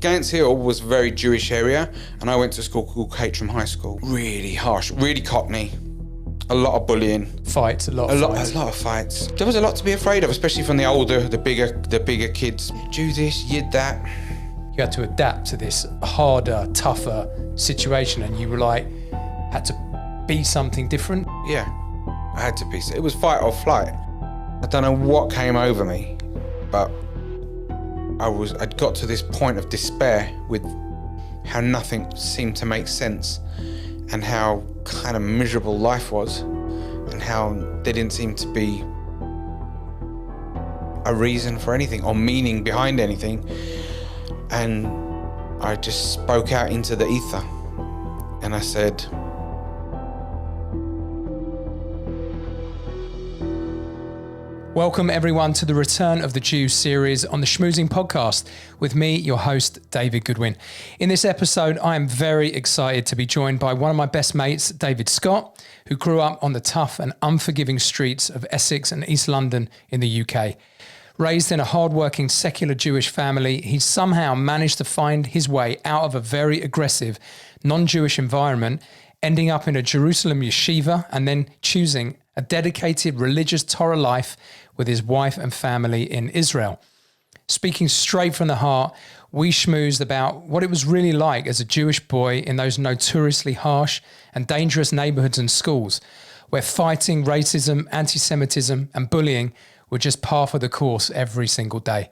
Gants Hill was a very Jewish area, and I went to a school called 𝗏𝗃 High School. Really harsh, really cockney. A lot of bullying. Fights, a lot of fights. There was a lot to be afraid of, especially from the bigger kids. Do this, you that. You had to adapt to this harder, tougher situation, and you were like, had to be something different. Yeah, I had to be. It was fight or flight. I don't know what came over me, but I'd got to this point of despair with how nothing seemed to make sense and how kind of miserable life was and how there didn't seem to be a reason for anything or meaning behind anything. And I just spoke out into the ether and I said, welcome everyone to the Return of the Jew series on the Schmoozing podcast with me, your host, David Goodwin. In this episode, I am very excited to be joined by one of my best mates, David Scott, who grew up on the tough and unforgiving streets of Essex and East London in the UK. Raised in a hard-working secular Jewish family, he somehow managed to find his way out of a very aggressive non-Jewish environment, ending up in a Jerusalem yeshiva and then choosing a dedicated religious Torah life with his wife and family in Israel. Speaking straight from the heart, we schmoozed about what it was really like as a Jewish boy in those notoriously harsh and dangerous neighborhoods and schools, where fighting, racism, antisemitism, and bullying were just par for the course every single day.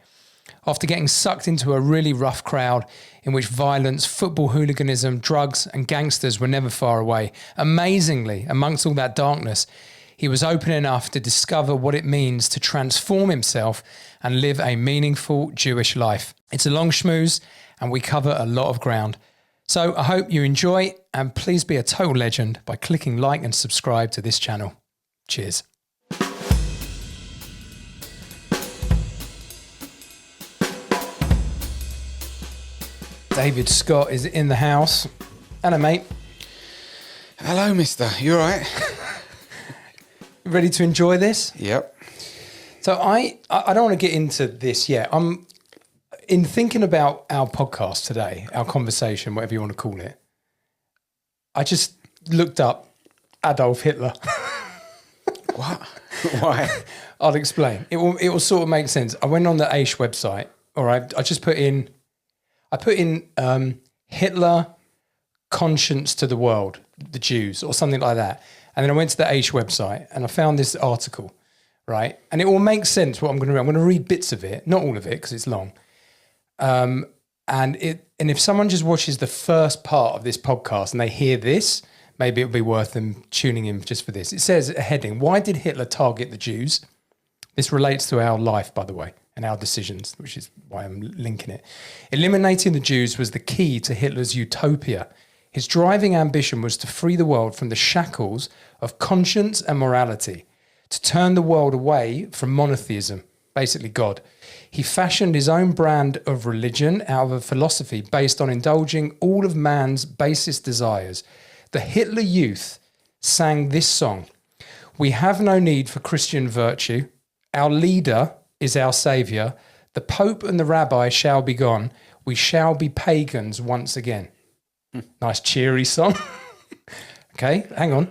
After getting sucked into a really rough crowd in which violence, football hooliganism, drugs, and gangsters were never far away, amazingly, amongst all that darkness, he was open enough to discover what it means to transform himself and live a meaningful Jewish life. It's a long schmooze and we cover a lot of ground. So I hope you enjoy, and please be a total legend by clicking like and subscribe to this channel. Cheers. David Scott is in the house. Hello, mate. hello, mister. You all right? Ready to enjoy this? Yep. So I don't want to get into this yet. I'm in thinking about our podcast today, our conversation, whatever you want to call it. I just looked up Adolf Hitler. What? Why? I'll explain. It will sort of make sense. I went on the Aish website. All right. I put in Hitler, conscience to the world, the Jews, or something like that. And then I went to the Aish website and I found this article, right? And it will make sense what I'm going to read. I'm going to read bits of it, not all of it because it's long. And if someone just watches the first part of this podcast and they hear this, maybe it'll be worth them tuning in just for this. It says a heading, why did Hitler target the Jews? This relates to our life, by the way, and our decisions, which is why I'm linking it. Eliminating the Jews was the key to Hitler's utopia. His driving ambition was to free the world from the shackles of conscience and morality, to turn the world away from monotheism, basically God. He fashioned his own brand of religion out of a philosophy based on indulging all of man's basest desires. The Hitler Youth sang this song: "We have no need for Christian virtue. Our leader is our saviour. The Pope and the Rabbi shall be gone. We shall be pagans once again." Nice cheery song. Okay, hang on.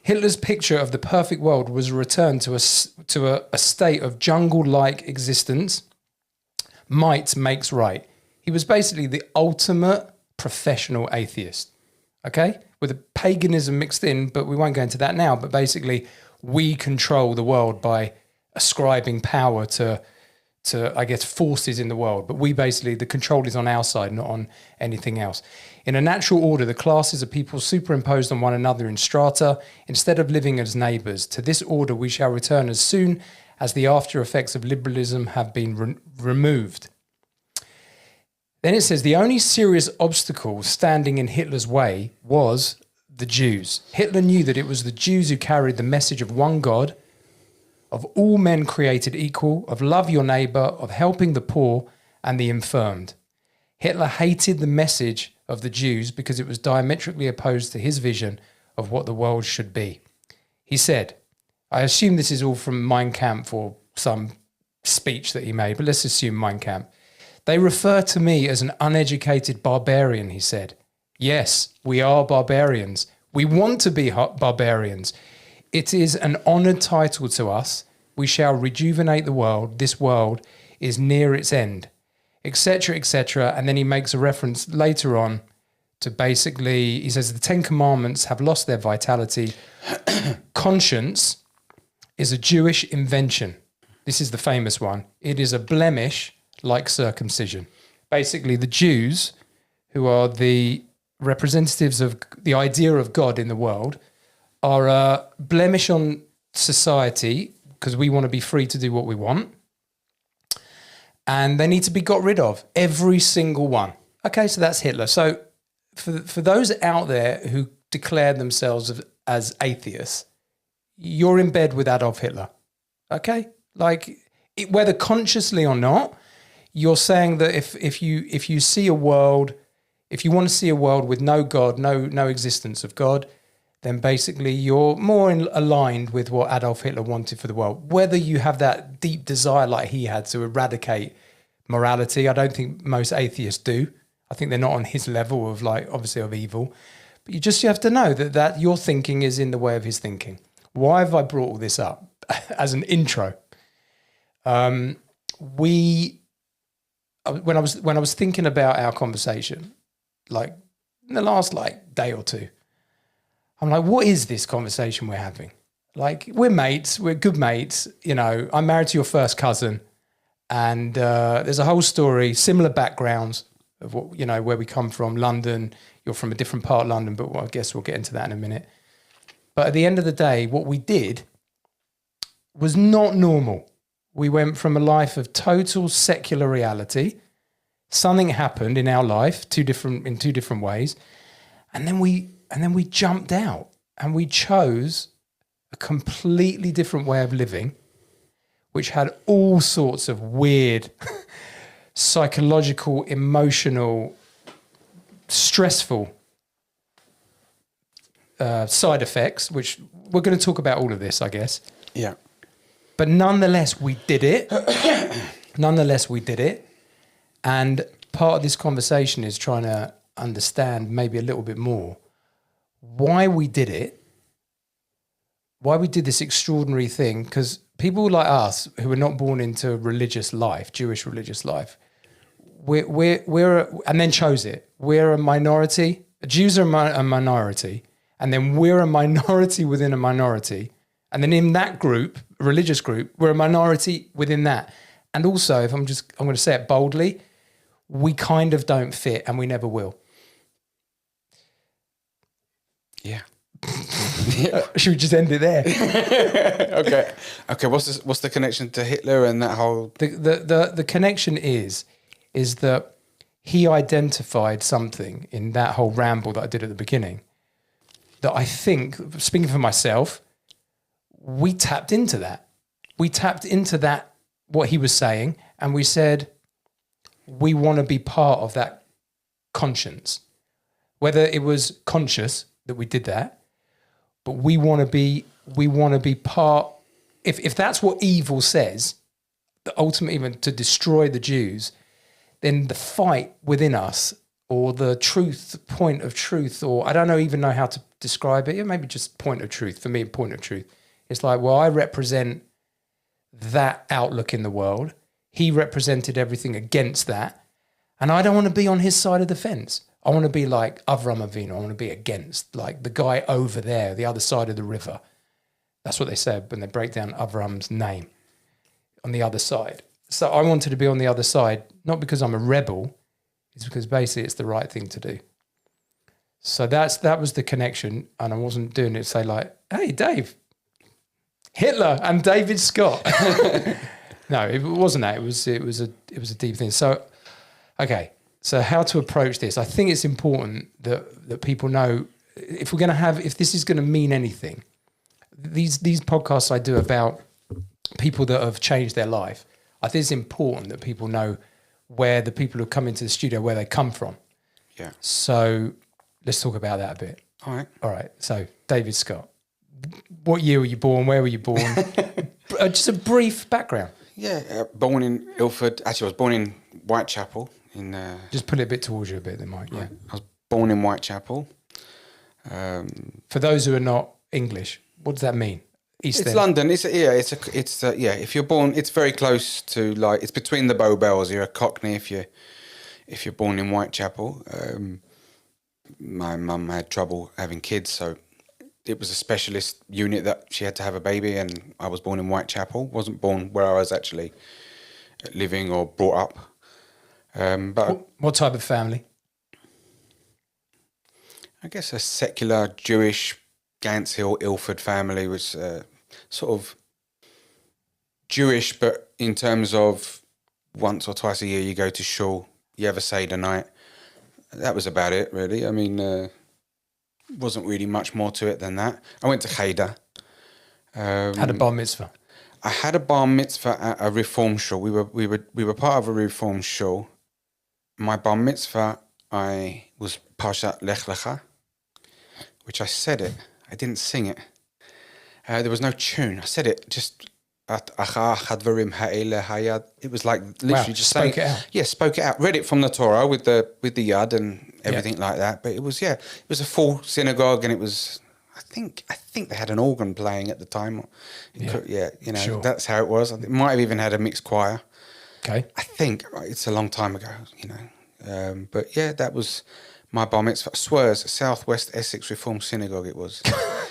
Hitler's picture of the perfect world was a return to a state of jungle-like existence. Might makes right. He was basically the ultimate professional atheist. Okay, with a paganism mixed in, but we won't go into that now. But basically, we control the world by ascribing power to I guess, forces in the world. But the control is on our side, not on anything else. In a natural order, the classes of people superimposed on one another in strata, instead of living as neighbours. To this order we shall return as soon as the after effects of liberalism have been removed. Then it says, the only serious obstacle standing in Hitler's way was the Jews. Hitler knew that it was the Jews who carried the message of one God, of all men created equal, of love your neighbour, of helping the poor and the infirmed. Hitler hated the message of the Jews because it was diametrically opposed to his vision of what the world should be. He said, I assume this is all from Mein Kampf or some speech that he made, but let's assume Mein Kampf. They refer to me as an uneducated barbarian, he said. Yes, we are barbarians. We want to be barbarians. It is an honoured title to us. We shall rejuvenate the world. This world is near its end, etc., etc. And then he makes a reference later on to basically, he says the 10 Commandments have lost their vitality. Conscience is a Jewish invention. This is the famous one. It is a blemish like circumcision. Basically, the Jews, who are the representatives of the idea of God in the world, are a blemish on society because we want to be free to do what we want. And they need to be got rid of, every single one. Okay, so that's Hitler. So for those out there who declare themselves as atheists, you're in bed with Adolf Hitler. Okay? Like, whether consciously or not, you're saying that if you see a world, if you want to see a world with no God, no existence of God, then basically you're more aligned with what Adolf Hitler wanted for the world. Whether you have that deep desire like he had to eradicate morality, I don't think most atheists do. I think they're not on his level of, like, obviously of evil. But you have to know that your thinking is in the way of his thinking. Why have I brought all this up as an intro? When I was thinking about our conversation, like in the last day or two, I'm like, what is this conversation we're having? Like, we're mates, we're good mates. You know, I'm married to your first cousin, and there's a whole story, similar backgrounds of what, you know, where we come from. London, you're from a different part of London, but I guess we'll get into that in a minute. But at the end of the day, what we did was not normal. We went from a life of total secular reality. Something happened in our life, in two different ways, and then we jumped out and we chose a completely different way of living, which had all sorts of weird psychological, emotional, stressful side effects, which we're going to talk about all of this, I guess. Yeah. But nonetheless, we did it. And part of this conversation is trying to understand maybe a little bit more why we did it, why we did this extraordinary thing. Because people like us who were not born into religious life, Jewish religious life, we're and then chose it. We're a minority. Jews are a minority, and then we're a minority within a minority. And then in that group, a religious group, we're a minority within that. And also, I'm going to say it boldly, we kind of don't fit, and we never will. Yeah. Should we just end it there? Okay. What's the connection to Hitler and that whole? The connection is that he identified something in that whole ramble that I did at the beginning that I think, speaking for myself, we tapped into that. We tapped into that, what he was saying, and we said, we want to be part of that conscience. Whether it was conscious that we did that, but we want to be part. If that's what evil says, that ultimately even to destroy the Jews, then the fight within us, or the truth, point of truth, or I don't even know how to describe it. Maybe just point of truth. For me, point of truth. It's like, well, I represent that outlook in the world. He represented everything against that. And I don't want to be on his side of the fence. I want to be like Avraham Avinu. I want to be against, like, the guy over there, the other side of the river. That's what they said when they break down Avraham's name, on the other side. So I wanted to be on the other side, not because I'm a rebel, it's because basically it's the right thing to do. So that was the connection, and I wasn't doing it to say like, hey, Dave, Hitler and David Scott. No, it wasn't that. It was a deep thing. So, okay. So how to approach this? I think it's important that people know if this is going to mean anything. These podcasts I do about people that have changed their life. I think it's important that people know where the people who come into the studio, where they come from. Yeah. So let's talk about that a bit. All right. So David Scott, what year were you born? Where were you born? Just a brief background. Yeah, born in Ilford. Actually, I was born in Whitechapel in. Just put it a bit towards you a bit, then, Mike. Yeah. I was born in Whitechapel. For those who are not English, what does that mean? East It's End. London. If you're born, it's very close to like it's between the Bow Bells. You're a Cockney if you're born in Whitechapel. My mum had trouble having kids, so it was a specialist unit that she had to have a baby, and I was born in Whitechapel. Wasn't born where I was actually living or brought up. But What type of family? I guess a secular Jewish 𝗥𝗲𝘄𝗘𝗽𝗀 family was sort of Jewish, but in terms of once or twice a year you go to shul, you have a Seder night. That was about it, really. I mean, wasn't really much more to it than that. I went to Cheder. Had a bar mitzvah. I had a bar mitzvah at a reform shul. We were part of a reform shul. My bar mitzvah, I was Parshat 𝗥𝗲𝘁, which I said it. I didn't sing it. There was no tune. I said it just 𝗥𝗲𝘁 it was like literally just saying spoke it out. Yeah, spoke it out. Read it from the Torah with the yad and everything like that. But it was a full synagogue, and it was I think they had an organ playing at the time. Sure. That's how it was. It might have even had a mixed choir. Okay. I think it's a long time ago, but yeah, that was my bar mitzvah. 𝗝𝗲𝘄, Southwest Essex Reformed Synagogue. It was.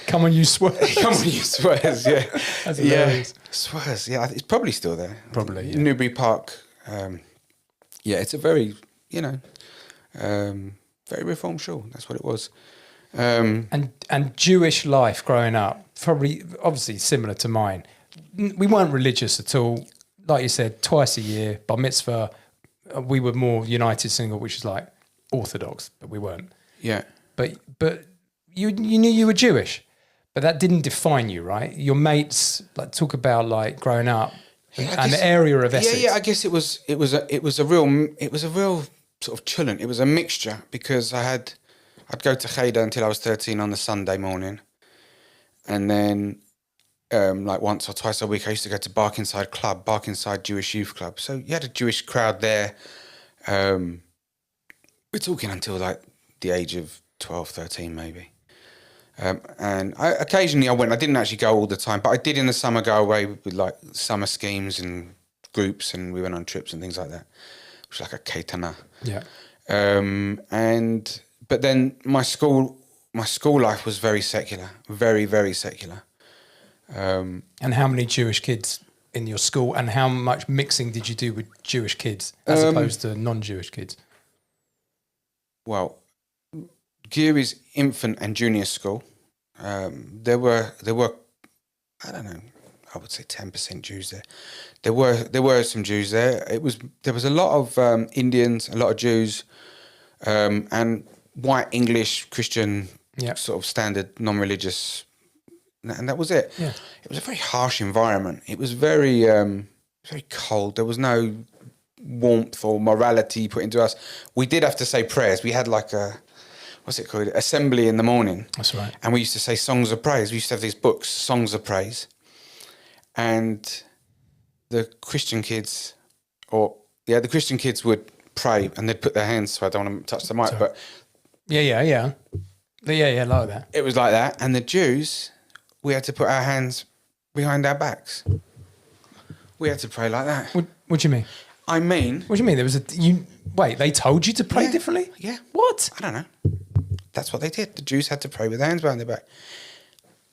Come on, you swear. Come on, you 𝗝𝗲𝘄, yeah. That's hilarious. 𝗝𝗲𝘄, yeah. It's probably still there. Probably, yeah. Newbury Park. It's a very, very reformed shul. That's what it was. And Jewish life growing up, probably obviously similar to mine. We weren't religious at all. Like you said, twice a year, bar mitzvah. We were more United Single, which is like Orthodox, but we weren't. Yeah. But you knew you were Jewish, but that didn't define you, right? Your mates like talk about like growing up and the area of Essex. Yeah. I guess it was a real sort of chillin'. It was a mixture because I'd go to Cheder until I was 13 on the Sunday morning, and then like once or twice a week I used to go to 𝗥𝗲𝘁 Jewish Youth Club. So you had a Jewish crowd there. We're talking until like the age of 12, 13 maybe. And occasionally I went. I didn't actually go all the time, but I did in the summer go away with like summer schemes and groups, and we went on trips and things like that. It was like a ketana. Yeah. But then my school life was very secular, very, very secular. And how many Jewish kids in your school, and how much mixing did you do with Jewish kids as opposed to non-Jewish kids? Well, 𝗥𝗲𝘁's infant and junior school, there were I don't know, I would say 10% Jews there. There were some Jews there. There was a lot of Indians, a lot of Jews, and white English Christian sort of standard non-religious, and that was it. Yeah. It was a very harsh environment. It was very very cold. There was no warmth or morality put into us. We did have to say prayers. We had like what's it called? Assembly in the morning. That's right. And we used to say songs of praise. We used to have these books, songs of praise. And the Christian kids would pray and they'd put their hands, so I don't want to touch the mic, Sorry. but Yeah, like that. it was like that. And the Jews, we had to put our hands behind our backs. We had to pray like that. What do you mean? I mean... What do you mean? They told you to pray Yeah. differently? Yeah. What? I don't know. That's what they did. The Jews had to pray with their hands behind their back.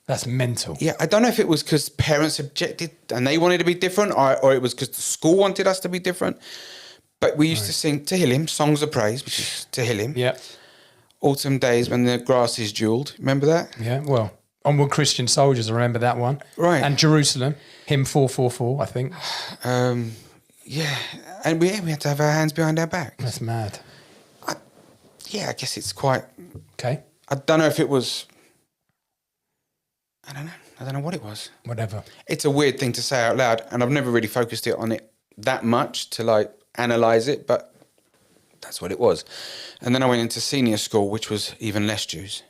That's mental. Yeah, I don't know if it was because parents objected and they wanted to be different, or it was because the school wanted us to be different. But we used to sing Tehillim, songs of praise, which is Tehillim. Yeah. Autumn days when the grass is jewelled. Remember that? Yeah, well, Onward Christian Soldiers, I remember that one. Right. And Jerusalem, hymn 444, I think. Yeah, and we had to have our hands behind our backs. That's mad. I guess it's quite... Okay. I don't know if it was... I don't know what it was. Whatever. It's a weird thing to say out loud, and I've never really focused it on it that much to like analyse it, but that's what it was. And then I went into senior school, which was even less Jews,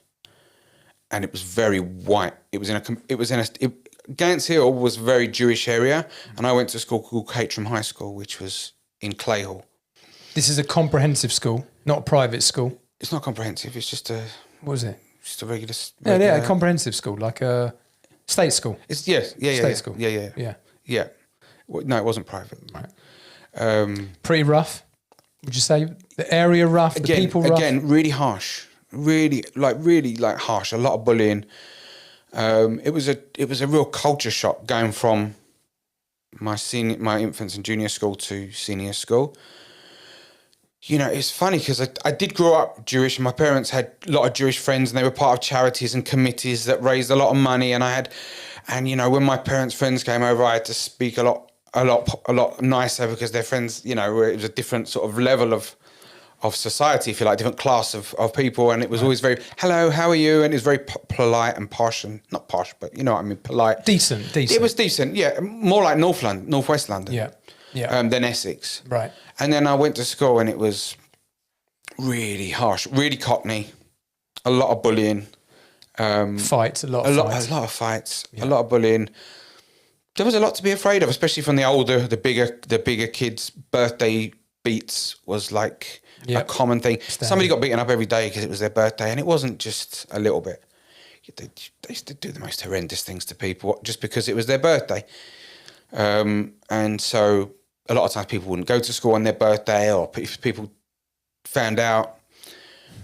and it was very white. 𝗥𝗲𝘁𝗃𝗽𝗀 was a very Jewish area, and I went to a school called Caterham High School, which was in Clayhall. This is a comprehensive school, not a private school. It's not comprehensive. It's just a What is it? just a regular. Yeah, a comprehensive school, like a state school. It's State school. Yeah. Well, no, it wasn't private. Right. Pretty rough. Would you say the area rough? The people rough. Again, really harsh. Really harsh. A lot of bullying. It was a real culture shock going from my infants and junior school to senior school. You know, it's funny because I did grow up Jewish, and my parents had a lot of Jewish friends, and they were part of charities and committees that raised a lot of money. And you know, when my parents' friends came over, I had to speak a lot nicer because their friends, you know, it was a different sort of level of society, if you like, different class of people, and it was always very, hello, how are you? And it was very polite and posh, and not posh, but you know what I mean, polite. Decent. It was decent, yeah, more like Northwest London. Yeah. Than Essex. Right. And then I went to school, and it was really harsh, really Cockney, a lot of bullying. Fights, a lot of fights, a lot of bullying. There was a lot to be afraid of, especially from the bigger kids. Birthday beats was like a common thing. Somebody got beaten up every day because it was their birthday, and it wasn't just a little bit. They used to do the most horrendous things to people just because it was their birthday. And so a lot of times people wouldn't go to school on their birthday, or if people found out.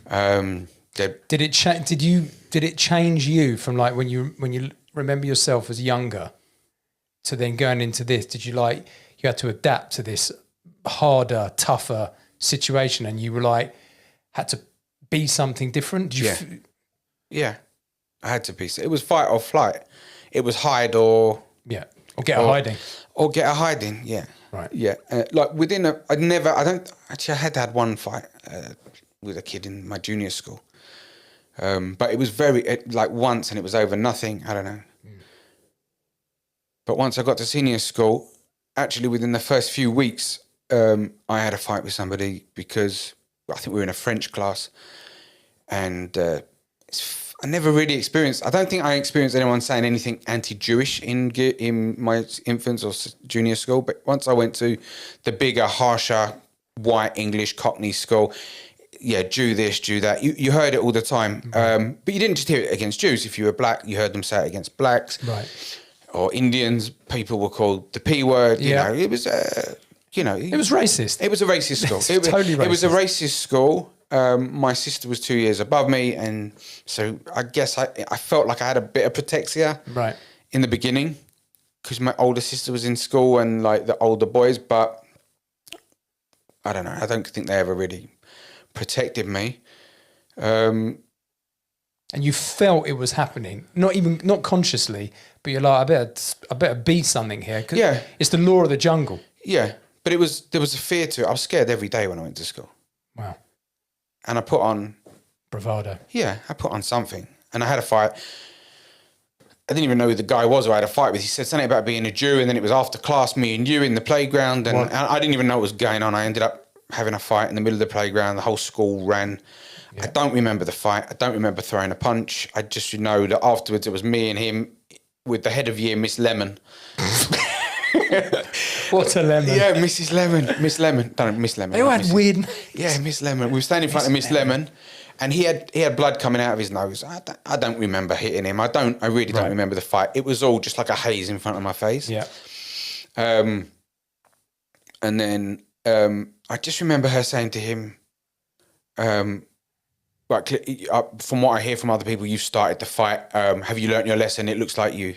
Did it change you from like when you remember yourself as younger to then going into this? Did you you had to adapt to this harder, tougher situation, and you were had to be something different? Yeah, I had to be. It was fight or flight. It was hide or get a hiding. Or get a hiding. Yeah, right. Yeah, I had one fight with a kid in my junior school. But it was once, and it was over nothing. I don't know. But once I got to senior school, actually within the first few weeks, I had a fight with somebody because I think we were in a French class, and I never really experienced. I don't think I experienced anyone saying anything anti-Jewish in my infants or junior school. But once I went to the bigger, harsher, white English Cockney school, Jew this, Jew that. You heard it all the time. But you didn't just hear it against Jews. If you were black, you heard them say it against blacks. Right. Or Indians, people were called the P word. You know, it was, it was racist. It was a racist school. It was totally racist. It was a racist school. My sister was 2 years above me, and so I guess I felt like I had a bit of protexia in the beginning because my older sister was in school and like the older boys, but I don't know. I don't think they ever really protected me. And you felt it was happening, not consciously, but you're like, I better be something here. Cause it's the law of the jungle. Yeah, but there was a fear to it. I was scared every day when I went to school. Wow. And I put on bravado. Yeah, I put on something, and I had a fight. I didn't even know who the guy was who I had a fight with. He said something about being a Jew, and then it was after class, me and you in the playground, and I didn't even know what was going on. I ended up having a fight in the middle of the playground. The whole school ran. Yeah. I don't remember the fight. I don't remember throwing a punch. I just know that afterwards it was me and him with the head of year, Miss Lemon. What a lemon. Yeah, Mrs. Lemon. Miss Lemon. No, Miss Lemon. They all had weird... Yeah, Miss Lemon. We were standing in front of Miss Lemon, and he had blood coming out of his nose. I don't remember hitting him. I really don't remember the fight. It was all just like a haze in front of my face. Yeah. And then I just remember her saying to him, from what I hear from other people, you started the fight. Have you learnt your lesson? It looks like you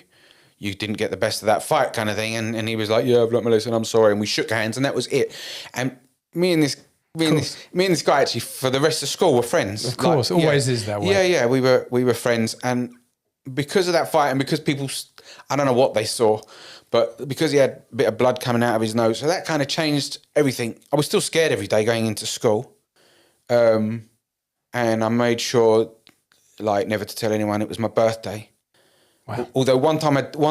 didn't get the best of that fight, kind of thing. And he was like, yeah, I've learnt my lesson, I'm sorry. And we shook hands, and that was it. And me and this guy actually for the rest of school were friends. Of course, always is that way. Yeah, we were friends. And because of that fight, and because people, I don't know what they saw, but because he had a bit of blood coming out of his nose, so that kind of changed everything. I was still scared every day going into school. And I made sure, never to tell anyone it was my birthday. Wow. Although one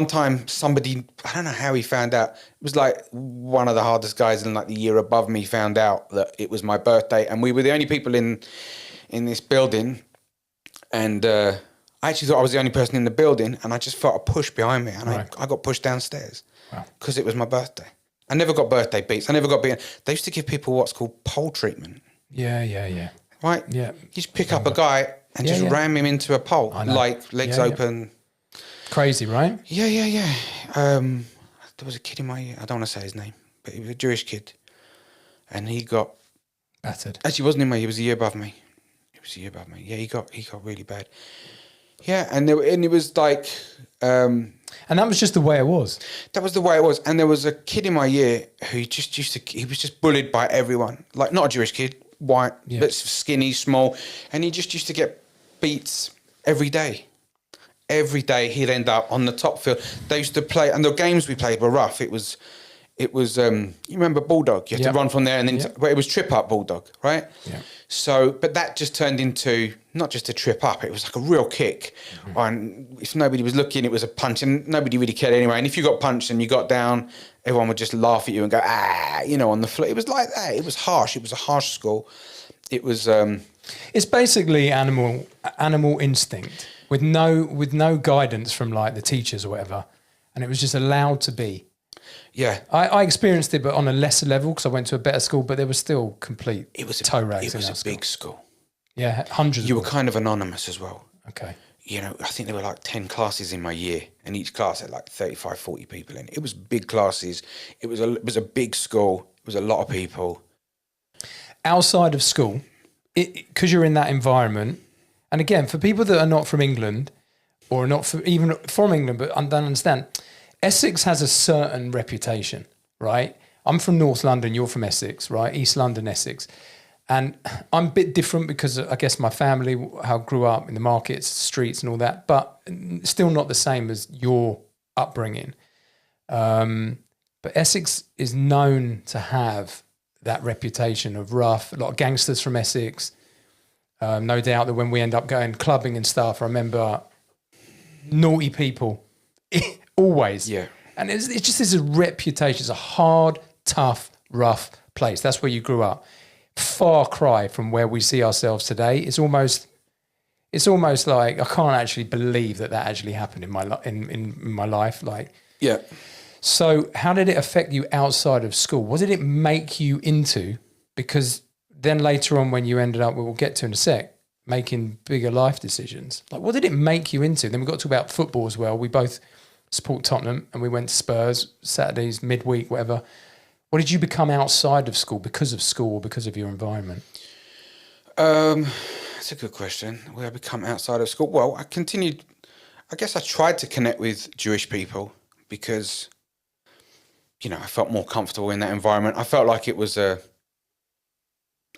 time somebody, I don't know how he found out. It was one of the hardest guys in the year above me found out that it was my birthday, and we were the only people in this building. And I actually thought I was the only person in the building, and I just felt a push behind me, and I got pushed downstairs because it was my birthday. I never got birthday beats. I never got beaten. They used to give people what's called pole treatment. Yeah. Right? Yeah. You just pick up a guy and just ram him into a pole, like legs open. Crazy, right? Yeah. There was a kid in my year. I don't want to say his name, but he was a Jewish kid. And he got... battered. Actually, he wasn't in my year. He was a year above me. Yeah, he got really bad. Yeah, and it was like... and that was just the way it was. That was the way it was. And there was a kid in my year who he was just bullied by everyone. Like, not a Jewish kid, white, but skinny, small. And he just used to get beats every day. Every day he'd end up on the top field. They used to play, and the games we played were rough. It was you remember Bulldog? You had to run from there, and then but it was trip up Bulldog, right? Yeah. So, but that just turned into not just a trip up. It was like a real kick. Mm-hmm. And if nobody was looking, it was a punch, and nobody really cared anyway. And if you got punched and you got down, everyone would just laugh at you and go on the floor. It was like that. It was harsh. It was a harsh school. It was. It's basically animal instinct with no guidance from like the teachers or whatever, and it was just allowed to be. Yeah, I experienced it, but on a lesser level because I went to a better school. But there was still complete. It was toe rags. It was a big school. Yeah, hundreds. You were kind of anonymous as well. Okay. You know, I think there were like 10 classes in my year, and each class had like 35, 40 people in it. It was big classes. It was a big school. It was a lot of people. Outside of school, because you're in that environment, and again, for people that are not from England or not even from England, but don't understand, Essex has a certain reputation, right? I'm from North London, you're from Essex, right? East London, Essex. And I'm a bit different because I guess my family, how I grew up in the markets, streets and all that, but still not the same as your upbringing. But Essex is known to have that reputation of rough, a lot of gangsters from Essex. No doubt that when we end up going clubbing and stuff, I remember naughty people, always. Yeah. And it's just this reputation. It's a hard, tough, rough place. That's where you grew up. Far cry from where we see ourselves today. It's almost like I can't actually believe that actually happened in my life. Like, yeah. So how did it affect you outside of school? What did it make you into? Because then later on when you ended up, we'll get to in a sec, making bigger life decisions. Like, what did it make you into? Then we got to talk about football as well. We both support Tottenham and we went to Spurs Saturdays, midweek, whatever. What did you become outside of school because of school or because of your environment? That's a good question. What did I become outside of school? Well, I tried to connect with Jewish people because, you know, I felt more comfortable in that environment. I felt like it was a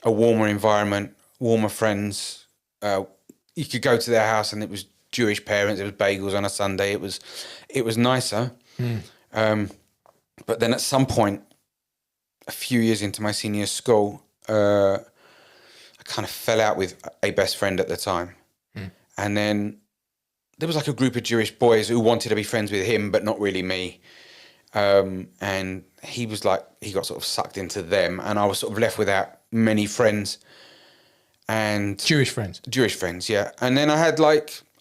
warmer environment, warmer friends. You could go to their house and it was Jewish parents. It was bagels on a Sunday. It was nicer. But then at some point, a few years into my senior school, I kind of fell out with a best friend at the time. And then there was like a group of Jewish boys who wanted to be friends with him, but not really me. And he got sort of sucked into them, and I was sort of left without many friends. And Jewish friends, yeah. And then I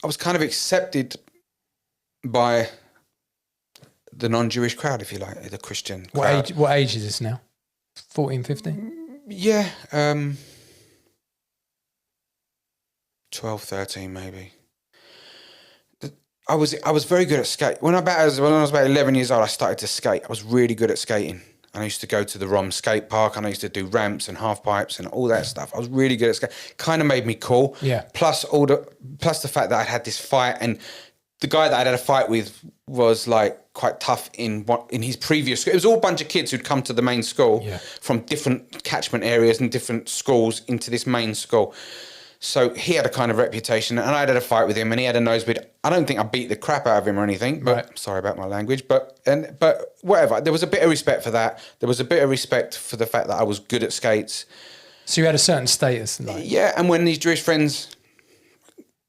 was kind of accepted by the non-Jewish crowd, if you like, the Christian crowd. What age is this now? 14, 15? Yeah. 12, 13 maybe. I was very good at skate. When I was about 11 years old, I started to skate. I was really good at skating. And I used to go to the ROM skate park, and I used to do ramps and half pipes and all that stuff. I was really good at skating. Kind of made me cool. Yeah. Plus the fact that I'd had this fight, and the guy that I'd had a fight with was like quite tough in his previous school. It was all a bunch of kids who'd come to the main school from different catchment areas and different schools into this main school. So he had a kind of reputation, and I had a fight with him, and he had a nosebleed. I don't think I beat the crap out of him or anything, but sorry about my language, but whatever. There was a bit of respect for that. There was a bit of respect for the fact that I was good at skates. So you had a certain status. Yeah, and when these Jewish friends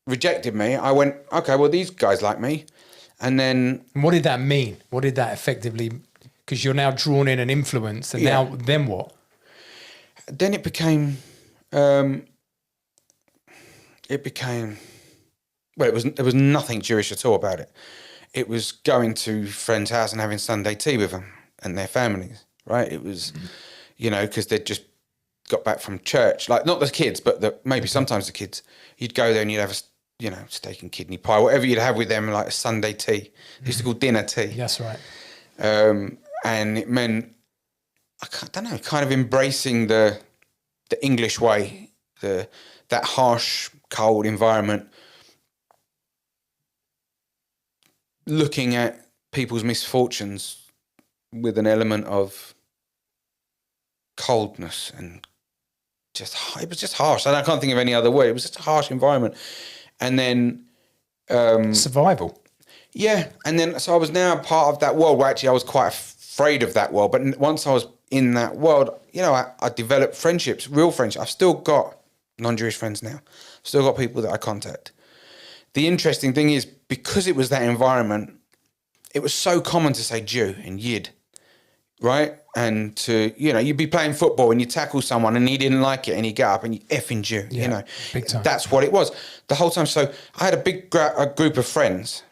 rejected me, I went, okay, well, these guys like me. And then... What did that mean? What did that effectively... Because you're now drawn in and influenced, and then what? Then it became... Well, there was nothing Jewish at all about it. It was going to friends' house and having Sunday tea with them and their families. right? It was, you know, because they'd just got back from church, like not the kids, but maybe sometimes the kids. You'd go there and you'd have steak and kidney pie, whatever you'd have with them, like a Sunday tea. They used to call dinner tea. That's right. And it meant, I don't know, kind of embracing the English way, that harsh, cold environment, looking at people's misfortunes with an element of coldness and it was just harsh. And I can't think of any other word. It was just a harsh environment. And then survival. Yeah. And then, so I was now part of that world where actually I was quite afraid of that world. But once I was in that world, you know, I developed friendships, real friendships. I've still got non-Jewish friends now. I've still got people that I contact. The interesting thing is, because it was that environment, it was so common to say Jew and Yid, right? And to, you know, you'd be playing football and you tackle someone and he didn't like it and he get up and you effing Jew, you know. Big time. That's what it was the whole time. So I had a big a group of friends,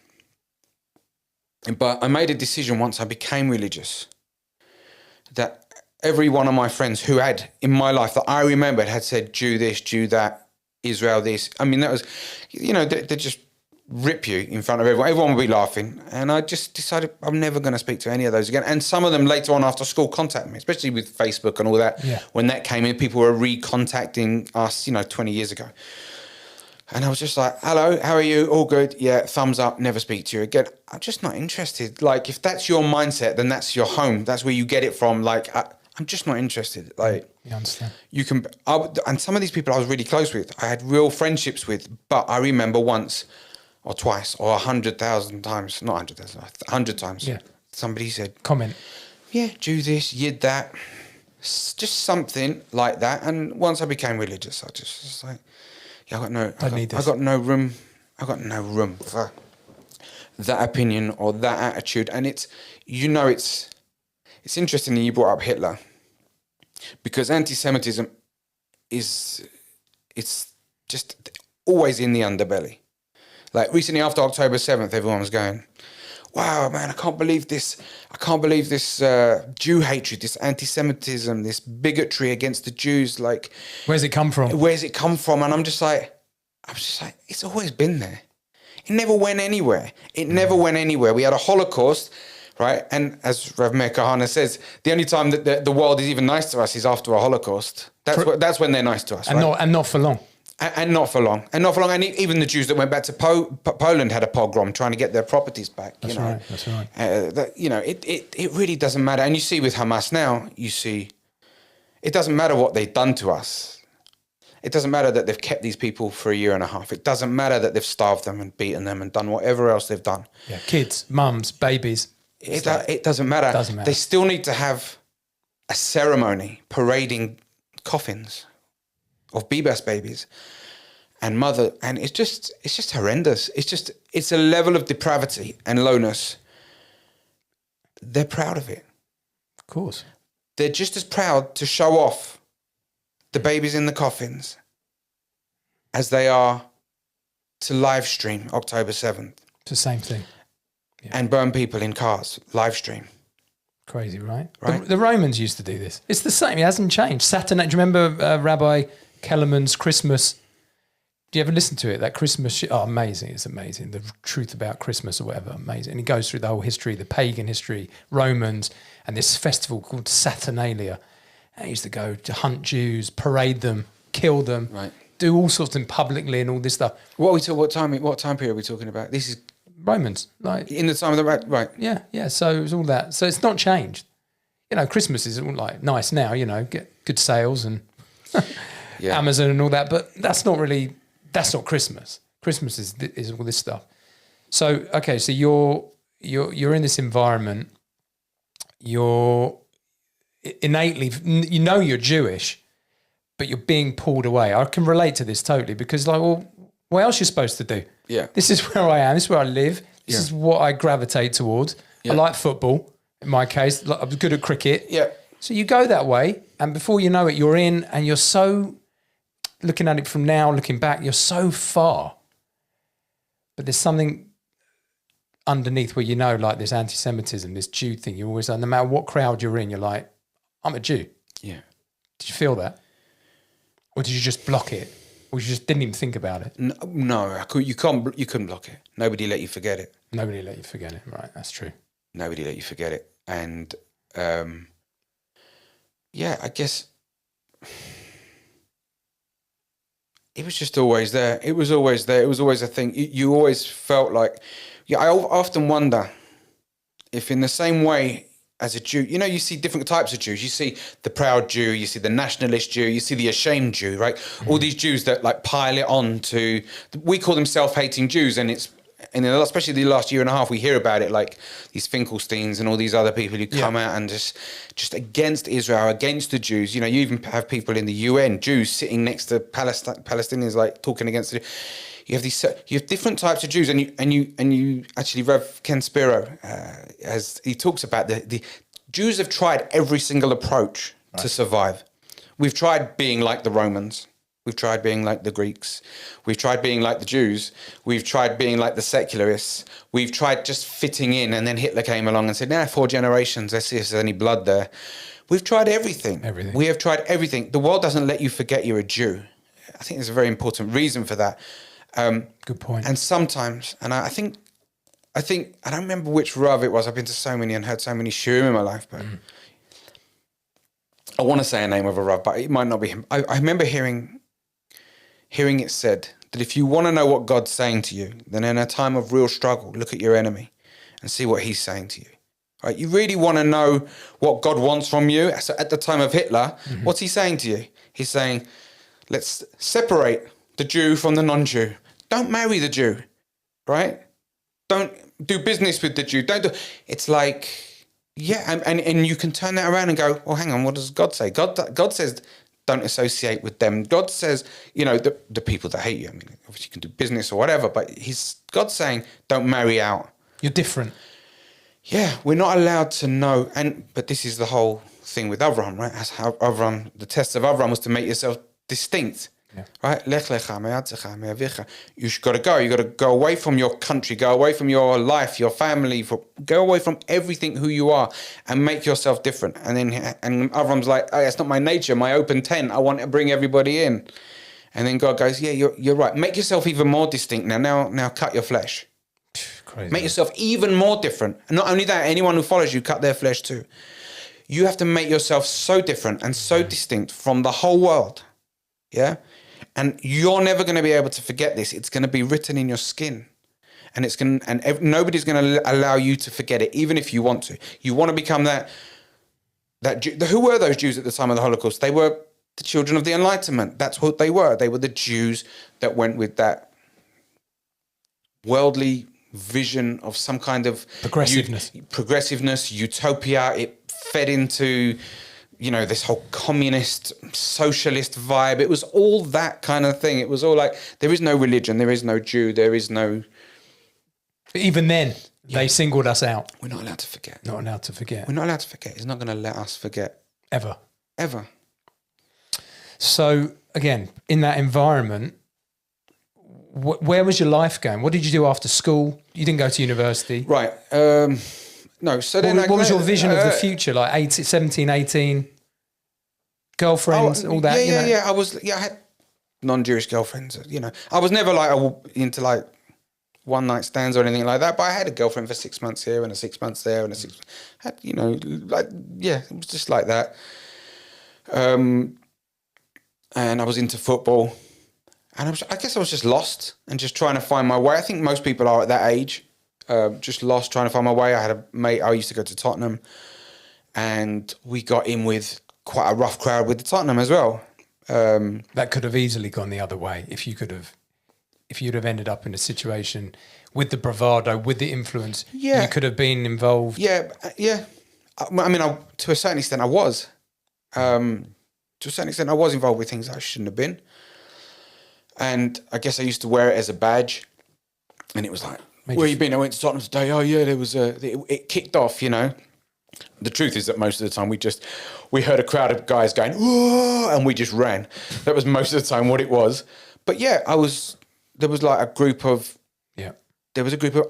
but I made a decision once I became religious that every one of my friends who had in my life that I remembered had said Jew this, Jew that, Israel this. I mean, that was, you know, they just rip you in front of everyone. Everyone would be laughing. And I just decided I'm never going to speak to any of those again. And some of them later on after school contacted me, especially with Facebook and all that. Yeah. When that came in, people were recontacting us, you know, 20 years ago. And I was just like, hello, how are you? All good. Yeah, thumbs up, never speak to you again. I'm just not interested. Like, if that's your mindset, then that's your home. That's where you get it from. Like, I'm just not interested. Like, you understand? You can, and some of these people I was really close with, I had real friendships with, but I remember once or twice or 100,000 times, not 100,000, 100 times. Yeah. Somebody said, comment. Yeah, Jew this, Yid that, just something like that. And once I became religious, I just was like, yeah, I got no room for that opinion or that attitude. And it's, you know, it's interesting that you brought up Hitler, because anti-Semitism it's just always in the underbelly. Like recently after October 7th, everyone was going, wow, man, I can't believe this Jew hatred, this anti-Semitism, this bigotry against the Jews. Like, where's it come from? And I'm just like, it's always been there. It never went anywhere. We had a Holocaust, right? And as `𝗏𝘃𝗶𝗀 says, the only time that the world is even nice to us is after a Holocaust. That's when they're nice to us, right? And not for long. And not for long. And even the Jews that went back to Poland had a pogrom trying to get their properties back. That's right. It really doesn't matter. And you see with Hamas now, it doesn't matter what they've done to us. It doesn't matter that they've kept these people for a year and a half. It doesn't matter that they've starved them and beaten them and done whatever else they've done. Yeah, kids, mums, babies. It doesn't matter. They still need to have a ceremony parading coffins of Bibas babies and mother, and it's just horrendous. It's a level of depravity and lowness. They're proud of it. Of course. They're just as proud to show off the babies in the coffins as they are to live stream October 7th. It's the same thing. Yeah. And burn people in cars, live stream. Crazy, right? The Romans used to do this. It's the same. It hasn't changed. Saturday. Do you remember Rabbi Kellerman's Christmas? Do you ever listen to it? That Christmas. Oh, amazing! It's amazing. The truth about Christmas or whatever. Amazing. And he goes through the whole history, the pagan history, Romans, and this festival called Saturnalia. And he used to go to hunt Jews, parade them, kill them, do all sorts of things publicly and all this stuff. What time period are we talking about? This is Romans, like in the time of the right. Yeah. So it was all that. So it's not changed. You know, Christmas is all like nice now. You know, get good sales and Amazon and all that. But that's not Christmas. Christmas is all this stuff. So okay, so you're in this environment. You're innately, you know, you're Jewish, but you're being pulled away. I can relate to this totally because, like, well, what else are you supposed to do? Yeah. This is where I am. This is where I live. This is what I gravitate towards. Yeah. I like football, in my case. I was good at cricket. Yeah. So you go that way, and before you know it, you're in, and you're so, looking at it from now, looking back, you're so far. But there's something underneath where, you know, like this anti-Semitism, this Jew thing. You always, no matter what crowd you're in, you're like, I'm a Jew. Yeah. Did you feel that? Or did you just block it? Or you just didn't even think about it? No, you couldn't block it. Nobody let you forget it. Nobody let you forget it. Right, that's true. Nobody let you forget it. And yeah, I guess it was just always there. It was always there. It was always a thing. You always felt like, I often wonder if in the same way as a Jew, you see different types of Jews. You see the proud Jew, you see the nationalist Jew, you see the ashamed Jew, right? Mm-hmm. All these Jews that like pile it on to, we call them self-hating Jews, and especially the last year and a half, we hear about it, like these Finkelsteins and all these other people who come out and just against Israel, against the Jews. You even have people in the UN, Jews, sitting next to Palestinians, like talking against it. You have different types of Jews, and you actually, Rev Ken Spiro, as he talks about the Jews have tried every single approach to survive. We've tried being like the Romans. We've tried being like the Greeks. We've tried being like the Jews. We've tried being like the secularists. We've tried just fitting in, and then Hitler came along and said, 4 generations, let's see if there's any blood there. We've tried everything. We have tried everything. The world doesn't let you forget you're a Jew. I think there's a very important reason for that. Good point. And sometimes, and I think, I don't remember which Rav it was. I've been to so many and heard so many shiurim in my life, but I want to say a name of a Rav, but it might not be him. I remember hearing it said that if you want to know what God's saying to you, then in a time of real struggle, look at your enemy and see what he's saying to you. Right? You really want to know what God wants from you. So at the time of Hitler, what's he saying to you? He's saying, let's separate the Jew from the non-Jew. Don't marry the Jew, right? Don't do business with the Jew. It's like, and you can turn that around and go, well, hang on, what does God say? God says, don't associate with them. God says, the people that hate you. I mean, obviously you can do business or whatever, but God's saying, don't marry out. You're different. Yeah, we're not allowed to know. But this is the whole thing with Avraham, right? That's how the test of Avraham was to make yourself distinct. Yeah. Right? 𝗥𝗲𝘄 You've got to go. You've got to go away from your country, go away from your life, your family, go away from everything who you are and make yourself different. And Avram's like, oh, that's not my nature, my open tent. I want to bring everybody in. And then God goes, yeah, you're right. Make yourself even more distinct now cut your flesh. Crazy. Make yourself even more different. And not only that, anyone who follows you, cut their flesh too. You have to make yourself so different and so distinct from the whole world. Yeah? And you're never going to be able to forget this. It's going to be written in your skin. And nobody's going to allow you to forget it, even if you want to. You want to become that Jew. Who were those Jews at the time of the Holocaust? They were the children of the Enlightenment. That's what they were. They were the Jews that went with that worldly vision of some kind of progressiveness, utopia. It fed into this whole communist, socialist vibe. It was all that kind of thing. It was all like, there is no religion, there is no Jew, there is no... But even then, they singled us out. We're not allowed to forget. Not allowed to forget. We're not allowed to forget. It's not going to let us forget. Ever. So, again, in that environment, where was your life going? What did you do after school? You didn't go to university. Right. No, so then what was your vision of the future? Like 17, 18, girlfriends, all that? Yeah. I had non-Jewish girlfriends. I was never into one night stands or anything like that. But I had a girlfriend for 6 months here and a 6 months there and it was just like that. And I was into football, and I guess I was just lost and just trying to find my way. I think most people are at that age. Just lost, trying to find my way. I had a mate, I used to go to Tottenham, and we got in with quite a rough crowd with the Tottenham as well. That could have easily gone the other way if you'd have ended up in a situation with the bravado, with the influence. Yeah. You could have been involved. Yeah. I mean, to a certain extent I was. To a certain extent I was involved with things I shouldn't have been. And I guess I used to wear it as a badge, and it was like, where you been? I went to Tottenham today. Oh yeah, there was it kicked off, The truth is that most of the time we heard a crowd of guys going, whoa, and we just ran. That was most of the time what it was. But yeah, there was a group of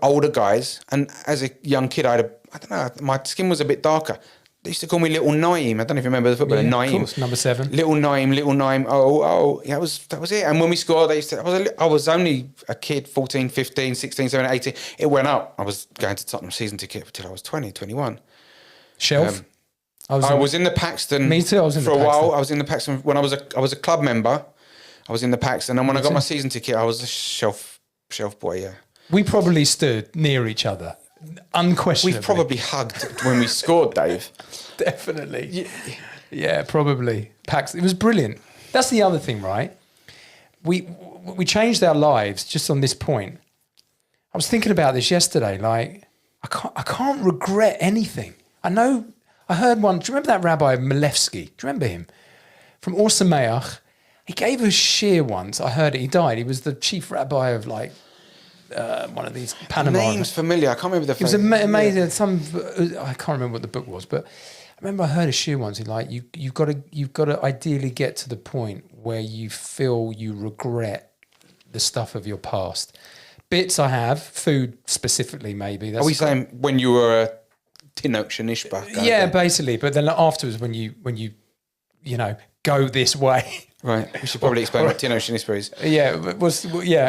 older guys, and as a young kid, I don't know, my skin was a bit darker. they used to call me Little Naeem. I don't know if you remember the footballer, Naeem. Of course, number 7. Little Naeem. Oh, yeah, that was it. And when we scored, I was only a kid, 14, 15, 16, 17, 18. It went up. I was going to Tottenham season ticket until I was 20, 21. Shelf? I was in the Paxton. Me too, I was in for the a Paxton. while. I was in the Paxton when I was a club member. I was in the Paxton, and when I got my season ticket, I was a shelf boy, yeah. We probably stood near each other, unquestionably. We probably hugged when we scored, Dave. Definitely. Yeah, probably. Pax. It was brilliant. That's the other thing, right? We changed our lives just on this point. I was thinking about this yesterday. Like, I can't regret anything. I heard one. Do you remember that Rabbi 𝗵𝗍𝗄𝗏? Do you remember him? From Or Sameach. He gave a shir once. I heard it. He died. He was the chief rabbi of like one of these Panama. The name's familiar. I can't remember the. It was amazing. I can't remember what the book was, but I remember I heard a shir once. He like you've got to ideally get to the point where you feel you regret the stuff of your past. Bits I have, food specifically, maybe. Are we saying when you were a 𝗃 𝗃𝗃? Yeah, basically. But then afterwards, when you go this way. Right. We should probably explain what 𝗃 𝗃𝗃 is. Yeah.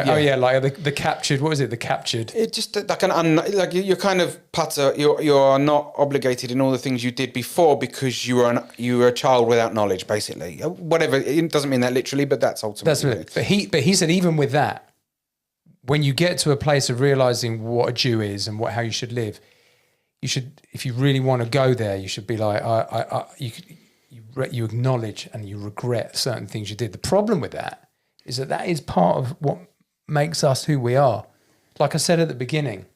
Oh yeah. Like the captured. What is it? The captured. It just like you're kind of putter. You're not obligated in all the things you did before because you were a child without knowledge, basically. Whatever. It doesn't mean that literally, but that's ultimately. That's it. But he said even with that, when you get to a place of realizing what a Jew is and how you should live, you should, if you really want to go there, you should be like you acknowledge and you regret certain things you did. The problem with that is part of what makes us who we are. Like I said at the beginning,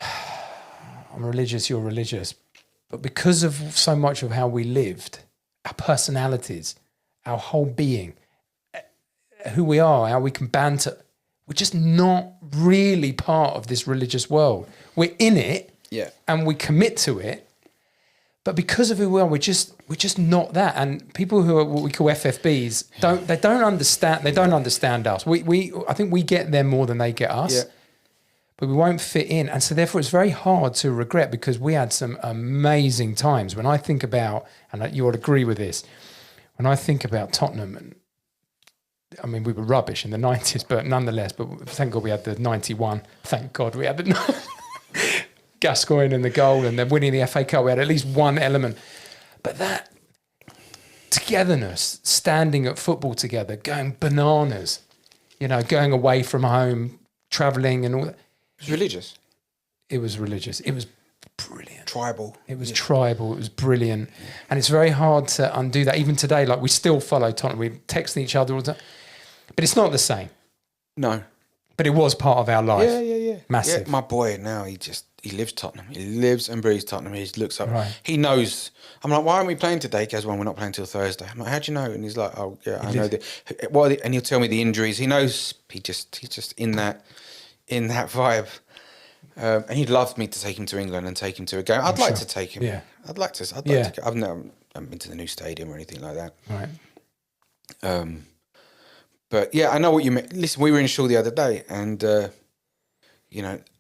I'm religious, you're religious. But because of so much of how we lived, our personalities, our whole being, who we are, how we can banter, we're just not really part of this religious world. We're in it, and we commit to it. But because of who we are, we're just not that. And people who are what we call FFBs don't understand us. I think we get them more than they get us. Yeah. But we won't fit in. And so therefore it's very hard to regret because we had some amazing times. When I think about, and you would agree with this, when I think about Tottenham, and I mean, we were rubbish in the 90s, but nonetheless, but thank God we had the 91. Thank God we had the Gascoigne in the goal and then winning the FA Cup. We had at least one element. But that togetherness, standing at football together, going bananas, going away from home, travelling and all that. It was religious. It was religious. It was brilliant. Tribal. It was tribal. It was brilliant. And it's very hard to undo that. Even today, like we still follow Tottenham. We're texting each other all the time. But it's not the same. No. But it was part of our life. Yeah. Massive. Yeah, my boy now, he lives Tottenham. He lives and breathes Tottenham. He just looks up. Right. He knows. I'm like, why aren't we playing today? He goes, well, we're not playing till Thursday. I'm like, how do you know? And he's like, oh, yeah, I know. And he'll tell me the injuries. He knows. He's just in that vibe. And he'd love me to take him to England and take him to a game. I'd like to take him. Yeah. I'd like to. I haven't been to the new stadium or anything like that. Right. But yeah, I know what you mean. Listen, we were in Shul the other day, and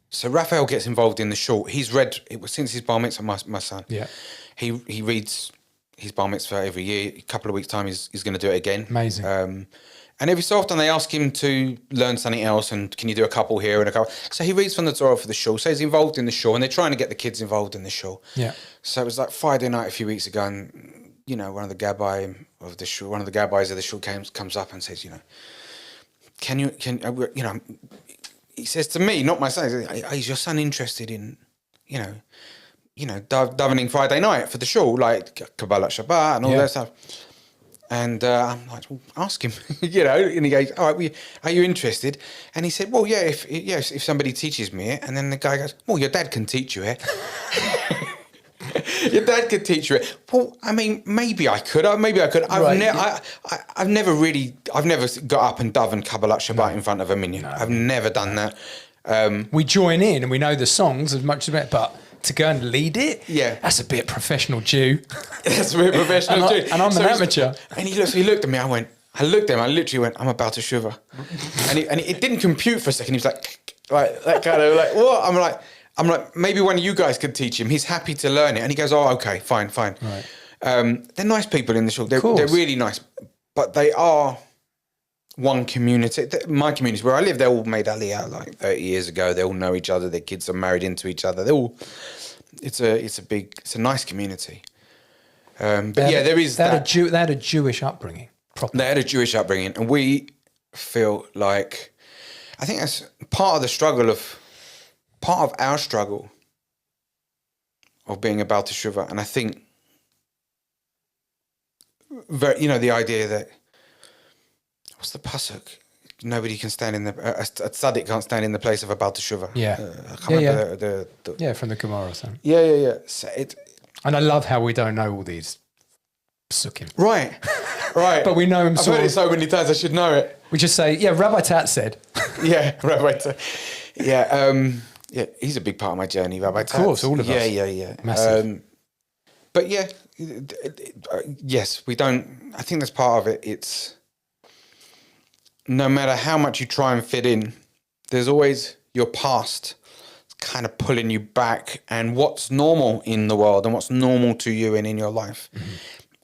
so Raphael gets involved in the Shul. He's read it since his bar mitzvah. My son. Yeah. He reads his bar mitzvah every year. A couple of weeks time, he's going to do it again. Amazing. And every so often they ask him to learn something else, and can you do a couple here and a couple? So he reads from the Torah for the Shul. So he's involved in the Shul, and they're trying to get the kids involved in the Shul. Yeah. So it was like Friday night a few weeks ago, and one of the Gabbai of the Shul, one of the Gabbais of the Shul comes up and says, he says to me, not my son, is your son interested in, davening Friday night for the Shul, like 𝗥𝗲𝘁 𝗃𝗏 and all that stuff. And I'm like, well, ask him, and he goes, all right, are you interested? And he said, well, yeah, if somebody teaches me it. And then the guy goes, well, your dad can teach you it. Your dad could teach you it. Well, I mean, maybe I could. I've never got up and davened 𝗥𝗲𝘁 𝗃𝗏 in front of a minyan. No. I've never done that. We join in and we know the songs as much as it, but to go and lead it, that's a bit professional Jew. That's a bit professional Jew. And I'm an amateur. And he looked at me. I looked at him. I literally went, I'm about to shiver. and it didn't compute for a second. He was like that kind of like, what? I'm like, I'm like, maybe one of you guys could teach him. He's happy to learn it. And he goes, oh, okay, fine. Right. They're nice people in the shul. They're really nice. But they are one community. My community, where I live, they all made Aliyah like 30 years ago. They all know each other. Their kids are married into each other. It's a nice community. But there is that. They had a Jewish upbringing. Properly. They had a Jewish upbringing. And we feel like, I think that's part of our struggle of being a Baal Teshuvah. And I think, the idea that, what's the pasuk? Nobody can stand in a tzaddik can't stand in the place of a Baal Teshuvah. Yeah. I can't remember the from the Gemara or something. Yeah. So and I love how we don't know all these psukim. Right. But we know them I've heard it so many times, I should know it. We just say, Rabbi Tat said. Yeah, Rabbi Tat. Yeah, he's a big part of my journey, Rabbi Tat. Of course, all of us. Yeah. Massive. But yeah, yes, we don't, I think that's part of it. It's, no matter how much you try and fit in, there's always your past kind of pulling you back, and what's normal in the world and what's normal to you and in your life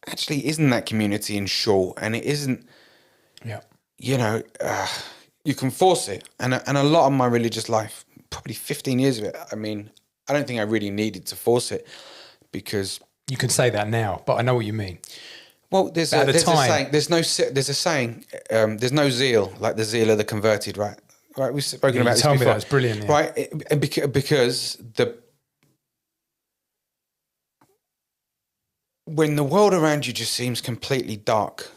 actually isn't that community in shul, and it isn't, you can force it. And a lot of my religious life, probably 15 years of it, I mean, I don't think I really needed to force it, because... You can say that now, but I know what you mean. Well, there's a saying, there's no zeal like the zeal of the converted, right? Right, we've spoken about this before. That was brilliant. Yeah. Right, because when the world around you just seems completely dark,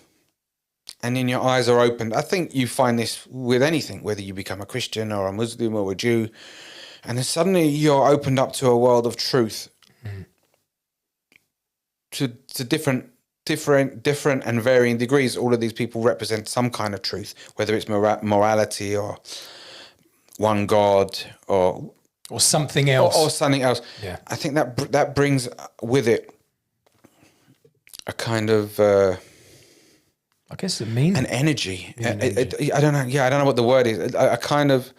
and then your eyes are opened. I think you find this with anything, whether you become a Christian or a Muslim or a Jew, and then suddenly you're opened up to a world of truth, to different and varying degrees. All of these people represent some kind of truth, whether it's morality or one God or something else. Or something else. Yeah. I think that brings with it a kind of... I guess it means... An energy. I don't know. Yeah, I don't know what the word is. A kind of...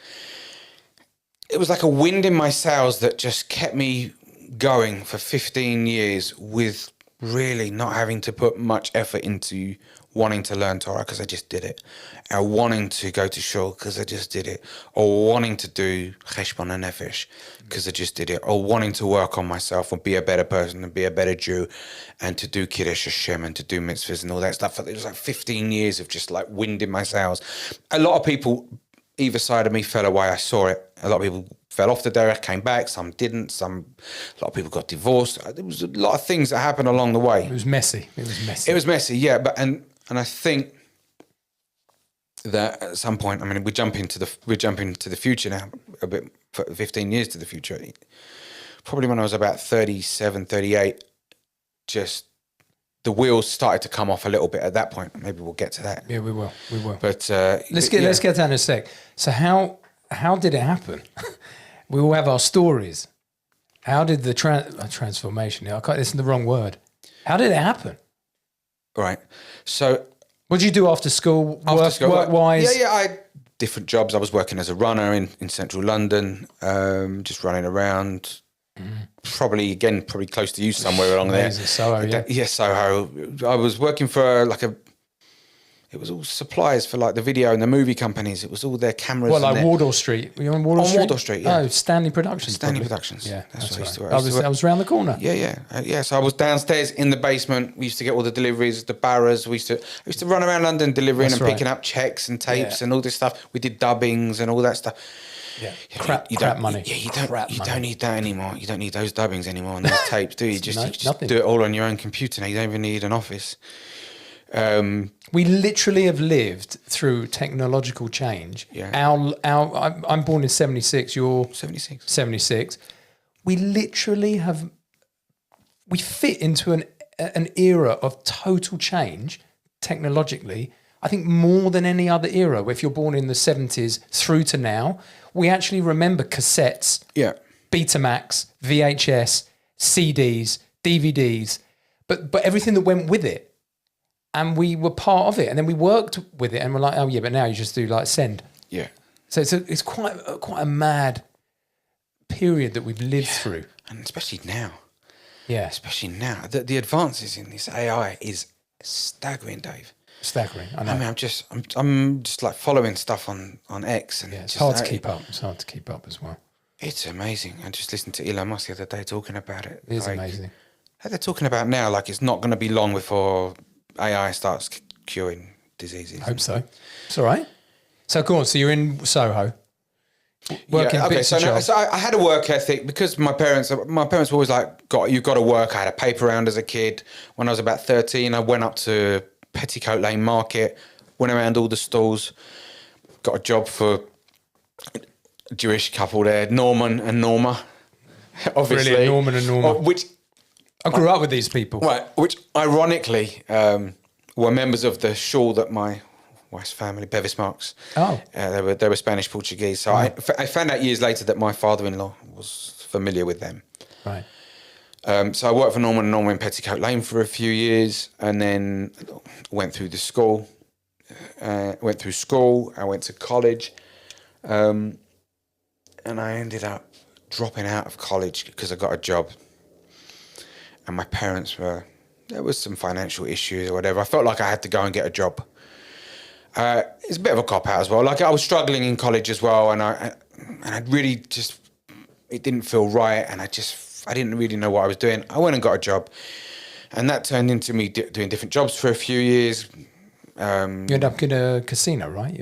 It was like a wind in my sails that just kept me going for 15 years with... really not having to put much effort into wanting to learn Torah because I just did it, or wanting to go to shul because I just did it, or wanting to do cheshbon and nefesh because I just did it, or wanting to work on myself and be a better person and be a better Jew and to do Kiddush Hashem and to do mitzvahs and all that stuff. It was like 15 years of just like wind in my sails. A lot of people, either side of me, fell away. I saw it. A lot of people fell off the derech, came back, some didn't, a lot of people got divorced. There was a lot of things that happened along the way. It was messy, yeah. But and I think that at some point, I mean, we're jumping into the future now, a bit, 15 years to the future. Probably when I was about 37, 38, just the wheels started to come off a little bit at that point. Maybe we'll get to that. Yeah, we will. But let's get down in a sec. So how did it happen? We all have our stories. How did the transformation? This is the wrong word. How did it happen? Right. So, what did you do after school? Work-wise? Yeah. I had different jobs. I was working as a runner in central London, just running around. Probably close to you somewhere along there. Soho, yeah. Yeah, Soho. I was working for it was all suppliers for like the video and the movie companies. It was all their cameras. Well, like Wardour Street. Were you on Wardour Street? On Wardour Street, yeah. Oh, Stanley Productions. Yeah, that's what I used to work. I was around the corner. Yeah. So I was downstairs in the basement. We used to get all the deliveries, the barras. I used to run around London delivering picking up checks and tapes and all this stuff. We did dubbings and all that stuff. Yeah, crap money. Yeah, you don't need that anymore. You don't need those dubbings anymore and those tapes, do you? You just do it all on your own computer now. You don't even need an office. We literally have lived through technological change. Yeah. I'm born in 76. You're 76. 76. We literally we fit into an era of total change technologically. I think more than any other era. If you're born in the 70s through to now, we actually remember cassettes, Betamax, VHS, CDs, DVDs, but everything that went with it. And we were part of it, and then we worked with it, and we're like, oh yeah, but now you just do like send. Yeah. So it's quite a mad period that we've lived through. And especially now. Yeah. Especially now. The advances in this AI is staggering, Dave. Staggering. I know. I mean, I'm just like following stuff on X. And It's hard to keep up. It's hard to keep up as well. It's amazing. I just listened to Elon Musk the other day talking about it. It is amazing. How they're talking about now, like it's not going to be long before AI starts curing diseases. I hope so. It's all right. So go on. So you're in Soho. Working bits and jobs. So I had a work ethic because my parents were always like, you've got to work. I had a paper round as a kid. When I was about 13, I went up to Petticoat Lane Market, went around all the stalls, got a job for a Jewish couple there, Norman and Norma, obviously. Brilliant, Norman and Norma. Which I grew up with these people. Right, which ironically were members of the shawl that my wife's family, 𝗵𝗃𝗶𝗀 𝗏. Oh. They were Spanish Portuguese. So I found out years later that my father-in-law was familiar with them. Right. So I worked for Norman and Norma in Petticoat Lane for a few years, and then went through the school. I went to college, and I ended up dropping out of college because I got a job. And my parents there was some financial issues or whatever. I felt like I had to go and get a job. It's a bit of a cop-out as well. Like I was struggling in college as well, and I really just, it didn't feel right, and I didn't really know what I was doing. I went and got a job, and that turned into me doing different jobs for a few years. You ended up in a casino, right?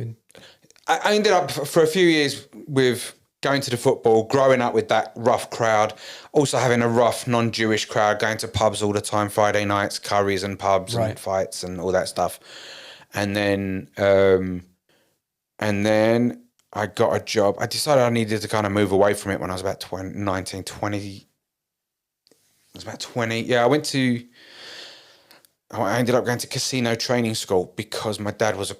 I ended up for a few years with going to the football, growing up with that rough crowd, also having a rough non-Jewish crowd, going to pubs all the time, Friday nights, curries and pubs and fights and all that stuff. And then I got a job. I decided I needed to kind of move away from it when I was about 19, 20. I was about 20. Yeah, I ended up going to casino training school because my dad was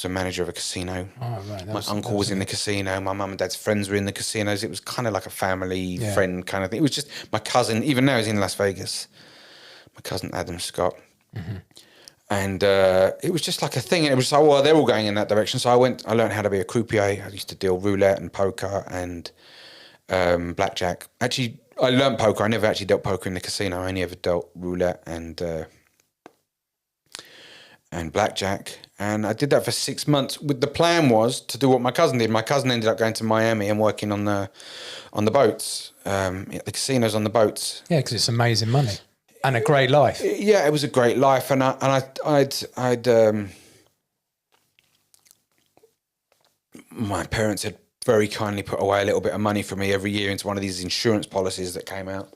a manager of a casino. Oh, right. My uncle was in the casino. My mum and dad's friends were in the casinos. It was kind of like a family friend kind of thing. It was just my cousin, even now he's in Las Vegas, my cousin Adam Scott. Mm-hmm. And it was just like a thing. And it was like, well, they're all going in that direction. So I learned how to be a croupier. I used to deal roulette and poker and blackjack. Actually, I learned poker. I never actually dealt poker in the casino. I only ever dealt roulette and blackjack. And I did that for 6 months. The plan was to do what my cousin did. My cousin ended up going to Miami and working on the boats, at the casinos on the boats. Yeah, because it's amazing money and a great life. Yeah, it was a great life, and my parents had very kindly put away a little bit of money for me every year into one of these insurance policies that came out.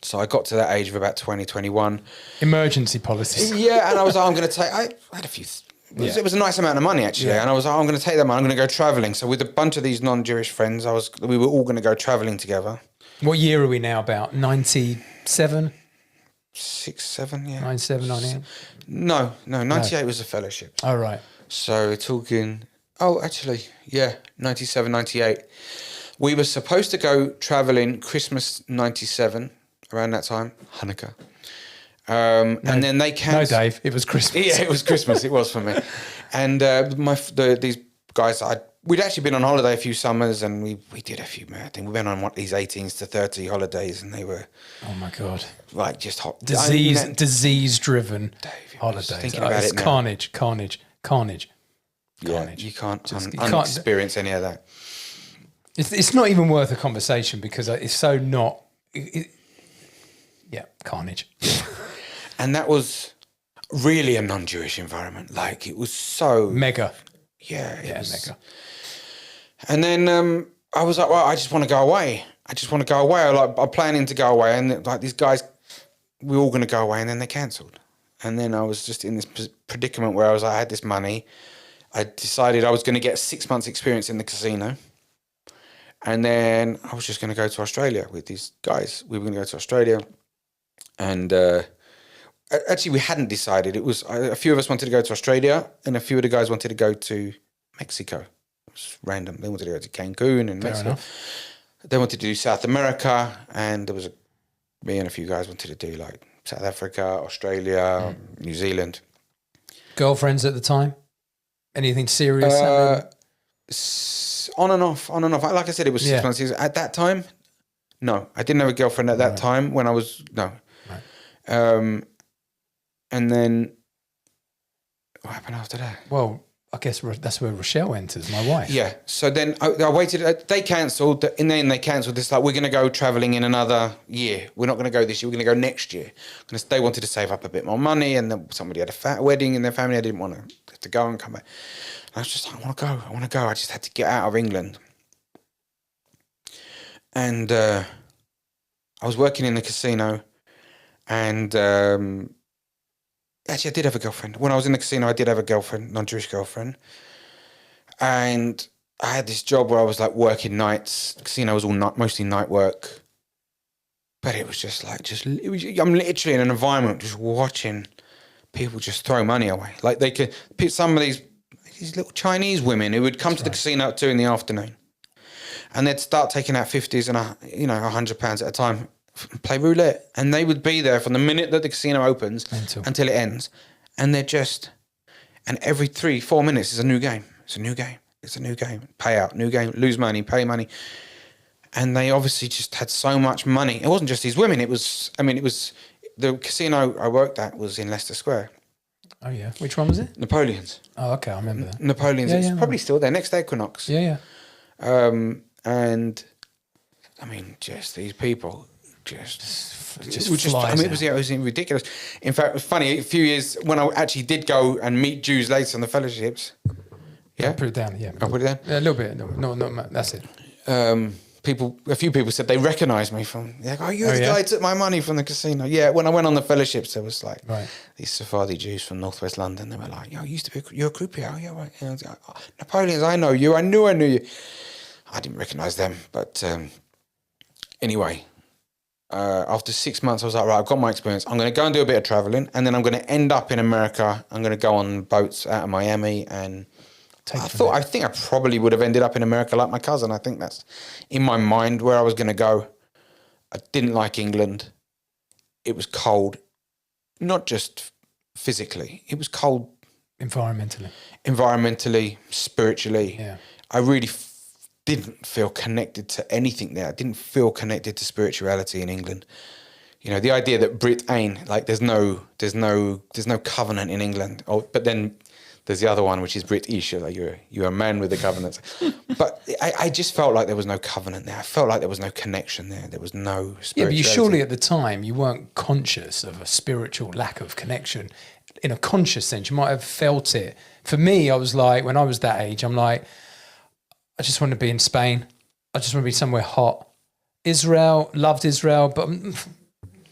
So I got to that age of about 20, 21. Emergency policies. Yeah, and I was like, I'm going to take... I had a few... It was a nice amount of money, actually. Yeah. And I was like, I'm going to take that money. I'm going to go travelling. So with a bunch of these non-Jewish friends, we were all going to go travelling together. What year are we now about? 97? 6, 7, yeah. 97, 98? No, 98 was a fellowship. Oh, right. So we're talking... Oh, actually, yeah, 97, 98. We were supposed to go travelling Christmas 97, around that time, Hanukkah. And then they cancelled. No, Dave, it was Christmas. Yeah, it was Christmas. It was for me. And these guys, we'd actually been on holiday a few summers, and we did a few mad things. We went on these 18s to 30 holidays, and they were... Oh, my God. Like, just hot. Disease-driven holidays. Thinking about it now. Carnage. Yeah, you can't experience any of that. It's not even worth a conversation because it's so not... carnage. And that was really a non-Jewish environment. Like, it was so... Mega. Yeah, it was mega. And then I was like, well, I just want to go away. I'm planning to go away. And like these guys, we're all going to go away, and then they cancelled. And then I was just in this predicament where I had this money. I decided I was going to get 6 months experience in the casino. And then I was just going to go to Australia with these guys. We were going to go to Australia. And actually, we hadn't decided. It was a few of us wanted to go to Australia, and a few of the guys wanted to go to Mexico. It was random. They wanted to go to Cancun and Mexico. Enough. They wanted to do South America, and there was me and a few guys wanted to do like South Africa, Australia, New Zealand. Girlfriends at the time? Anything serious? On and off. Like I said, it was 6 months. At that time, no, I didn't have a girlfriend at that time when I was, no. Right. And then what happened after that? Well, I guess that's where Rochelle enters, my wife. Yeah. So then I waited. They cancelled. And then they cancelled this. Like, we're going to go travelling in another year. We're not going to go this year. We're going to go next year. Because they wanted to save up a bit more money. And then somebody had a wedding in their family. I didn't want to have to go and come back. And I was just like, I want to go. I just had to get out of England. And I was working in the casino. And actually, I did have a girlfriend. When I was in the casino, I did have a girlfriend, non-Jewish girlfriend. And I had this job where I was like working nights. The casino was all mostly night work. But it was just like, I'm literally in an environment just watching people just throw money away. Like they could, some of these little Chinese women who would come to the casino at 2 p.m. and they'd start taking out 50s and £100 at a time, play roulette, and they would be there from the minute that the casino opens until it ends, and and every 3-4 minutes is a new game. It's a new game. Pay out, new game, lose money, pay money. And they obviously just had so much money. It wasn't just these women. It was the casino I worked at was in Leicester Square. Oh yeah, which one was it? Napoleon's. Oh okay, I remember that. Napoleon's. It's probably still there next to Equinox. Yeah. And I mean, just these people. It was ridiculous. In fact, it was funny. A few years when I actually did go and meet Jews later on the fellowships. Yeah, I'll put it down. Yeah, I'll put it down. Yeah, a little bit. No, not much. That's it. A few people said they recognised me from. They're like, you're the guy who took my money from the casino. Yeah, when I went on the fellowships, there was like these Sephardi Jews from northwest London. They were like, "Yo, you're a croupier." Oh, yeah, right. And I was like, Napoleon's, I know you. I knew you. I didn't recognise them, but anyway. After 6 months, I was like, right, I've got my experience. I'm going to go and do a bit of travelling, and then I'm going to end up in America. I'm going to go on boats out of Miami, and I think I probably would have ended up in America like my cousin. I think that's in my mind where I was going to go. I didn't like England. It was cold, not just physically. It was cold environmentally, spiritually. Yeah. I really didn't feel connected to anything there. I didn't feel connected to spirituality in England. You know, the idea that Brit Ain, like there's no covenant in England. But then there's the other one, which is Brit Ish, like you're a man with a covenant. But I just felt like there was no covenant there. I felt like there was no connection there. There was no spirituality. Yeah, but you surely at the time you weren't conscious of a spiritual lack of connection. In a conscious sense, you might have felt it. For me, I was like, when I was that age, I'm like, I just want to be in Spain. I just want to be somewhere hot. Israel, loved Israel, but I'm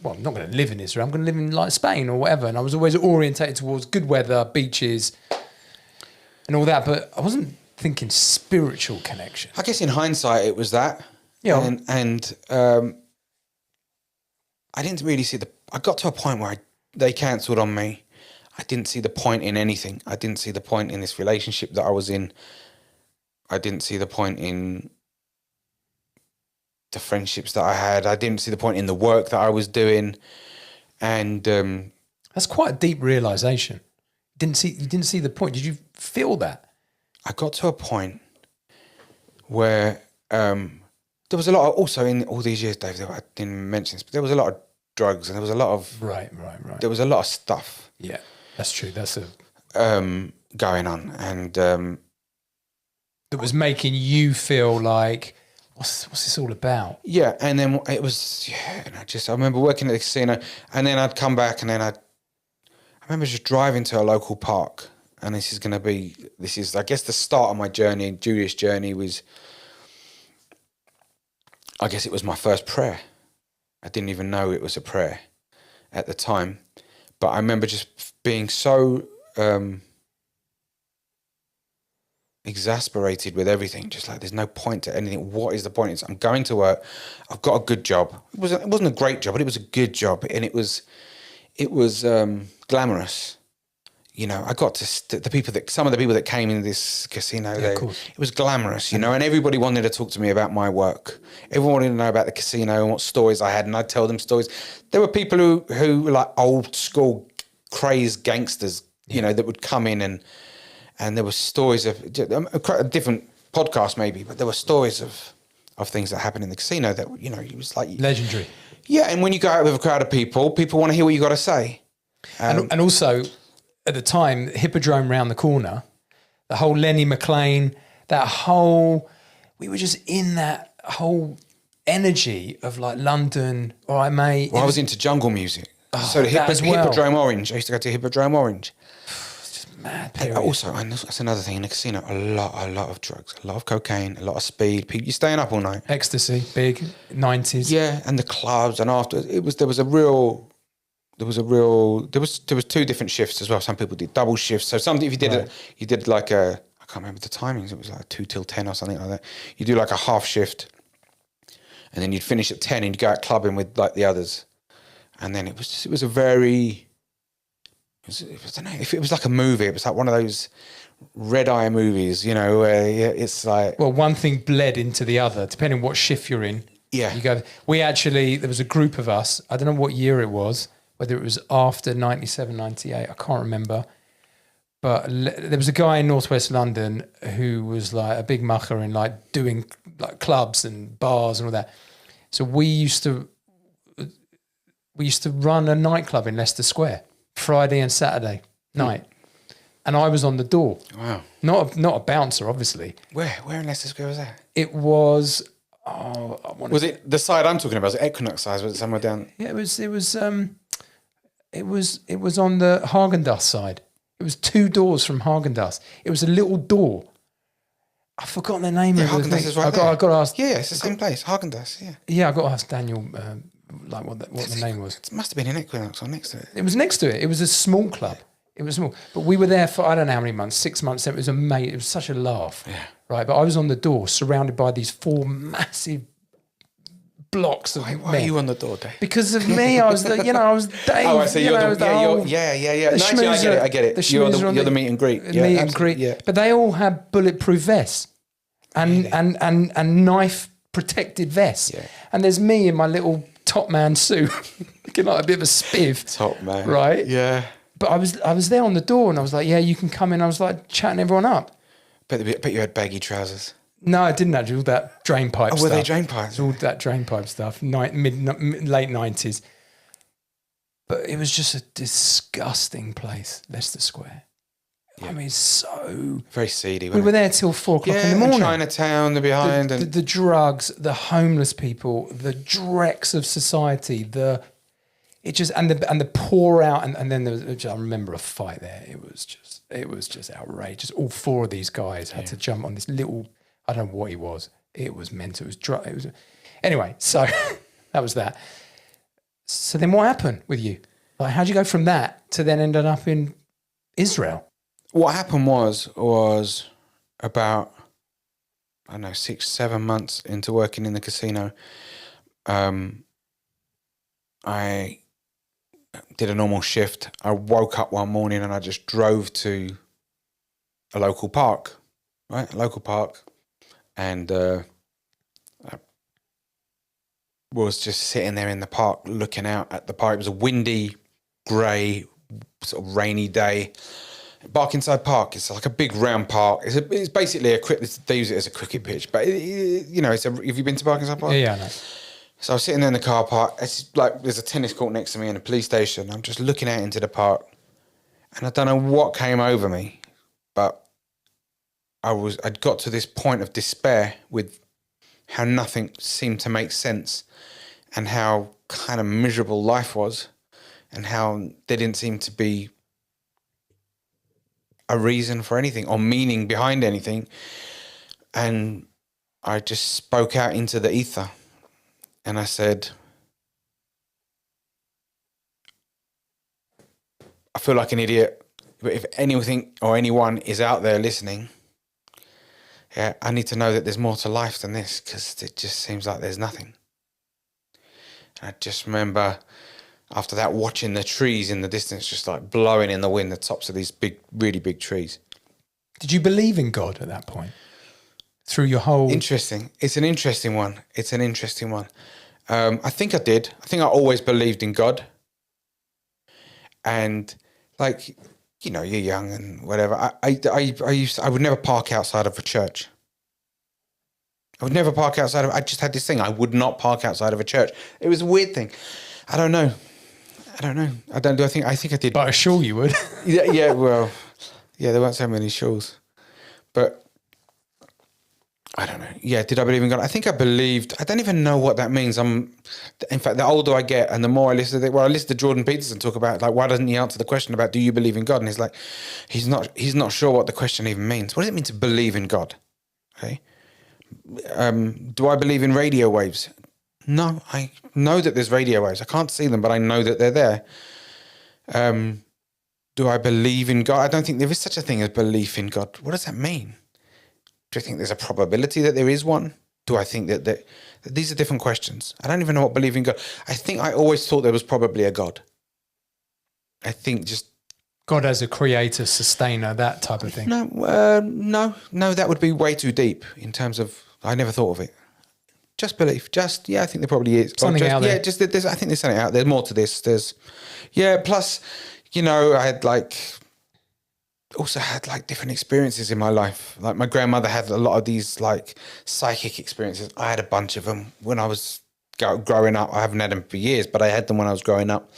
not going to live in Israel. I'm going to live in like Spain or whatever. And I was always orientated towards good weather, beaches, and all that. But I wasn't thinking spiritual connection. I guess in hindsight, it was that. Yeah. And I didn't really see I got to a point where they cancelled on me. I didn't see the point in anything. I didn't see the point in this relationship that I was in. I didn't see the point in the friendships that I had. I didn't see the point in the work that I was doing. And that's quite a deep realization. You didn't see the point. Did you feel that? I got to a point where there was a lot of, also in all these years, Dave, I didn't mention this, but there was a lot of drugs and there was a lot of... Right. There was a lot of stuff. Yeah, that's true. That's going on. And... that was making you feel like, what's this all about? Yeah, and then it was, and I remember working at the casino, and then I'd come back, and then I remember just driving to a local park, and this is, I guess, the start of my journey, Jewish journey was, I guess it was my first prayer. I didn't even know it was a prayer at the time, but I remember just being so... exasperated with everything, just like there's no point to anything. What is the point? I'm going to work. I've got a good job. It wasn't a great job, but it was a good job, and it was glamorous. You know, I got to some of the people that came in this casino. It was glamorous, you know, and everybody wanted to talk to me about my work. Everyone wanted to know about the casino and what stories I had, and I'd tell them stories. There were people who were like old school crazed gangsters, you know, that would come in and there were stories of different podcast maybe, but there were stories of things that happened in the casino that, you know, it was like... Legendary. Yeah, and when you go out with a crowd of people want to hear what you got to say. And also, at the time, Hippodrome round the corner, the whole Lenny McLean, we were just in that whole energy of like London, all right, mate. Well, I was into jungle music. So the that as well. Hippodrome Orange. I used to go to Hippodrome Orange. It's just mad And period. also, and that's another thing in the casino, a lot of drugs, a lot of cocaine, a lot of speed. People, you're staying up all night. Ecstasy, big, 90s. Yeah, and the clubs, and after there was two different shifts as well. Some people did double shifts. So if you did like I can't remember the timings. It was like 2 till 10 or something like that. You do like a half shift, and then you'd finish at 10 and you'd go out clubbing with like the others. And then it was a very, I don't know, if it was like a movie, it was like one of those red eye movies, you know, where it's like... Well, one thing bled into the other, depending on what shift you're in. Yeah. You go. There was a group of us, I don't know what year it was, whether it was after 97, 98, I can't remember. But there was a guy in northwest London who was like a big mucker and like doing like clubs and bars and all that. So we used to run a nightclub in Leicester Square, Friday and Saturday night. And I was on the door. Wow. Not a bouncer, obviously. Where in Leicester Square was that? It was... Was it the side I'm talking about? Was it Equinox side? Was it somewhere down? Yeah, it was on the Haagen-Dazs side. It was 2 doors from Haagen-Dazs. It was a little door. I've forgotten the name of it. Haagen-Dazs is right there. I got to ask. Yeah, it's the same place. Haagen-Dazs, yeah. Yeah, I got to ask Daniel like what the name was. It must have been in Equinox or next to it. It was next to it. It was a small club. It was small. But we were there for I don't know how many months, 6 months. It was amazing. It was such a laugh. Yeah. Right. But I was on the door surrounded by these 4 massive blocks of men. Why are you on the door, Dave? Because of me, I was Dave. Oh, I see. Yeah. No, I get it. You're the meet and greet. Yeah, meet and greet. Yeah. But they all had bulletproof vests and knife protected vests. Yeah. And there's me in my little top man suit, looking like a bit of a spiv. Top man. Right? Yeah. But I was there on the door and I was like, yeah, you can come in. I was like chatting everyone up. But you had baggy trousers. No, I didn't actually. All that drain pipe stuff. Were they drain pipes? All that drain pipe stuff, late 90s. But it was just a disgusting place, Leicester Square. Yeah. I mean, so... Very seedy. We were there till 4 o'clock in the morning. Chinatown, the behind. The drugs, the homeless people, the dregs of society, the pour out. And then there was, I remember a fight there. It was just outrageous. All 4 of these guys had to jump on this little... I don't know what he was. It was mental. It was anyway. So that was that. So then, what happened with you? Like, how'd you go from that to then ended up in Israel? What happened was about 6-7 months into working in the casino. I did a normal shift. I woke up one morning and I just drove to a local park, and I was just sitting there in the park looking out at the park. It was a windy, grey, sort of rainy day. Barkingside Park, it's like a big round park. It's basically they use it as a cricket pitch, but have you been to Barkingside Park? Yeah, I know. So I was sitting there in the car park. It's like there's a tennis court next to me and a police station. I'm just looking out into the park, and I don't know what came over me, but I'd got to this point of despair with how nothing seemed to make sense, and how kind of miserable life was, and how there didn't seem to be a reason for anything or meaning behind anything. And I just spoke out into the ether and I said, I feel like an idiot, but if anything or anyone is out there listening, I need to know that there's more to life than this, because it just seems like there's nothing. And I just remember after that watching the trees in the distance just like blowing in the wind, the tops of these big, really big trees. Did you believe in God at that point? Through your whole... Interesting. It's an interesting one. I think I did. I think I always believed in God. And like, you're young and whatever. I would never park outside of a church. I would never park outside of. I just had this thing. I would not park outside of a church. It was a weird thing. I don't know. I don't do. I think I did. But a shul you would. Yeah. Well, yeah. There weren't so many shuls, but I don't know. Yeah. Did I believe in God? I think I believed. I don't even know what that means. In fact, the older I get, and the more I listen to it. Well, I listen to Jordan Peterson talk about like why doesn't he answer the question about do you believe in God? And he's like, he's not sure what the question even means. What does it mean to believe in God? Okay. Do I believe in radio waves? No, I know that there's radio waves. I can't see them, but I know that they're there. Do I believe in God? I don't think there is such a thing as belief in God. What does that mean? Do I think there's a probability that there is one? Do I think that these are different questions? I don't even know what believe in God. I think I always thought there was probably a God. I think just God as a creator, sustainer, that type of thing. No, that would be way too deep in terms of, I never thought of it. Just belief, I think there probably is. Something out there. Yeah, I think there's something out there. There's more to this. Plus, I also had different experiences in my life. Like my grandmother had a lot of these like psychic experiences. I had a bunch of them when I was growing up. I haven't had them for years, but I had them when I was growing up.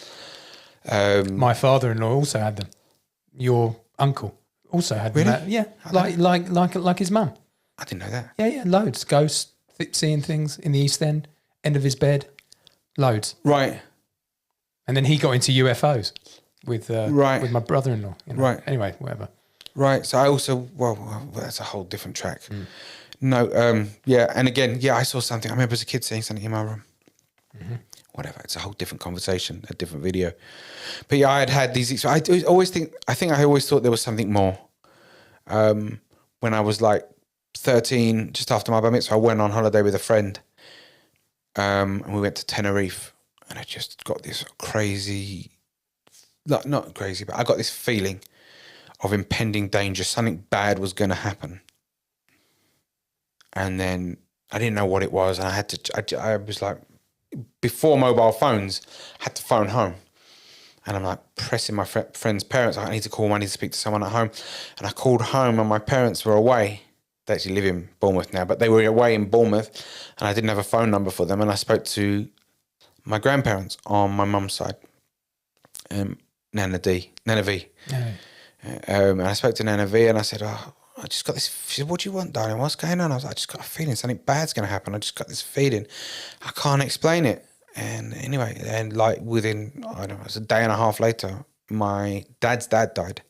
My father-in-law also had them. Your uncle also had them. Really? Yeah, like his mum. I didn't know that. Yeah, loads. Ghosts, seeing things in the East End, end of his bed, loads. Right. And then he got into UFOs with my brother-in-law. Right. Anyway, whatever. Right. So I also, well, that's a whole different track. No, yeah. And again, I saw something. I remember as a kid seeing something in my room. Mm-hmm. Whatever. It's a whole different conversation, a different video. But yeah, I had these. I always thought there was something more. When I was like 13, just after my bar mitzvah, I went on holiday with a friend. And we went to Tenerife, and I just got this crazy, not crazy, but I got this feeling of impending danger. Something bad was going to happen. And then I didn't know what it was, and I was like, before mobile phones, I had to phone home. And I'm like pressing my friend's parents. I need to call him. I need to speak to someone at home. And I called home, and my parents were away. They actually live in Bournemouth now, but they were away in Bournemouth, and I didn't have a phone number for them. And I spoke to my grandparents on my mum's side, Nana V. And I spoke to Nana V, and I said, I just got this. She said, what do you want, darling? What's going on? I was like, I just got a feeling something bad's going to happen. I just got this feeling. I can't explain it. And anyway, and like within, I don't know, it was a day and a half later, my dad's dad died.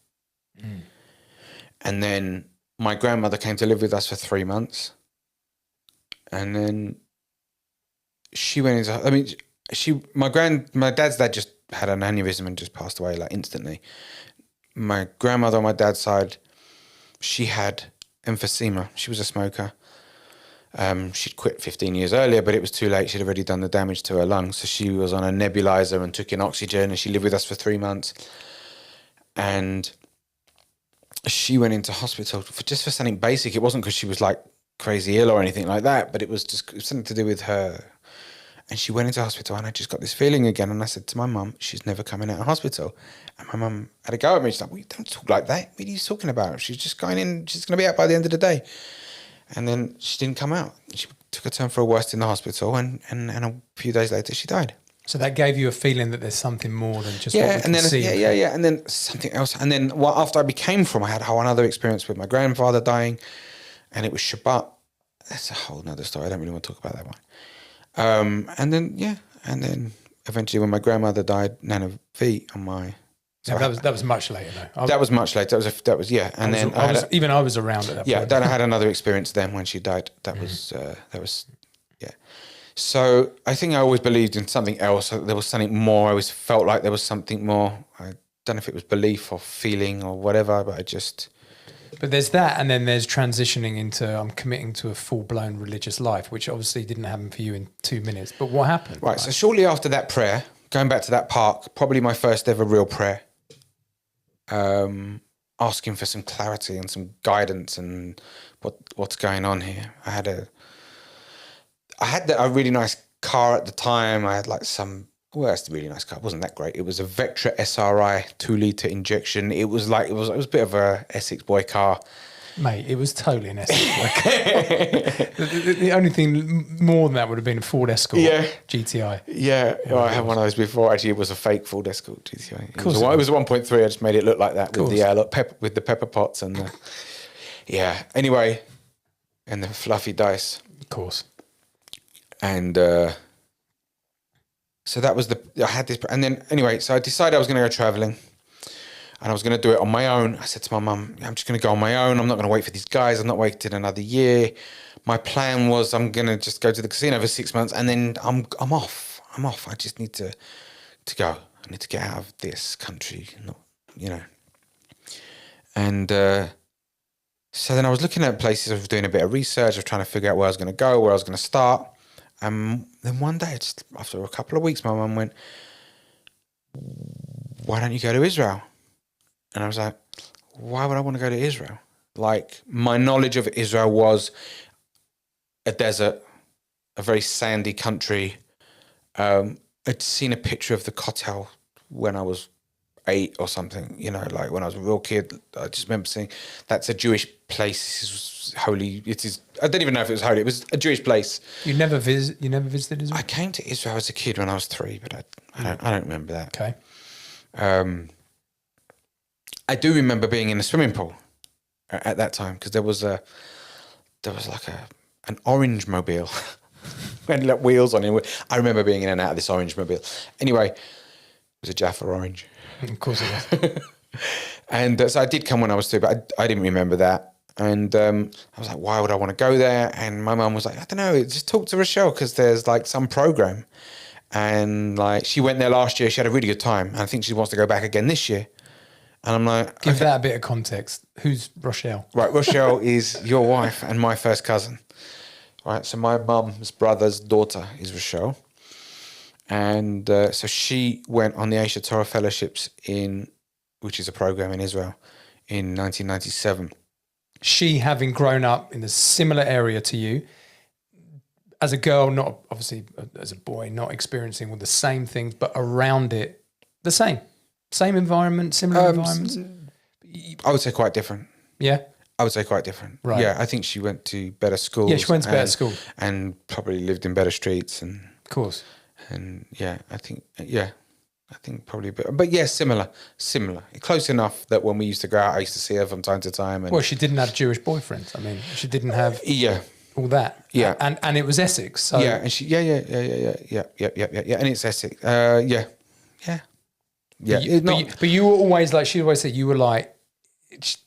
And then my grandmother came to live with us for 3 months. And then she went into, my dad's dad just had an aneurysm and just passed away like instantly. My grandmother on my dad's side, she had emphysema. She was a smoker. She'd quit 15 years earlier, but it was too late. She'd already done the damage to her lungs. So she was on a nebulizer and took in oxygen, and she lived with us for 3 months. And she went into hospital for something basic. It wasn't because she was like crazy ill or anything like that, but it was something to do with her. And she went into hospital, and I just got this feeling again. And I said to my mum, she's never coming out of hospital. And my mum had a go at me. She's like, well, you don't talk like that. What are you talking about? She's just going in. She's going to be out by the end of the day. And then she didn't come out. She took a turn for a worse in the hospital, and a few days later she died. So that gave you a feeling that there's something more than just what we can see. Yeah. And then something else. And then after I became I had a whole other experience with my grandfather dying, and it was Shabbat. That's a whole nother story. I don't really want to talk about that one. And then eventually when my grandmother died, Nana V on my... So that was much later though. That was much later. That was yeah. And I was around at that point. Yeah, then I had another experience then when she died. That was yeah. So I think I always believed in something else. There was something more. I always felt like there was something more. I don't know if it was belief or feeling or whatever, but I just... But there's that, and then there's transitioning into I'm committing to a full-blown religious life, which obviously didn't happen for you in 2 minutes. But what happened? Right, so shortly after that prayer, going back to that park, probably my first ever real prayer, asking for some clarity and some guidance and what's going on here. I had a really nice car at the time. I had like that's a really nice car. It wasn't that great. It was a Vectra SRI 2-litre injection. It was a bit of a Essex boy car. Mate, it was totally an Essex. The only thing more than that would have been a Ford Escort GTI. Yeah, I had one of those before. Actually, it was a fake Ford Escort GTI. It was a 1.3. I just made it look like that with the pepper pots and the, Anyway, and the fluffy dice. Of course. And so that was I had this, and then anyway, so I decided I was going to go traveling. And I was going to do it on my own. I said to my mum, I'm just going to go on my own. I'm not going to wait for these guys. I'm not waiting another year. My plan was I'm going to just go to the casino for 6 months and then I'm off. I just need to go. I need to get out of this country, And so then I was looking at places. I was doing a bit of research. I was trying to figure out where I was going to go, where I was going to start. And then one day, just after a couple of weeks, my mum went, why don't you go to Israel? And I was like, why would I want to go to Israel? Like, my knowledge of Israel was a desert, a very sandy country. I'd seen a picture of the Kotel when I was 8 or something, like when I was a real kid. I just remember saying, that's a Jewish place. This is holy. It is. I don't even know if it was holy. It was a Jewish place. You never visited Israel? I came to Israel as a kid when I was 3, but I don't remember that. Okay. I do remember being in a swimming pool at that time because there was like an orange mobile had like wheels on it. I remember being in and out of this orange mobile. Anyway, it was a Jaffa orange. Of course it was. And so I did come when I was 2, but I didn't remember that. And I was like, why would I want to go there? And my mum was like, I don't know, just talk to Rochelle because there's like some program. And like she went there last year. She had a really good time. And I think she wants to go back again this year. And I'm like... Give that a bit of context. Who's Rochelle? Right, Rochelle is your wife and my first cousin. Right, so my mum's brother's daughter is Rochelle. And so she went on the Aish Torah fellowships which is a program in Israel, in 1997. She, having grown up in a similar area to you, as a girl, not obviously as a boy, not experiencing all the same things, but around it, the same environment, similar environments. I would say quite different. Yeah, I would say quite different. Right. Yeah, I think she went to better schools. Yeah, she went to better school and probably lived in better streets and. Of course. And I think probably, but yeah, similar, close enough that when we used to go out, I used to see her from time to time. And well, she didn't have Jewish boyfriends. I mean, she didn't have. All that, and it was Essex, so and she, and it's Essex, But you were always like, she always said you were like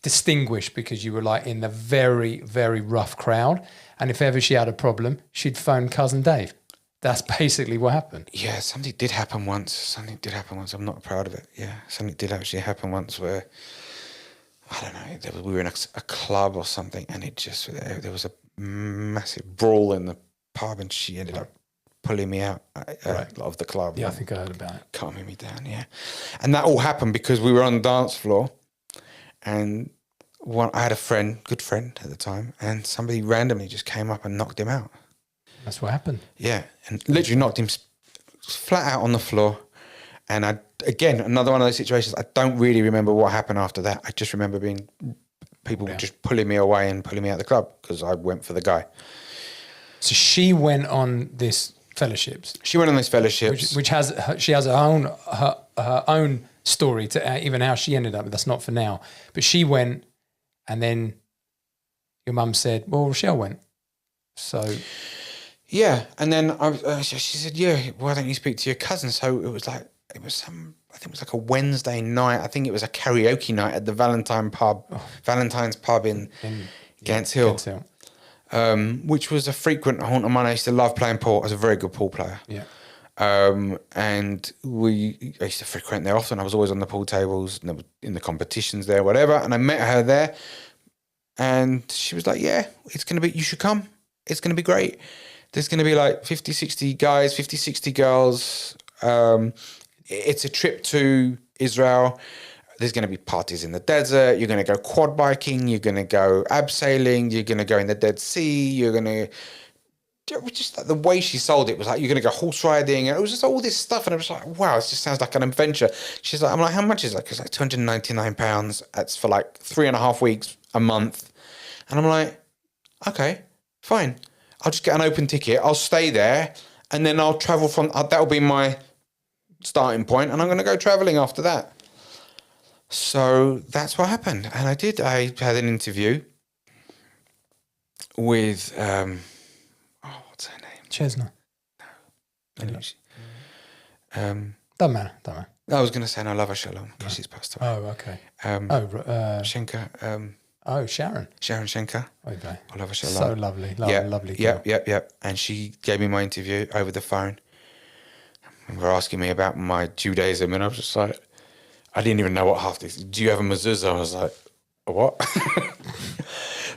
distinguished because you were like in the very, very rough crowd, and if ever she had a problem, she'd phone cousin Dave. That's basically what happened. Yeah, something did happen once. I'm not proud of it. Yeah, something did actually happen once where I don't know. We were in a club or something, and there was a massive brawl in the pub, and she ended up pulling me out of the club. Yeah, I think I heard about it. Calming me down, yeah. And that all happened because we were on the dance floor, and I had a good friend at the time, and somebody randomly just came up and knocked him out. That's what happened. Yeah, and literally knocked him flat out on the floor. And again, another one of those situations, I don't really remember what happened after that. I just remember people just pulling me away and pulling me out of the club because I went for the guy. So she went on this fellowships. She went on this fellowships. She has her own story to even how she ended up. That's not for now. But she went, and then your mum said, well, Rochelle went. So... Yeah, and then she said, yeah, why don't you speak to your cousin? So it was like a Wednesday night. I think it was a karaoke night at the Valentine's pub in Gants Hill. Which was a frequent haunt of mine. I used to love playing pool. I was a very good pool player. Yeah. And I used to frequent there often. I was always on the pool tables and in the competitions there, whatever. And I met her there, and she was like, yeah, you should come. It's going to be great. There's going to be like 50, 60 guys, 50, 60 girls. It's a trip to Israel. There's going to be parties in the desert. You're going to go quad biking. You're going to go abseiling. You're going to go in the Dead Sea. You're going to... Just like the way she sold it was like, you're going to go horse riding. And it was just all this stuff. And I was like, wow, it just sounds like an adventure. She's like, I'm like, how much is that? It's like £299. That's for like 3.5 weeks, a month. And I'm like, okay, fine. I'll just get an open ticket. I'll stay there and then I'll travel from, that'll be my starting point and I'm going to go traveling after that. So that's what happened. And I did. I had an interview with, what's her name? Chesna. No. Doesn't matter. I was going to say, no, love her shalom, because she's passed away. Oh, okay. Schenker. Sharon. Sharon Schenker. Okay. I love her shalom. So lovely. Lovely girl. Yep. And she gave me my interview over the phone. And were asking me about my Judaism, and I was just like, I didn't even know what half this. Do you have a mezuzah? I was like, a what?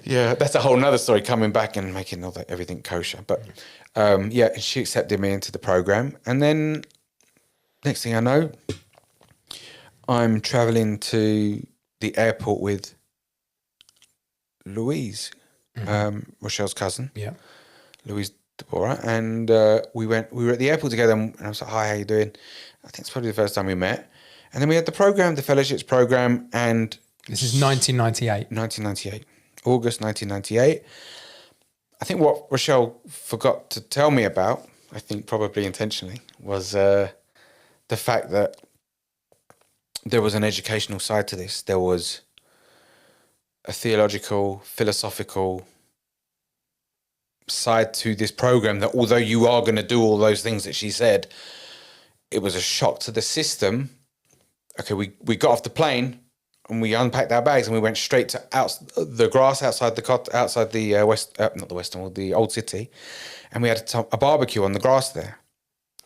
Yeah, that's a whole nother story, coming back and making everything kosher. But she accepted me into the program. And then next thing I know, I'm traveling to the airport with Louise, Rochelle's cousin. Yeah. Louise Deborah. And we were at the airport together, and I was like, hi, how you doing? I think it's probably the first time we met. And then we had the program, the fellowships program, and this is 1998. 1998. August 1998. I think what Rochelle forgot to tell me about, I think probably intentionally, was the fact that there was an educational side to this. There was a theological, philosophical side to this program, that although you are going to do all those things that she said, it was a shock to the system. Okay, we got off the plane and we unpacked our bags and we went straight to the grass outside the old city, and we had a barbecue on the grass there.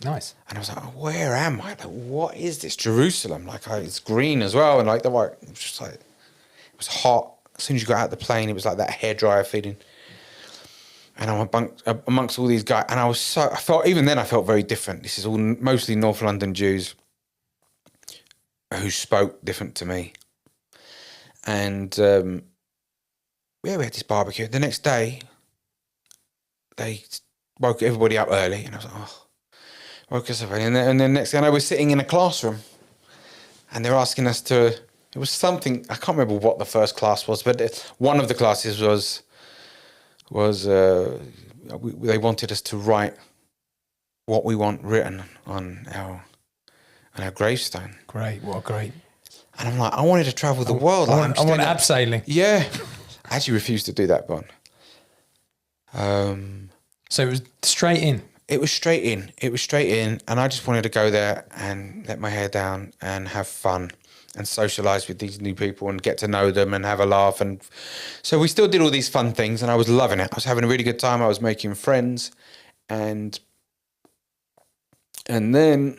Nice. And I was like, oh, where am I? Like, what is this Jerusalem? Like, it's green as well, and like it was just like, it was hot. As soon as you got out of the plane, it was like that hairdryer feeling. And I'm amongst all these guys, and I felt very different. This is all mostly North London Jews who spoke different to me. And we had this barbecue. The next day, they woke everybody up early, and I was like, oh, woke us up early. And then next thing I know, we're sitting in a classroom, and they're asking us to, it was something, I can't remember what the first class was, but one of the classes they wanted us to write what we want written on our gravestone. Great, what a great. And I'm like, I wanted to travel the world. I want abseiling. Yeah. I actually refused to do that, Bon. So it was straight in. It was straight in. And I just wanted to go there and let my hair down and have fun and socialise with these new people and get to know them and have a laugh. And so we still did all these fun things, and I was loving it. I was having a really good time. I was making friends. And then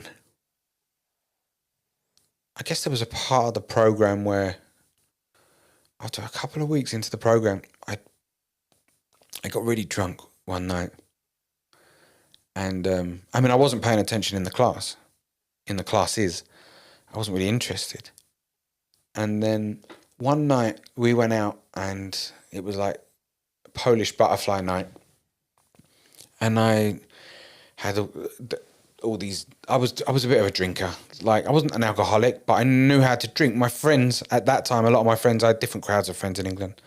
I guess there was a part of the program where after a couple of weeks into the program, I got really drunk one night. And I wasn't paying attention in the classes. I wasn't really interested. And then one night we went out, and it was like Polish butterfly night. And I had all these, I was a bit of a drinker. Like, I wasn't an alcoholic, but I knew how to drink. My friends at that time, a lot of my friends, I had different crowds of friends in England,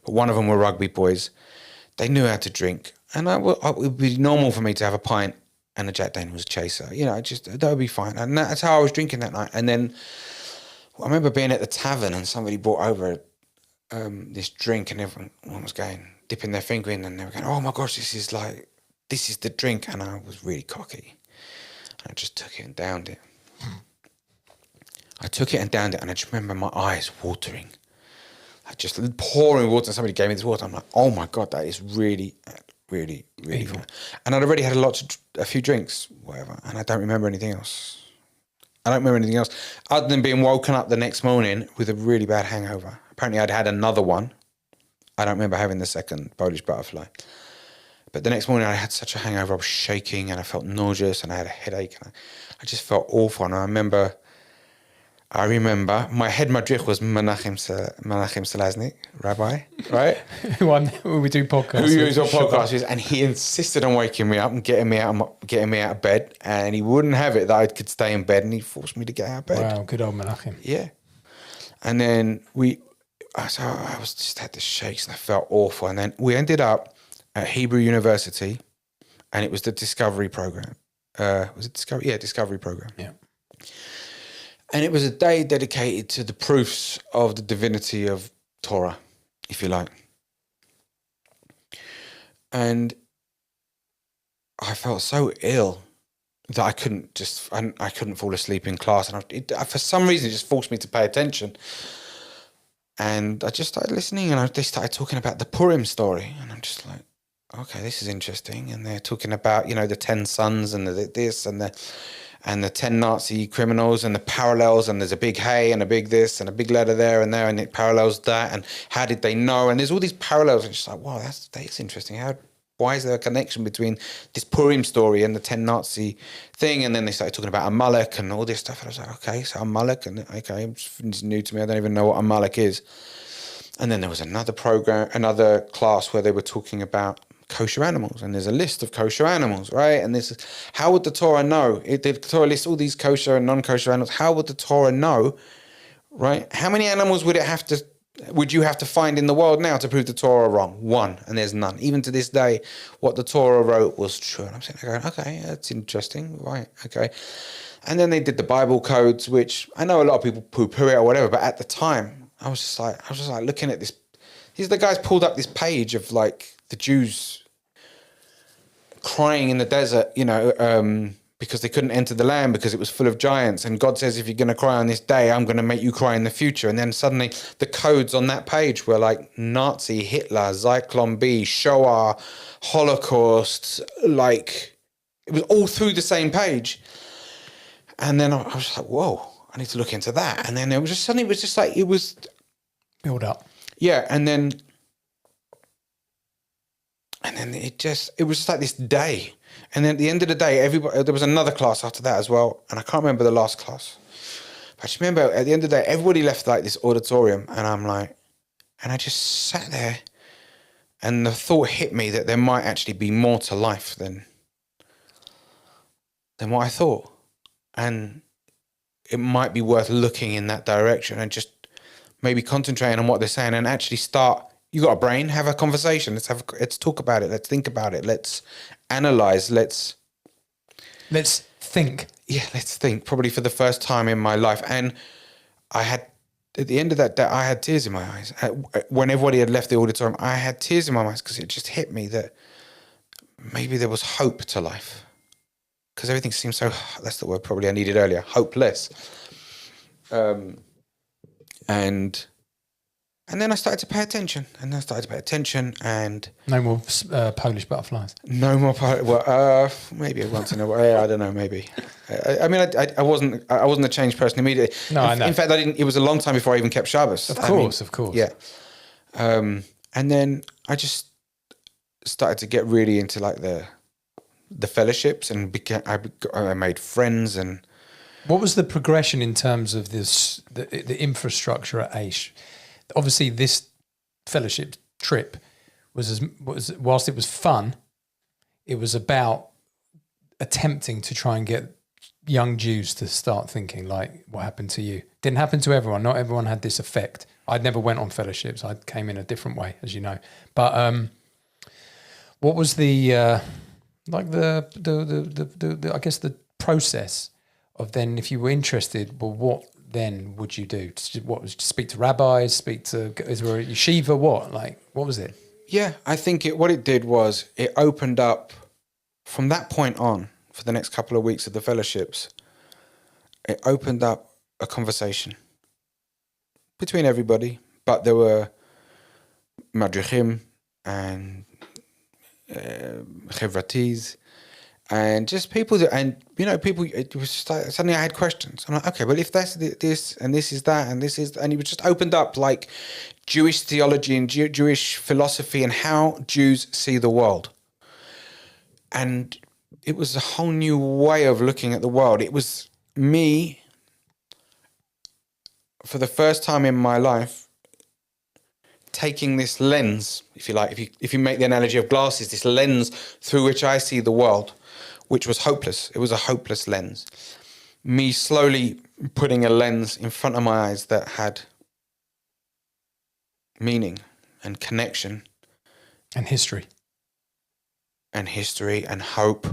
but one of them were rugby boys. They knew how to drink, and it would be normal for me to have a pint and a Jack Daniel's chaser. That would be fine. And that's how I was drinking that night. And then I remember being at the tavern, and somebody brought over this drink, and everyone was going, dipping their finger in, and they were going, oh my gosh, this is the drink. And I was really cocky. I just took it and downed it. I took it and downed it, and I just remember my eyes watering. I just pouring water, and somebody gave me this water. I'm like, oh my God, that is really, really, really fun. And I'd already had a few drinks, whatever, and I don't remember anything else. Other than being woken up the next morning with a really bad hangover. Apparently I'd had another one. I don't remember having the second Polish butterfly. But the next morning I had such a hangover, I was shaking and I felt nauseous and I had a headache. And I just felt awful. And I remember my head madrich was Menachem Selaznik, rabbi, right? Who we do podcasts. Who was on podcasts with, and he insisted on waking me up and getting me out of bed, and he wouldn't have it that I could stay in bed, and he forced me to get out of bed. Wow, good old Menachem. Yeah. And then so I was just had the shakes and I felt awful. And then we ended up at Hebrew University, and it was the Discovery program. Was it Discovery? Yeah, Discovery program. Yeah. And it was a day dedicated to the proofs of the divinity of Torah, if you like. And I felt so ill that I couldn't fall asleep in class. And for some reason, it just forced me to pay attention. And I just started listening, and they started talking about the Purim story. And I'm just like, okay, this is interesting. And they're talking about, the 10 sons and this and the 10 Nazi criminals and the parallels, and there's a big hey and a big this and a big letter there, and it parallels that, and how did they know? And there's all these parallels, and just like, wow, that is interesting. Why is there a connection between this Purim story and the 10 Nazi thing? And then they started talking about Amalek and all this stuff. And I was like, okay, so Amalek, and okay, it's new to me. I don't even know what Amalek is. And then there was another class where they were talking about kosher animals, and there's a list of kosher animals, right? And this is, how would the Torah know? The Torah lists all these kosher and non-kosher animals. How would the Torah know, right? How many animals would you have to find in the world now to prove the Torah wrong? One, and there's none. Even to this day, what the Torah wrote was true. And I'm sitting there going, okay, that's interesting, right? Okay. And then they did the Bible codes, which I know a lot of people poo-poo it or whatever, but at the time, I was just like looking at this. The guys pulled up this page of like the Jews crying in the desert, because they couldn't enter the land because it was full of giants. And God says, if you're going to cry on this day, I'm going to make you cry in the future. And then suddenly the codes on that page were like Nazi, Hitler, 𝗏𝗏, Shoah, Holocaust, like it was all through the same page. And then I was just like, whoa, I need to look into that. And then it was just like, it was build up. Yeah. And then it was just like this day. And then at the end of the day, there was another class after that as well. And I can't remember the last class. But I just remember at the end of the day, everybody left like this auditorium. And I just sat there, and the thought hit me that there might actually be more to life than what I thought. And it might be worth looking in that direction and just maybe concentrating on what they're saying and actually you got a brain, have a conversation. Let's talk about it. Let's think about it. Let's analyze. Let's think. Yeah, let's think. Probably for the first time in my life. And at the end of that day, I had tears in my eyes. When everybody had left the auditorium, I had tears in my eyes because it just hit me that maybe there was hope to life. Because everything seems so, that's the word probably I needed earlier, hopeless. And then I started to pay attention, and no more Polish butterflies. No more maybe once in a while. I don't know. Maybe. I mean, I wasn't a changed person immediately. No, I know. In fact, I didn't. It was a long time before I even kept Shabbos. Of course. Yeah. And then I just started to get really into like the fellowships, and I made friends. And what was the progression in terms of the infrastructure at Aish? Obviously, this fellowship trip was whilst it was fun, it was about attempting to try and get young Jews to start thinking like, what happened to you? Didn't happen to everyone. Not everyone had this effect. I'd never went on fellowships. I came in a different way, as you know. But what was the I guess the process of then, if you were interested, well, what then would you do? What was speak to rabbis? Is there a yeshiva? What was it? Yeah, I think what it did was it opened up from that point on for the next couple of weeks of the fellowships. It opened up a conversation between everybody, but there were madrichim and 𝗏𝗏𝘄 and just people people. It was just like, suddenly I had questions. I'm like, okay, well, if that's this and this is that and this is, and it was just opened up like Jewish theology and Jewish philosophy and how Jews see the world. And it was a whole new way of looking at the world. It was me, for the first time in my life, taking this lens, if you like, if you make the analogy of glasses, this lens through which I see the world, which was hopeless. It was a hopeless lens. Me slowly putting a lens in front of my eyes that had meaning and connection And history. and history and hope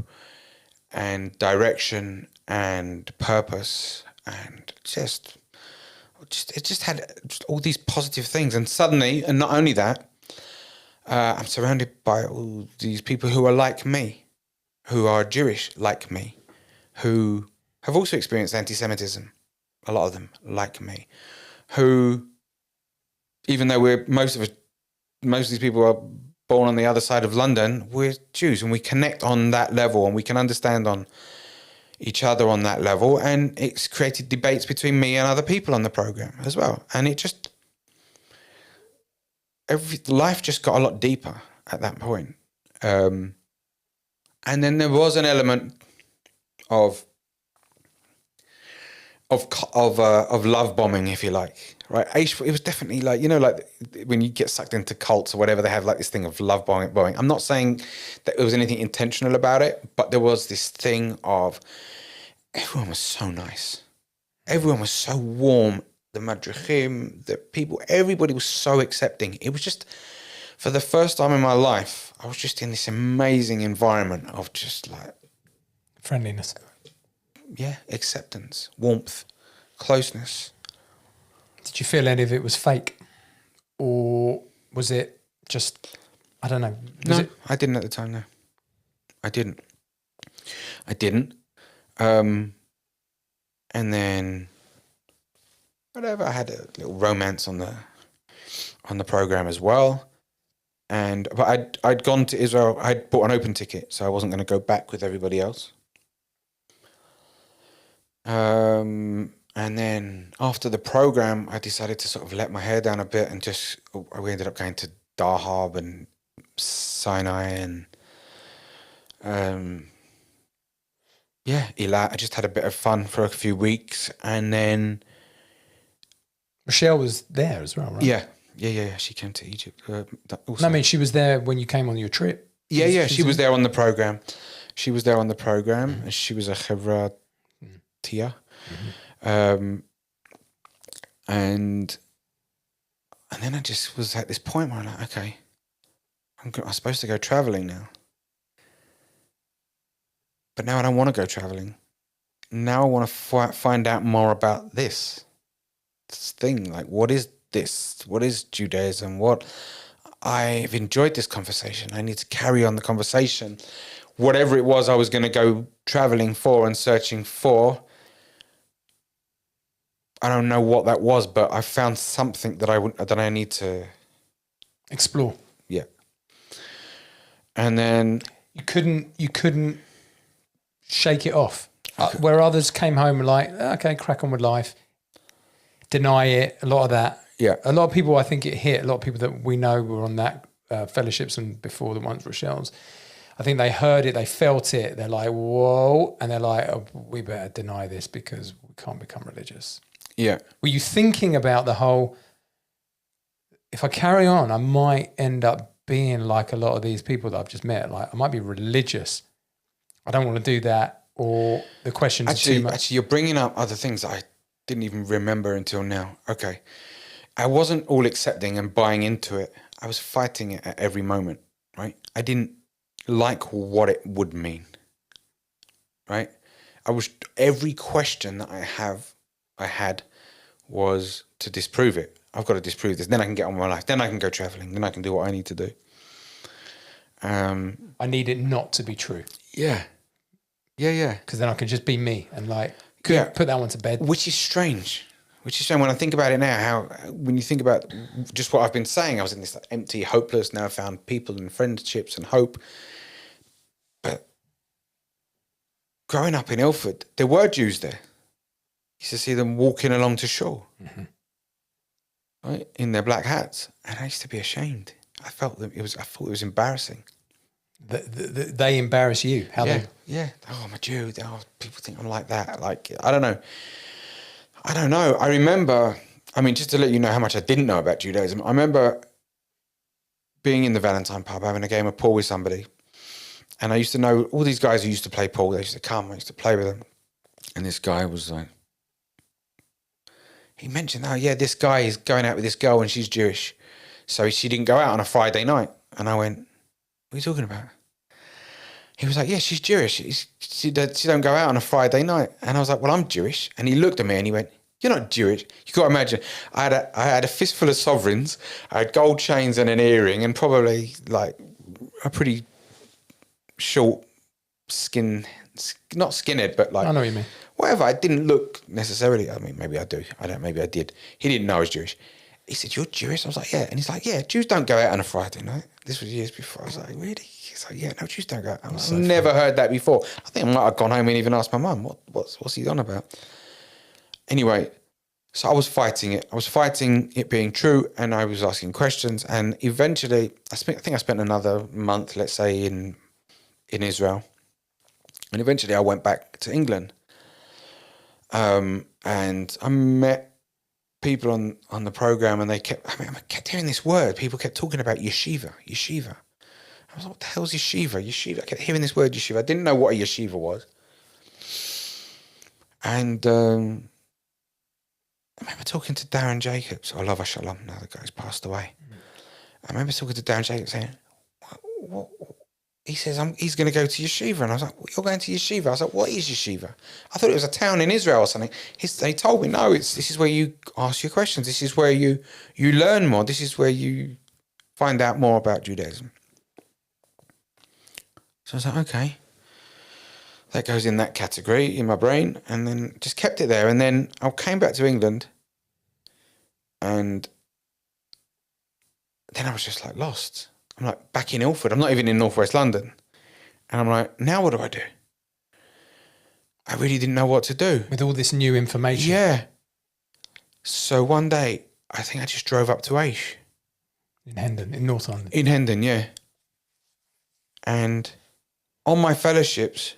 and direction and purpose and it just had just all these positive things. And suddenly, and not only that, I'm surrounded by all these people who are like me, who are Jewish like me, who have also experienced anti-Semitism, a lot of them like me, who, even though most of these people are born on the other side of London, we're Jews, and we connect on that level, and we can understand on each other on that level, and it's created debates between me and other people on the program as well. And it just, life just got a lot deeper at that point. And then there was an element of love bombing, if you like, right? Aish, it was definitely like, like when you get sucked into cults or whatever, they have like this thing of love bombing. I'm not saying that there was anything intentional about it, but there was this thing of everyone was so nice. Everyone was so warm. The madrichim, the people, everybody was so accepting. It was just, for the first time in my life, I was just in this amazing environment of just like Friendliness. Yeah, acceptance, warmth, closeness. Did you feel any of it was fake? Or was it just, I don't know. I didn't at the time, no. I didn't. And then, whatever, I had a little romance on the program as well. But I'd gone to Israel, I'd bought an open ticket, so I wasn't going to go back with everybody else. And then after the program, I decided to sort of let my hair down a bit, and we ended up going to Dahab and Sinai and Eilat. I just had a bit of fun for a few weeks, and then Michelle was there as well, right? Yeah. She came to Egypt. Also. No, I mean, she was there when you came on your trip. She was there on the program. She was there on the program. Mm-hmm. She was a 𝗵𝗲𝘄. Mm-hmm. And then I just was at this point where I'm like, okay, I'm supposed to go traveling now. But now I don't want to go traveling. Now I want to find out more about this thing. Like, what is this? What is Judaism? I've enjoyed this conversation. I need to carry on the conversation. Whatever it was I was going to go traveling for and searching for, I don't know what that was, but I found something that I need to explore. Yeah. And then you couldn't shake it off. Where others came home and like, okay, crack on with life, deny it. A lot of that. Yeah. A lot of people, I think it hit. A lot of people that we know were on that fellowships and before the ones Rochelle's. I think they heard it, they felt it. They're like, whoa, and they're like, oh, we better deny this because we can't become religious. Yeah. Were you thinking about the whole, if I carry on, I might end up being like a lot of these people that I've just met. Like, I might be religious. I don't want to do that. Or the questions are too much. Actually, you're bringing up other things that I didn't even remember until now. Okay. I wasn't all accepting and buying into it. I was fighting it at every moment, right? I didn't like what it would mean, right? Every question that I had was to disprove it. I've got to disprove this. Then I can get on with my life. Then I can go traveling. Then I can do what I need to do. I need it not to be true. Yeah. Yeah. Because then I can just be me and like, put that one to bed. Which is strange. When I think about it now, when you think about just what I've been saying, I was in this empty, hopeless, now I found people and friendships and hope. But growing up in Ilford, there were Jews there. You used to see them walking along to shore, right, in their black hats. And I used to be ashamed. I thought it was embarrassing. They embarrass you? How they? Yeah. Oh, I'm a Jew. Oh, people think I'm like that. Like, I don't know. I remember, just to let you know how much I didn't know about Judaism, I remember being in the Valentine pub, having a game of pool with somebody. And I used to know all these guys who used to play pool. They used to come. I used to play with them. And this guy was like, he mentioned, this guy is going out with this girl and she's Jewish. So she didn't go out on a Friday night. And I went, what are you talking about? He was like, yeah, she's Jewish. She don't go out on a Friday night. And I was like, well, I'm Jewish. And he looked at me and he went, you're not Jewish. You got to imagine, I had a fistful of sovereigns. I had gold chains and an earring and probably like a pretty short not skinhead, but like, I know what you mean. Whatever. I didn't look necessarily. I mean, maybe I do. I don't. Maybe I did. He didn't know I was Jewish. He said, "You're Jewish?" I was like, "Yeah." And he's like, "Yeah, Jews don't go out on a Friday night." This was years before. I was like, "Really?" He's like, "Yeah, no, Jews don't go out." I've never heard that before. I think I might have gone home and even asked my mum, "What's he on about?" Anyway, so I was fighting it. I was fighting it being true, and I was asking questions. And eventually, I think I spent another month, let's say, in Israel. And eventually, I went back to England. And I met people on the program, and I kept hearing this word. People kept talking about yeshiva. I was like, what the hell's yeshiva? Yeshiva. I kept hearing this word yeshiva. I didn't know what a yeshiva was. And I remember talking to Darren Jacobs. I love Shalom now, the guy's passed away. I remember talking to Darren Jacobs saying, what? He says, he's going to go to yeshiva. And I was like, well, you're going to yeshiva? I was like, what is yeshiva? I thought it was a town in Israel or something. They told me, no, this is where you ask your questions. This is where you learn more. This is where you find out more about Judaism. So I was like, okay. That goes in that category in my brain. And then just kept it there. And then I came back to England. And then I was just like lost. I'm like back in Ilford. I'm not even in northwest London. And I'm like, now what do I do? I really didn't know what to do. With all this new information. Yeah. So one day, I think I just drove up to Aish. In Hendon, in North London. In Hendon, yeah. And on my fellowships,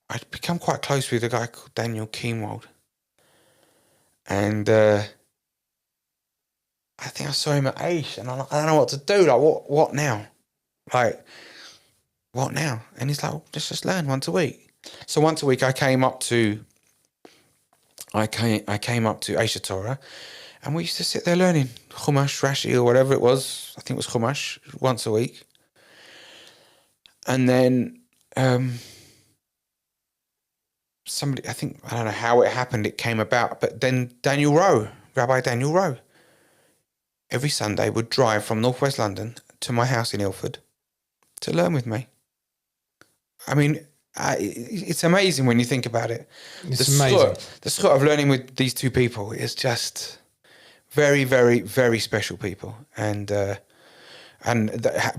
I'd become quite close with a guy called 𝗵𝗃𝗃 𝗃𝗃. And I think I saw him at Aish, and I'm like, I don't know what to do. Like, what now? Like, what now? And he's like, well, just learn once a week. So once a week, I came up to Aish Torah, and we used to sit there learning Chumash, Rashi, or whatever it was. I think it was Chumash once a week. And then somebody, I don't know how it happened, it came about, but then Rabbi Daniel Rowe, every Sunday would drive from northwest London to my house in Ilford to learn with me. I mean, it's amazing when you think about it. It's amazing. The sort of learning with these two people is just very, very, very special people, and the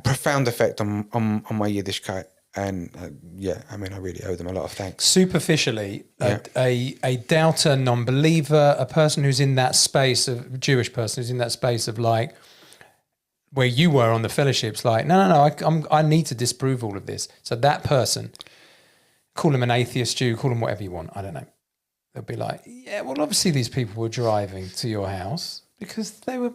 profound effect on my Yiddishkeit. And yeah, I mean, I really owe them a lot of thanks. Superficially, a doubter, non-believer, a person who's in that space of Jewish person who's in that space of like where you were on the fellowships, like no, I need to disprove all of this. So that person, call him an atheist Jew, call him whatever you want. I don't know. They'll be like, yeah, well, obviously these people were driving to your house because they were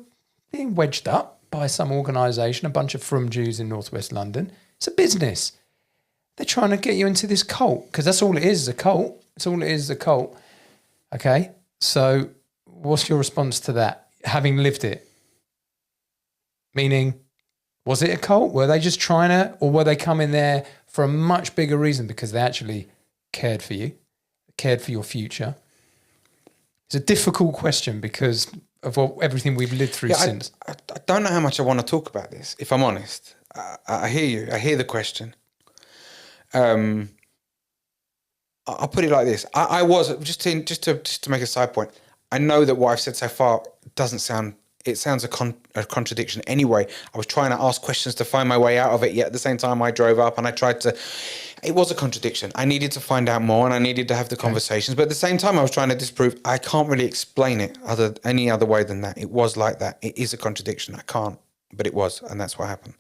being wedged up by some organisation, a bunch of frum Jews in northwest London. It's a business. They're trying to get you into this cult because that's all it is a cult. It's all it is a cult. Okay? So what's your response to that, having lived it? Meaning, was it a cult? Were they just trying to, or were they coming there for a much bigger reason because they actually cared for you, cared for your future? It's a difficult question because of everything we've lived through since. I don't know how much I want to talk about this, if I'm honest. I hear you. I hear the question. I'll put it like this. I was just to make a side point. I know that what I've said so far sounds a contradiction anyway. I was trying to ask questions to find my way out of it, yet at the same time I drove up and I tried to. It was a contradiction. I needed to find out more and I needed to have the conversations, but at the same time I was trying to disprove. I can't really explain it any other way than that. It was like that. It is a contradiction. I can't, but it was, and that's what happened.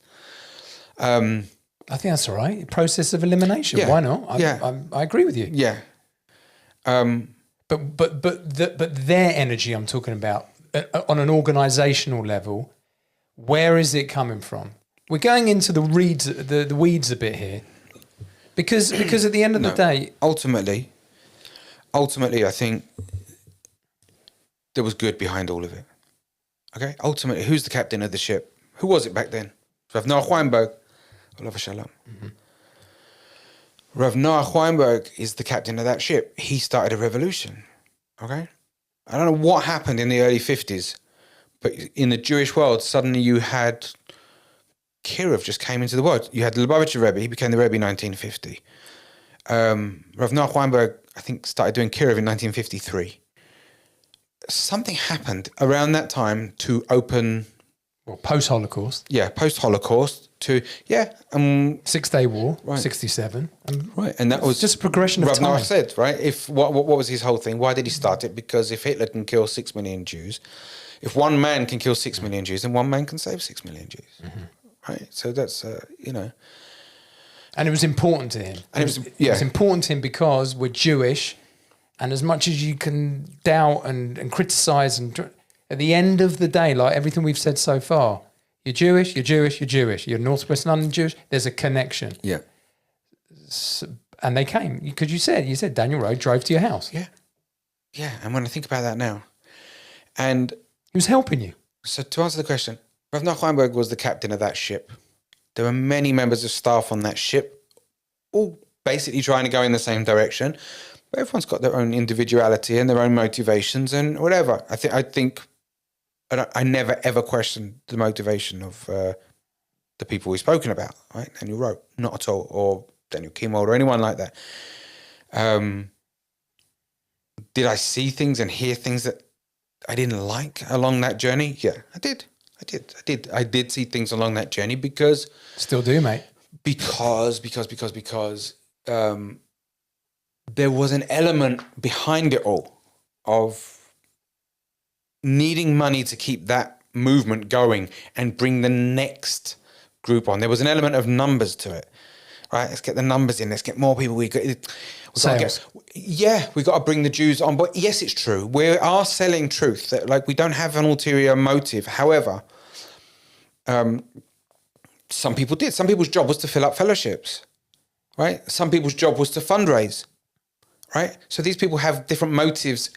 I think that's all right. Process of elimination. Yeah. Why not? I agree with you. Yeah. But their energy I'm talking about on an organisational level, where is it coming from? We're going into the weeds a bit here, because at the end of the day, ultimately, I think there was good behind all of it. Okay, ultimately, who's the captain of the ship? Who was it back then? Rav Noah Weinberg. Olav Shalom. Rav Noah Weinberg is the captain of that ship. He started a revolution. Okay, I don't know what happened in the early 50s, but in the Jewish world, suddenly you had Kirov just came into the world. You had the Lubavitcher Rebbe. He became the Rebbe in 1950. Rav Noah Weinberg, I think, started doing Kirov in 1953. Something happened around that time to open... Well, post-Holocaust. Yeah, post-Holocaust to... Yeah. 6-Day War, right. 67. Right, and that was... just a progression of Rav time. Noah said, right, if what was his whole thing? Why did he start it? Because if Hitler can kill 6 million Jews, if one man can kill 6 million Jews, then one man can save 6 million Jews. Right, so that's, And it was important to him. And it was important to him because we're Jewish, and as much as you can doubt and criticize, and at the end of the day, like everything we've said so far, you're Jewish, you're Jewish, you're Jewish, you're Northwest London Jewish. There's a connection. Yeah. So, and they came because you said Daniel Rowe drove to your house. Yeah. Yeah, and when I think about that now, and he was helping you. So to answer the question, Rav Noah Weinberg was the captain of that ship. There were many members of staff on that ship, all basically trying to go in the same direction. But everyone's got their own individuality and their own motivations and whatever. I never ever questioned the motivation of the people we've spoken about, right? Daniel Rowe, not at all, or Daniel 𝗵𝗄𝗄 or anyone like that. Did I see things and hear things that I didn't like along that journey? Yeah, I did. I did see things along that journey because... Still do, mate. Because there was an element behind it all of needing money to keep that movement going and bring the next group on. There was an element of numbers to it. Right, let's get the numbers in. Let's get more people. We got to bring the Jews on. But yes, it's true. We are selling truth. That, like, we don't have an ulterior motive. However, some people did. Some people's job was to fill up fellowships, right? Some people's job was to fundraise, right? So these people have different motives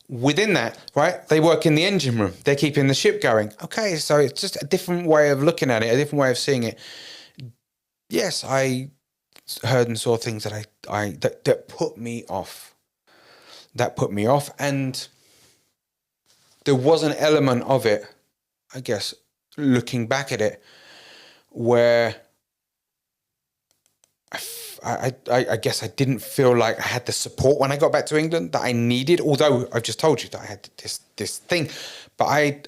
within that, right? They work in the engine room. They're keeping the ship going. Okay, so it's just a different way of looking at it, a different way of seeing it. Yes, I heard and saw things that that put me off. That put me off, and there was an element of it, I guess, looking back at it, where I guess I didn't feel like I had the support when I got back to England that I needed. Although I've just told you that I had this thing, but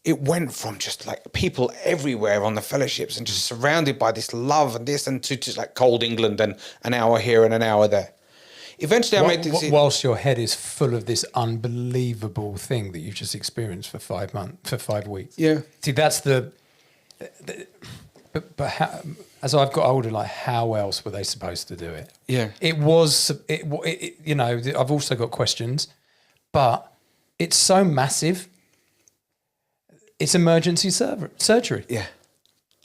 it went from just like people everywhere on the fellowships and just surrounded by this love and this, and to just like cold England and an hour here and an hour there. Eventually I made this... Whilst your head is full of this unbelievable thing that you've just experienced for 5 weeks. Yeah. See, that's but how, as I've got older, like, how else were they supposed to do it? Yeah. You know, I've also got questions, but it's so massive. It's emergency surgery. Yeah.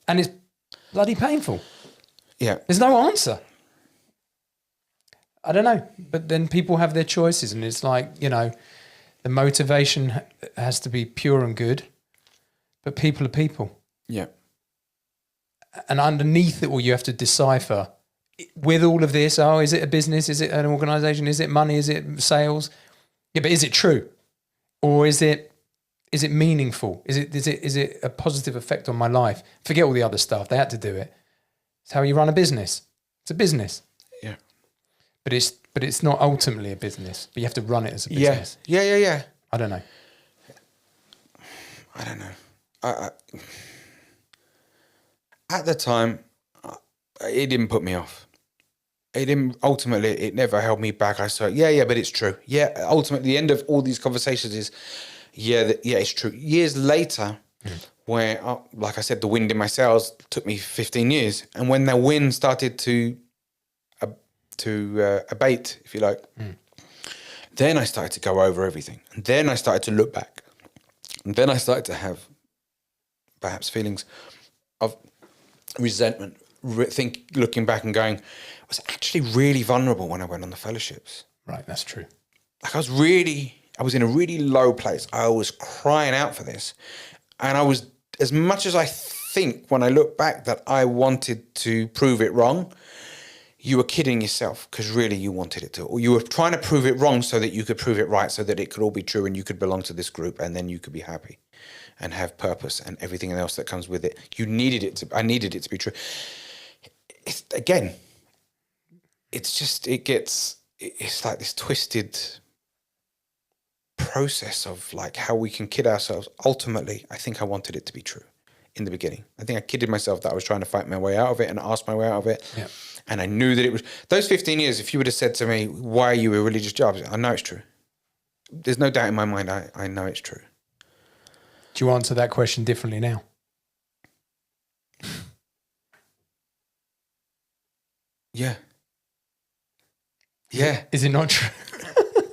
And it's bloody painful. Yeah. There's no answer. I don't know. But then people have their choices, and it's like, you know, the motivation has to be pure and good, but people are people. Yeah. And underneath it all, you have to decipher with all of this. Oh, is it a business? Is it an organisation? Is it money? Is it sales? Yeah, but is it true? Or is it meaningful? Is it a positive effect on my life? Forget all the other stuff. They had to do it. It's how you run a business. It's a business. Yeah. But it's not ultimately a business. But you have to run it as a business. Yeah. I don't know. At the time, it didn't put me off. Ultimately, it never held me back. I said, yeah, but it's true. Yeah, ultimately, the end of all these conversations is, it's true. Years later, where, like I said, the wind in my sails took me 15 years. And when the wind started to abate, if you like, then I started to go over everything. And then I started to look back. And then I started to have perhaps feelings of resentment, looking back and going, I was actually really vulnerable when I went on the fellowships. Right, that's true. Like, I was really, I was in a really low place. I was crying out for this. And I was, as much as I think when I look back that I wanted to prove it wrong, you were kidding yourself, because really you wanted it to. Or you were trying to prove it wrong so that you could prove it right, so that it could all be true and you could belong to this group, and then you could be happy and have purpose and everything else that comes with it. I needed it to be true. It's like this twisted process of like how we can kid ourselves. Ultimately, I think I wanted it to be true in the beginning. I think I kidded myself that I was trying to fight my way out of it and ask my way out of it. Yeah. And I knew that it was, those 15 years, if you would have said to me, why are you a religious Jew? I know it's true. There's no doubt in my mind, I know it's true. Do you answer that question differently now? Yeah. Yeah. Is it not true?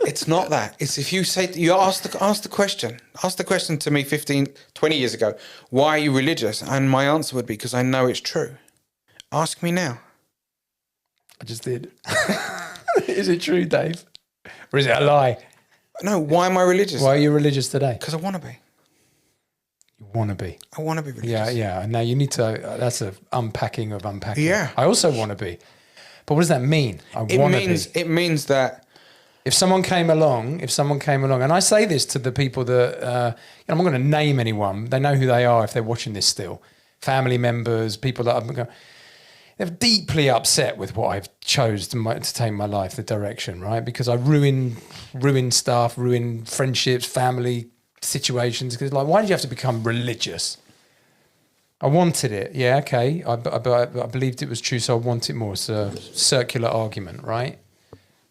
It's not that. It's if you say, you ask the question to me 15, 20 years ago, why are you religious? And my answer would be, because I know it's true. Ask me now. I just did. Is it true, Dave? Or is it a lie? No, why am I religious? Why are you religious today? Because I want to be. You want to be. I want to be religious. Yeah, yeah. Now you need to, that's an unpacking of unpacking. Yeah. I also want to be. But what does that mean? I want to be. It means that if someone came along, and I say this to the people that, I'm not going to name anyone. They know who they are if they're watching this still. Family members, people that I've been going, they're deeply upset with what I've chose to take my life, the direction, right? Because I ruin stuff, ruin friendships, family situations. Because like, why did you have to become religious? I wanted it. Yeah, okay. I believed it was true, so I want it more. It's a circular argument, right?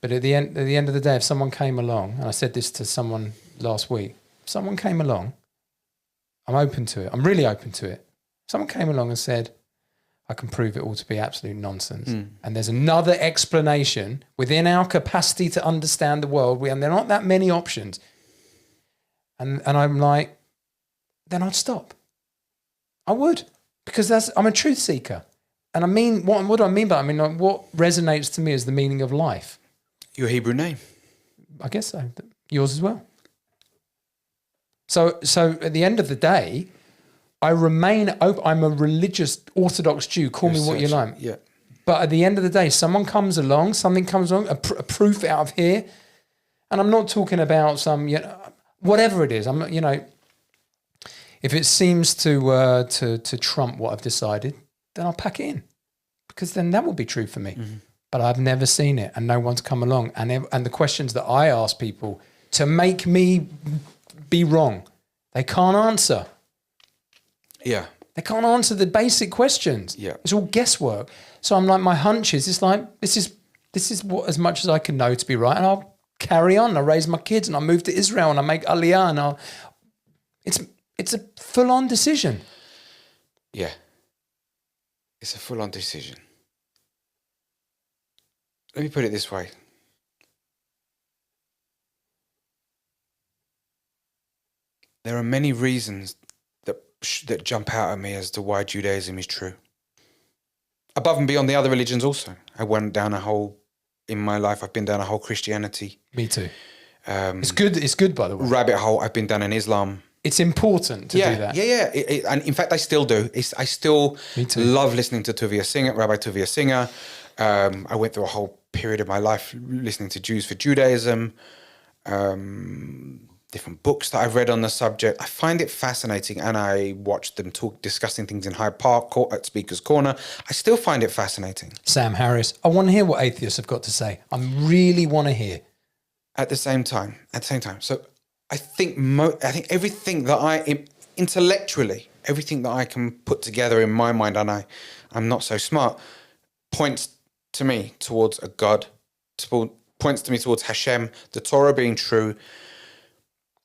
But at the end of the day, if someone came along, and I said this to someone last week, if someone came along, I'm open to it. I'm really open to it. If someone came along and said, I can prove it all to be absolute nonsense. And there's another explanation within our capacity to understand the world, and there aren't that many options. And I'm like, then I'd stop. I would, because I'm a truth seeker. And I mean, what do I mean by that? I mean, like, what resonates to me is the meaning of life. your Hebrew name. I guess so. Yours as well. So at the end of the day, I remain open. I'm a religious Orthodox Jew. Call me what you like. Yeah. But at the end of the day, something comes along, a proof out of here, and I'm not talking about some, whatever it is. I'm not, if it seems to trump what I've decided, then I'll pack it in, because then that will be true for me. Mm-hmm. But I've never seen it, and no one's come along. And the questions that I ask people to make me be wrong, they can't answer. Yeah. They can't answer the basic questions. Yeah. It's all guesswork. So I'm like, my hunch is, it's like, this is what, as much as I can know to be right, and I'll carry on. I raise my kids, and I move to Israel, and I make Aliyah, and it's a full-on decision. Yeah. It's a full-on decision. Let me put it this way. There are many reasons that jump out at me as to why Judaism is true. Above and beyond the other religions also. I went down in my life, I've been down a whole Christianity. Me too. It's good, by the way. Rabbit hole, I've been down in Islam. It's important to do that. Yeah. And in fact, I still do. I still love listening to Rabbi 𝗵𝘃 𝗃𝗽. I went through a whole period of my life listening to Jews for Judaism, different books that I've read on the subject. I find it fascinating, and I watched them discussing things in Hyde Park at Speaker's Corner. I still find it fascinating. Sam Harris. I want to hear what atheists have got to say. I really want to hear. At the same time. So I think everything that intellectually, everything that I can put together in my mind, and I'm not so smart, points to me towards a God, points to me towards Hashem, the Torah being true.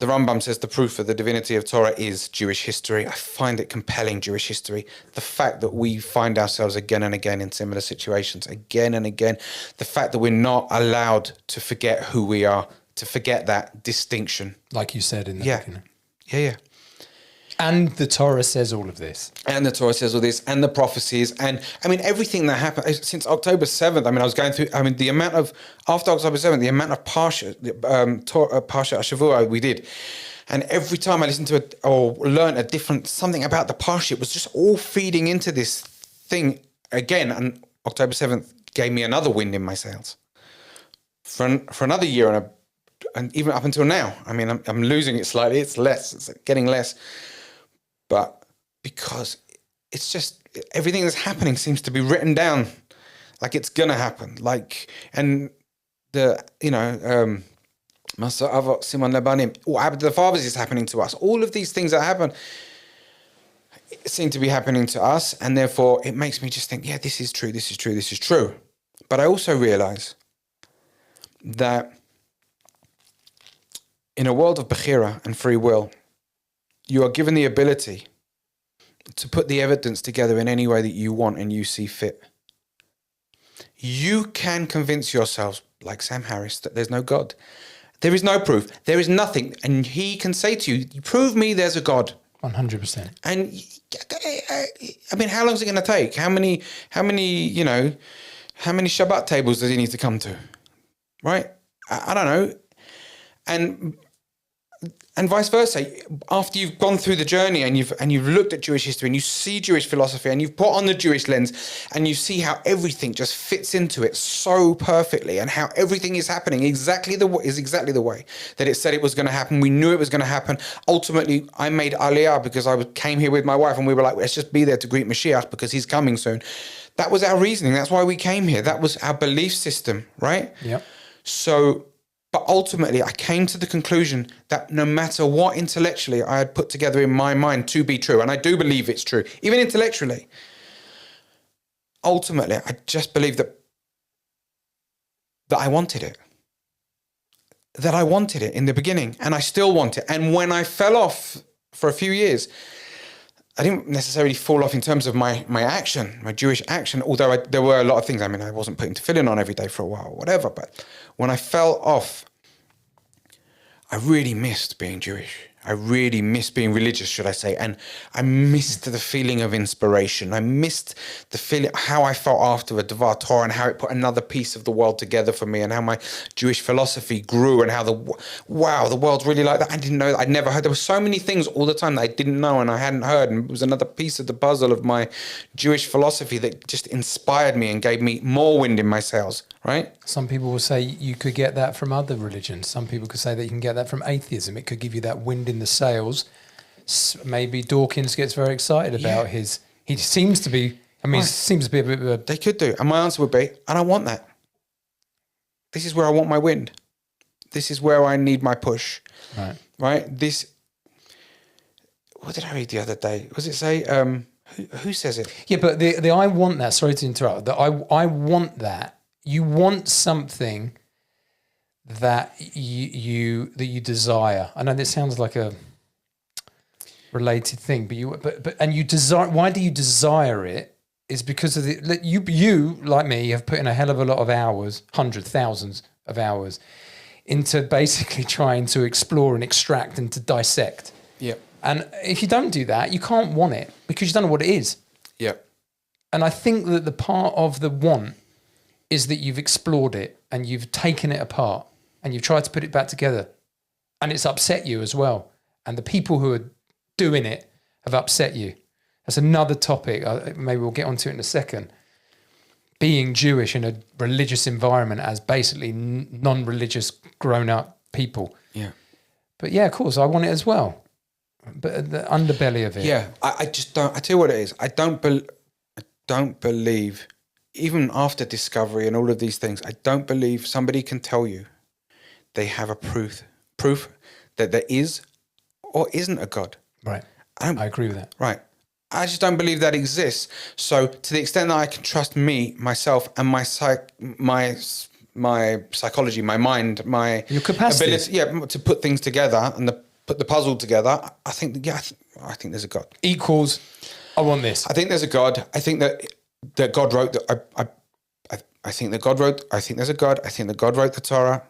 The Rambam says the proof of the divinity of Torah is Jewish history. I find it compelling, Jewish history. The fact that we find ourselves again and again in similar situations, again and again. The fact that we're not allowed to forget who we are, to forget that distinction. Like you said in the beginning. Yeah. And the Torah says all of this. And the Torah says all this, and the prophecies, and I mean everything that happened since October 7th. I mean, I was going through. I mean, the amount of after October 7th, the amount of Parsha 𝗃𝗃 we did, and every time I listened to it or learned a different something about the Parsha, it was just all feeding into this thing again. And October 7th gave me another wind in my sails for another year, and even up until now. I mean, I'm losing it slightly. It's less. It's getting less. But because it's just everything that's happening seems to be written down like it's gonna happen. Like, and the 𝗏𝗏𝘃 𝗃𝗏𝗀 what happened to the fathers is happening to us. All of these things that happen seem to be happening to us, and therefore it makes me just think, yeah, this is true, this is true, this is true. But I also realize that in a world of bechira and free will, you are given the ability to put the evidence together in any way that you want and you see fit. You can convince yourselves, like Sam Harris, that there's no God. There is no proof. There is nothing. And he can say to you, prove me there's a God. 100%. And I mean, how long is it going to take? How many Shabbat tables does he need to come to? Right? I don't know. And vice versa, after you've gone through the journey and you've looked at Jewish history and you see Jewish philosophy and you've put on the Jewish lens and you see how everything just fits into it so perfectly and how everything is happening exactly the way that it said it was going to happen. We knew it was going to happen. Ultimately, I made Aliyah because I came here with my wife and we were like, let's just be there to greet Mashiach because he's coming soon. That was our reasoning. That's why we came here. That was our belief system, right? Yep. But ultimately, I came to the conclusion that no matter what intellectually I had put together in my mind to be true, and I do believe it's true, even intellectually, ultimately, I just believed that I wanted it. That I wanted it in the beginning, and I still want it. And when I fell off for a few years, I didn't necessarily fall off in terms of my action, my Jewish action, although there were a lot of things. I mean, I wasn't putting tefillin on every day for a while or whatever, but when I fell off, I really missed being Jewish. I really missed being religious, should I say. And I missed the feeling of inspiration. I missed the feeling, how I felt after a Devar Torah and how it put another piece of the world together for me and how my Jewish philosophy grew and how the world's really like that. I didn't know that. I'd never heard. There were so many things all the time that I didn't know and I hadn't heard. And it was another piece of the puzzle of my Jewish philosophy that just inspired me and gave me more wind in my sails, right? Some people will say you could get that from other religions. Some people could say that you can get that from atheism. It could give you that wind in the sails. Maybe Dawkins gets very excited about his. He seems to be. I mean, seems to be a bit of a. They could do, and my answer would be, and I want that. This is where I want my wind. This is where I need my push. Right. Right. This. What did I read the other day? Was it say? Who says it? Yeah, but the I want that. Sorry to interrupt. That I want that. You want something that you desire. I know this sounds like a related thing, but you desire. Why do you desire it? Is because of you like me have put in a hell of a lot of hours, hundreds, thousands of hours, into basically trying to explore and extract and to dissect. Yeah. And if you don't do that, you can't want it because you don't know what it is. Yeah. And I think that the part of the want is that you've explored it and you've taken it apart and you've tried to put it back together and it's upset you as well. And the people who are doing it have upset you. That's another topic. Maybe we'll get onto it in a second. Being Jewish in a religious environment as basically non-religious grown-up people. Yeah. But yeah, of course, I want it as well. But the underbelly of it. Yeah, I just don't. I tell you what it is. I don't believe, even after discovery and all of these things, I don't believe somebody can tell you they have a proof that there is or isn't a God. Right. I agree with that. Right. I just don't believe that exists. So to the extent that I can trust me, myself, and my psychology, my mind, your capacity, ability, to put things together and put the puzzle together, I think there's a God. Equals, I want this. I think there's a God. I think that God wrote I think that God wrote. I think there's a God. I think that God wrote the Torah.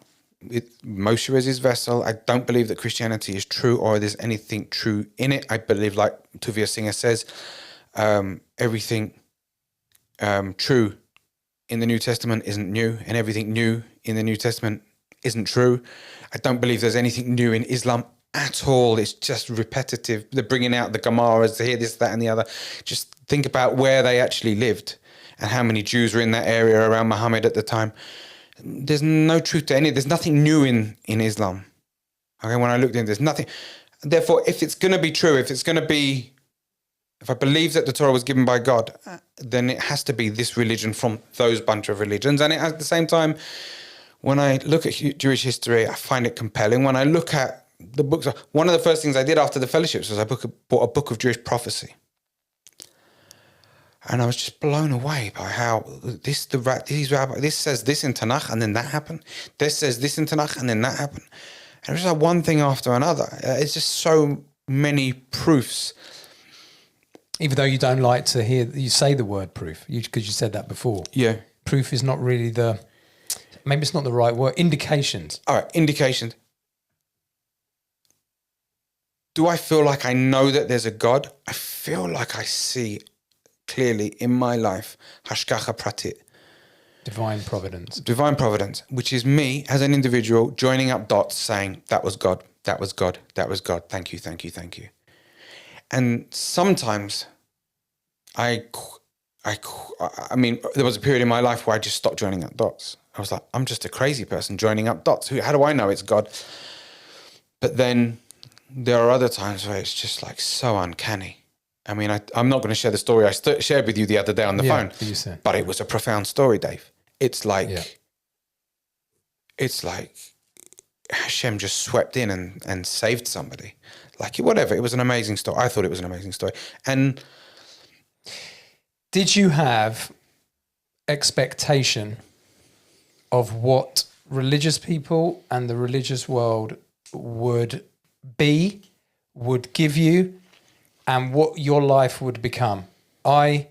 Moshe is his vessel. I don't believe that Christianity is true or there's anything true in it. I believe, like 𝗵𝗂 says, everything true in the New Testament isn't new, and everything new in the New Testament isn't true. I don't believe there's anything new in Islam at all. It's just repetitive. They're bringing out the Gemaras to hear this, that, and the other. Just think about where they actually lived and how many Jews were in that area around Muhammad at the time. There's no truth to any. There's nothing new in Islam. Okay, when I looked in, there's nothing. Therefore, if it's going to be true, if I believe that the Torah was given by God, then it has to be this religion from those bunch of religions. And at the same time, when I look at Jewish history, I find it compelling. When I look at the books, one of the first things I did after the fellowships was I bought a book of Jewish prophecy. And I was just blown away by how this says this in Tanakh and then that happened. This says this in Tanakh and then that happened. And it was just like one thing after another. It's just so many proofs. Even though you don't like to hear you say the word proof, because you said that before. Yeah. Proof is not really maybe it's not the right word. Indications. All right, indications. Do I feel like I know that there's a God? I feel like I see clearly in my life 𝗥𝗲𝗄 𝗘𝗽𝗶𝘀. Divine providence, which is me as an individual joining up dots saying, that was God, that was God, that was God. Thank you, thank you, thank you. And sometimes I mean, there was a period in my life where I just stopped joining up dots. I was like, I'm just a crazy person joining up dots. How do I know it's God? But then there are other times where it's just like so uncanny. I mean, I'm not going to share the story I shared with you the other day on the phone, but it was a profound story, Dave. It's like Hashem just swept in and saved somebody. Like, whatever, it was an amazing story. I thought it was an amazing story. And did you have expectation of what religious people and the religious world would give you, and what your life would become? I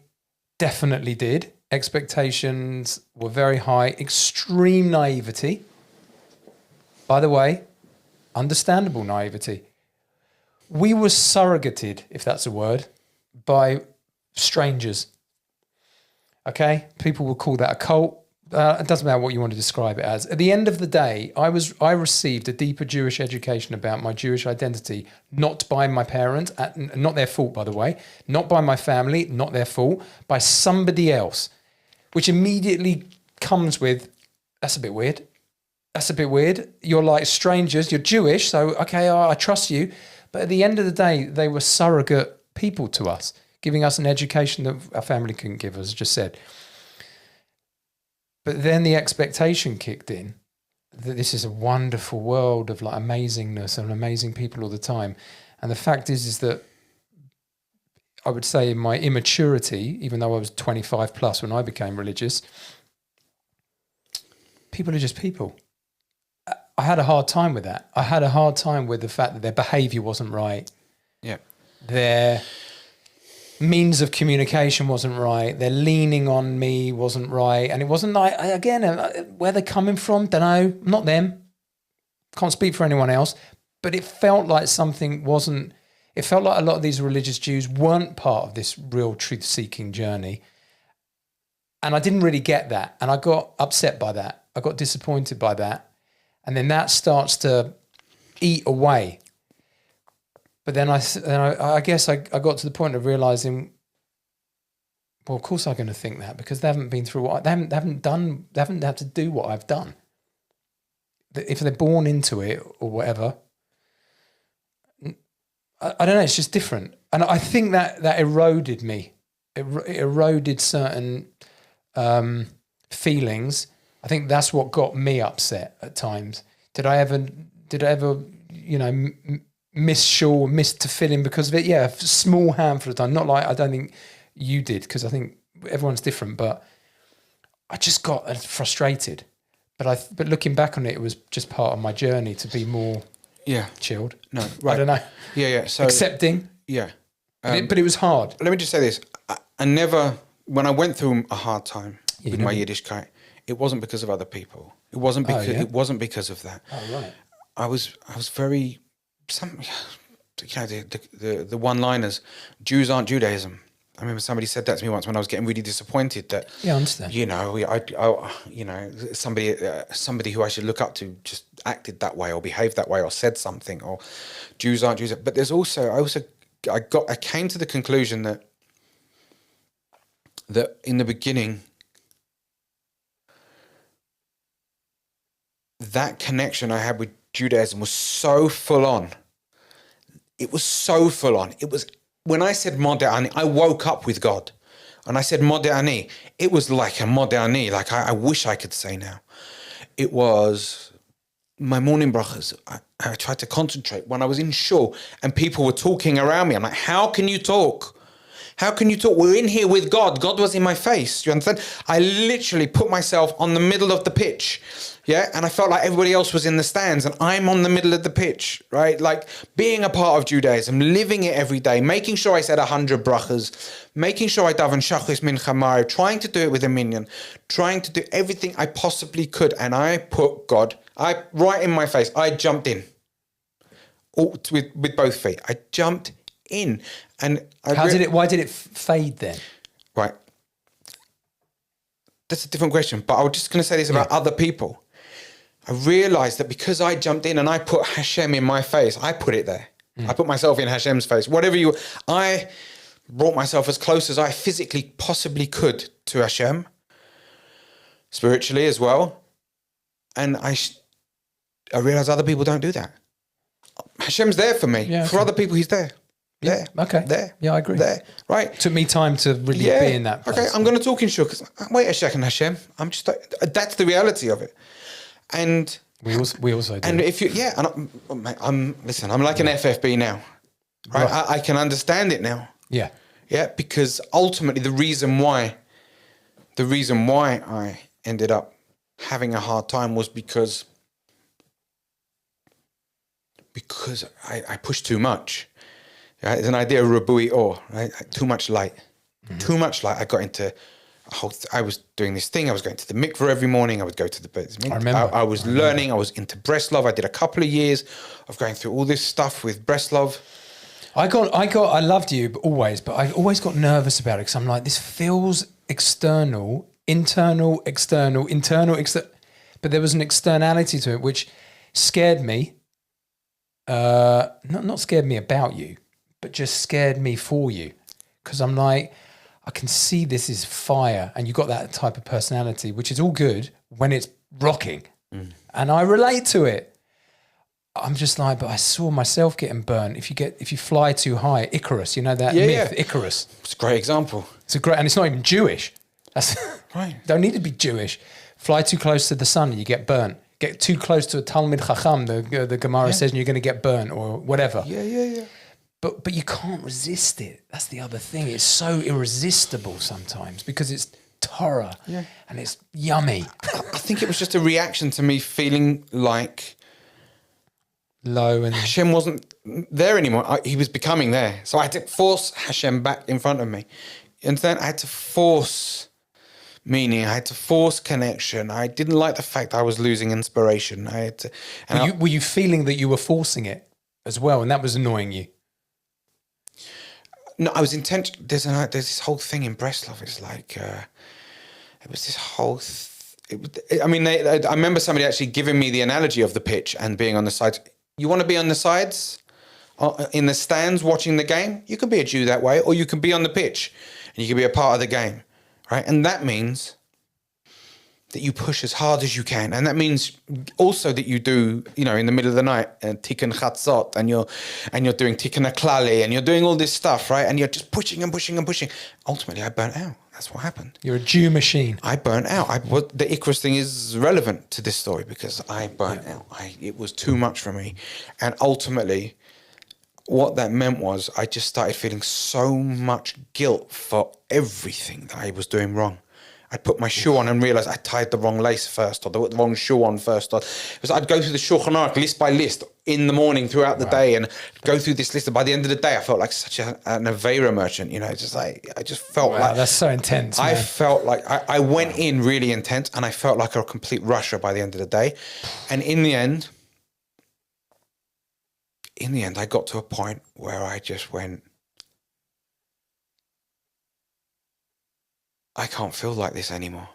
definitely did. Expectations were very high, extreme naivety. By the way, understandable naivety. We were surrogated, if that's a word, by strangers. Okay? People will call that a cult. It doesn't matter what you want to describe it as. At the end of the day, I received a deeper Jewish education about my Jewish identity, not by my parents, not their fault, by the way, not by my family, not their fault, by somebody else, which immediately comes with, that's a bit weird. That's a bit weird. You're like strangers, you're Jewish, so okay, I trust you. But at the end of the day, they were surrogate people to us, giving us an education that our family couldn't give us, as I just said. But then the expectation kicked in that this is a wonderful world of like amazingness and amazing people all the time. And the fact is that I would say in my immaturity, even though I was 25 plus when I became religious, people are just people. I had a hard time with that. I had a hard time with the fact that their behavior wasn't right. Yeah. Their means of communication wasn't right. Their leaning on me wasn't right. And it wasn't like, again, where they're coming from, don't know, not them. Can't speak for anyone else. But it felt like something wasn't, it felt like a lot of these religious Jews weren't part of this real truth-seeking journey. And I didn't really get that. And I got upset by that. I got disappointed by that. And then that starts to eat away. But then I guess I got to the point of realizing, well, of course I'm going to think that, because they haven't been through what they haven't had to do what I've done. If they're born into it or whatever, I don't know. It's just different, and I think that eroded me. It eroded certain feelings. I think that's what got me upset at times. Did I ever, miss to fill in because of it? Yeah, a small handful of time. Not like I don't think you did, because I think everyone's different. But I just got frustrated. But looking back on it, it was just part of my journey to be more chilled. No, right. I don't know. Yeah. So accepting. Yeah. But it was hard. Let me just say this. I never, when I went through a hard time with my Yiddishkeit, it wasn't because of other people. It wasn't because yeah? it wasn't because of that. Oh, right. I was very the one-liners. Jews aren't Judaism. I remember somebody said that to me once when I was getting really disappointed that, Yeah, I understand. Somebody who I should look up to just acted that way or behaved that way or said something, or Jews aren't Jews. But there's also, I came to the conclusion that in the beginning, that connection I had with Judaism was so full on. It was so full on. It was, when I said Modeh Ani, I woke up with God. And I said Modeh Ani, it was like a Modeh Ani, like I wish I could say now. It was my morning brachas. I tried to concentrate when I was in shul and people were talking around me. I'm like, how can you talk? How can you talk? We're in here with God. God was in my face. You understand? I literally put myself on the middle of the pitch. Yeah. And I felt like everybody else was in the stands and I'm on the middle of the pitch, right? Like being a part of Judaism, living it every day, making sure I said 100 brachas, making sure I daven shachris mincha maariv, trying to do it with a minyan, trying to do everything I possibly could. And I put God right in my face. I jumped in with both feet. I jumped in. And why did it fade then? Right. That's a different question, but I was just going to say this about other people. I realized that because I jumped in and I put Hashem in my face, I put it there. I put myself in Hashem's face. I brought myself as close as I physically possibly could to Hashem, spiritually as well. And I realized other people don't do that. Hashem's there for me. Yeah, for other people, he's there. There. Okay. There. Yeah, I agree. There. Right. Took me time to really be in that place. Okay, I'm going to talk in shul because wait a second, Hashem. I'm just that's the reality of it. And we also do. And if you and I'm listen, I'm like an FFB now. Right? I can understand it now. Yeah. Yeah, because ultimately the reason why I ended up having a hard time was because I pushed too much. Right? It's an idea of rabui or, right? Too much light. Mm-hmm. Too much light. I got into I was doing this thing. I was going to the mikveh every morning. I would go to the mikveh. I remember. I was learning. I was into Breslov. I did a couple of years of going through all this stuff with Breslov. I loved you always, but I always got nervous about it because I'm like, this feels external, internal, external, but there was an externality to it which scared me. Not scared me about you, but just scared me for you. Because I'm like, I can see this is fire and you've got that type of personality, which is all good when it's rocking. And I relate to it. I'm just like, but I saw myself getting burnt. If you fly too high, Icarus, you know that myth, Icarus. It's a great example. And it's not even Jewish. That's right. Don't need to be Jewish. Fly too close to the sun and you get burnt. Get too close to a Talmid Chacham, the Gemara says, and you're going to get burnt or whatever. Yeah. But you can't resist it. That's the other thing. It's so irresistible sometimes because it's Torah and it's yummy. I think it was just a reaction to me feeling like low and Hashem wasn't there anymore. He was becoming there. So I had to force Hashem back in front of me. And then I had to force meaning. I had to force connection. I didn't like the fact I was losing inspiration. I had to. Were you feeling that you were forcing it as well, and that was annoying you? No, I was intentional. There's this whole thing in Breslov. It's like it was this whole. I remember somebody actually giving me the analogy of the pitch and being on the sides. You want to be on the sides, in the stands, watching the game. You can be a Jew that way, or you can be on the pitch, and you can be a part of the game. Right, and that means that you push as hard as you can, and that means also that you do, in the middle of the night, tikkun chatzot, and you're doing tikkun klali, and you're doing all this stuff, right? And you're just pushing and pushing and pushing. Ultimately, I burnt out. That's what happened. You're a Jew machine. I burnt out. The Icarus thing is relevant to this story because I burnt out. It was too much for me, and ultimately, what that meant was I just started feeling so much guilt for everything that I was doing wrong. I'd put my shoe on and realise I tied the wrong lace first, or the wrong shoe on first. Or I'd go through the Shulchan Aruch list by list in the morning throughout the day, and go through this list. And by the end of the day, I felt like such an Aveira merchant. You know, just like I just felt like that's so intense. I man. felt like I went in really intense, and I felt like a complete rusher by the end of the day. And in the end, I got to a point where I just went, I can't feel like this anymore.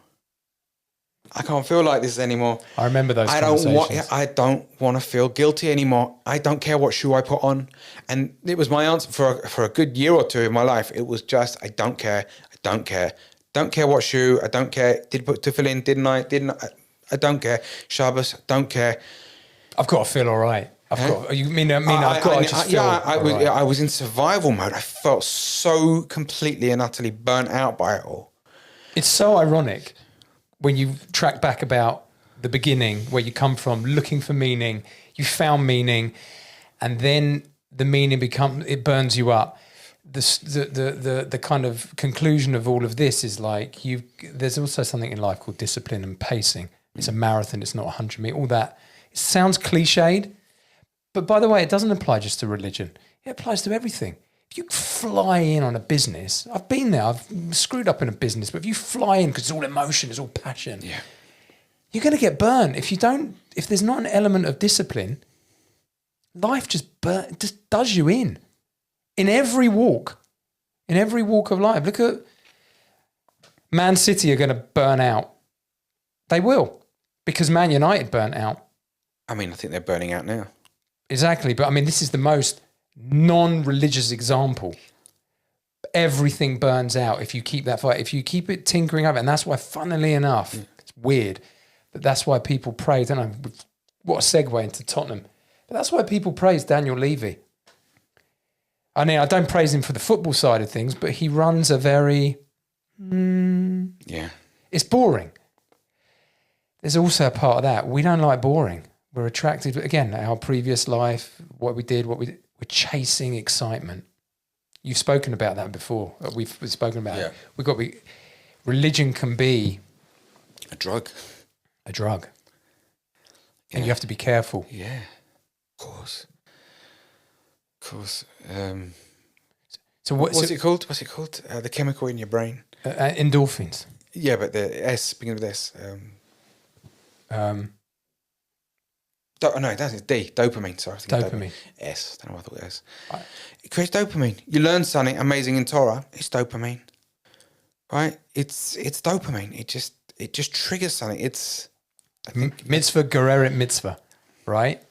I can't feel like this anymore. I remember those conversations. I don't want to feel guilty anymore. I don't care what shoe I put on. And it was my answer for a good year or two in my life. It was just, I don't care. I don't care. Don't care what shoe. I don't care. Did put tefillin, didn't I? Didn't I don't care. Shabbos, don't care. I've got to feel all right. I've got to just feel I was in survival mode. I felt so completely and utterly burnt out by it all. It's so ironic when you track back about the beginning, where you come from, looking for meaning, you found meaning, and then the meaning it burns you up. The kind of conclusion of all of this is like there's also something in life called discipline and pacing. It's a marathon, it's not 100 meters, all that. It sounds cliched, but by the way, it doesn't apply just to religion. It applies to everything. If you fly in on a business, I've been there, I've screwed up in a business, but if you fly in because it's all emotion, it's all passion, you're going to get burned. If there's not an element of discipline, life just does you in every walk of life. Look at Man City are going to burn out. They will, because Man United burnt out. I mean, I think they're burning out now. Exactly, but I mean, this is the most non-religious example. Everything burns out if you keep that fire, if you keep it tinkering over. And that's why, funnily enough, it's weird, but that's why people praise. I don't know, what a segue into Tottenham. But that's why people praise Daniel Levy. I mean, I don't praise him for the football side of things, but he runs a very... It's boring. There's also a part of that. We don't like boring. We're attracted, again, our previous life, what we did. We're chasing excitement. You've spoken about that before. We've spoken about it. We've got to be... Religion can be... A drug. And you have to be careful. Yeah, of course. So what's it called? The chemical in your brain. Endorphins. Yeah, but the S, beginning with S. No, that's D. Dopamine. Sorry, Dopamine. S. I don't know why I thought S. It creates dopamine. You learn something amazing in Torah. It's dopamine, right? It's dopamine. It just triggers something. It's mitzvah gereret mitzvah, right?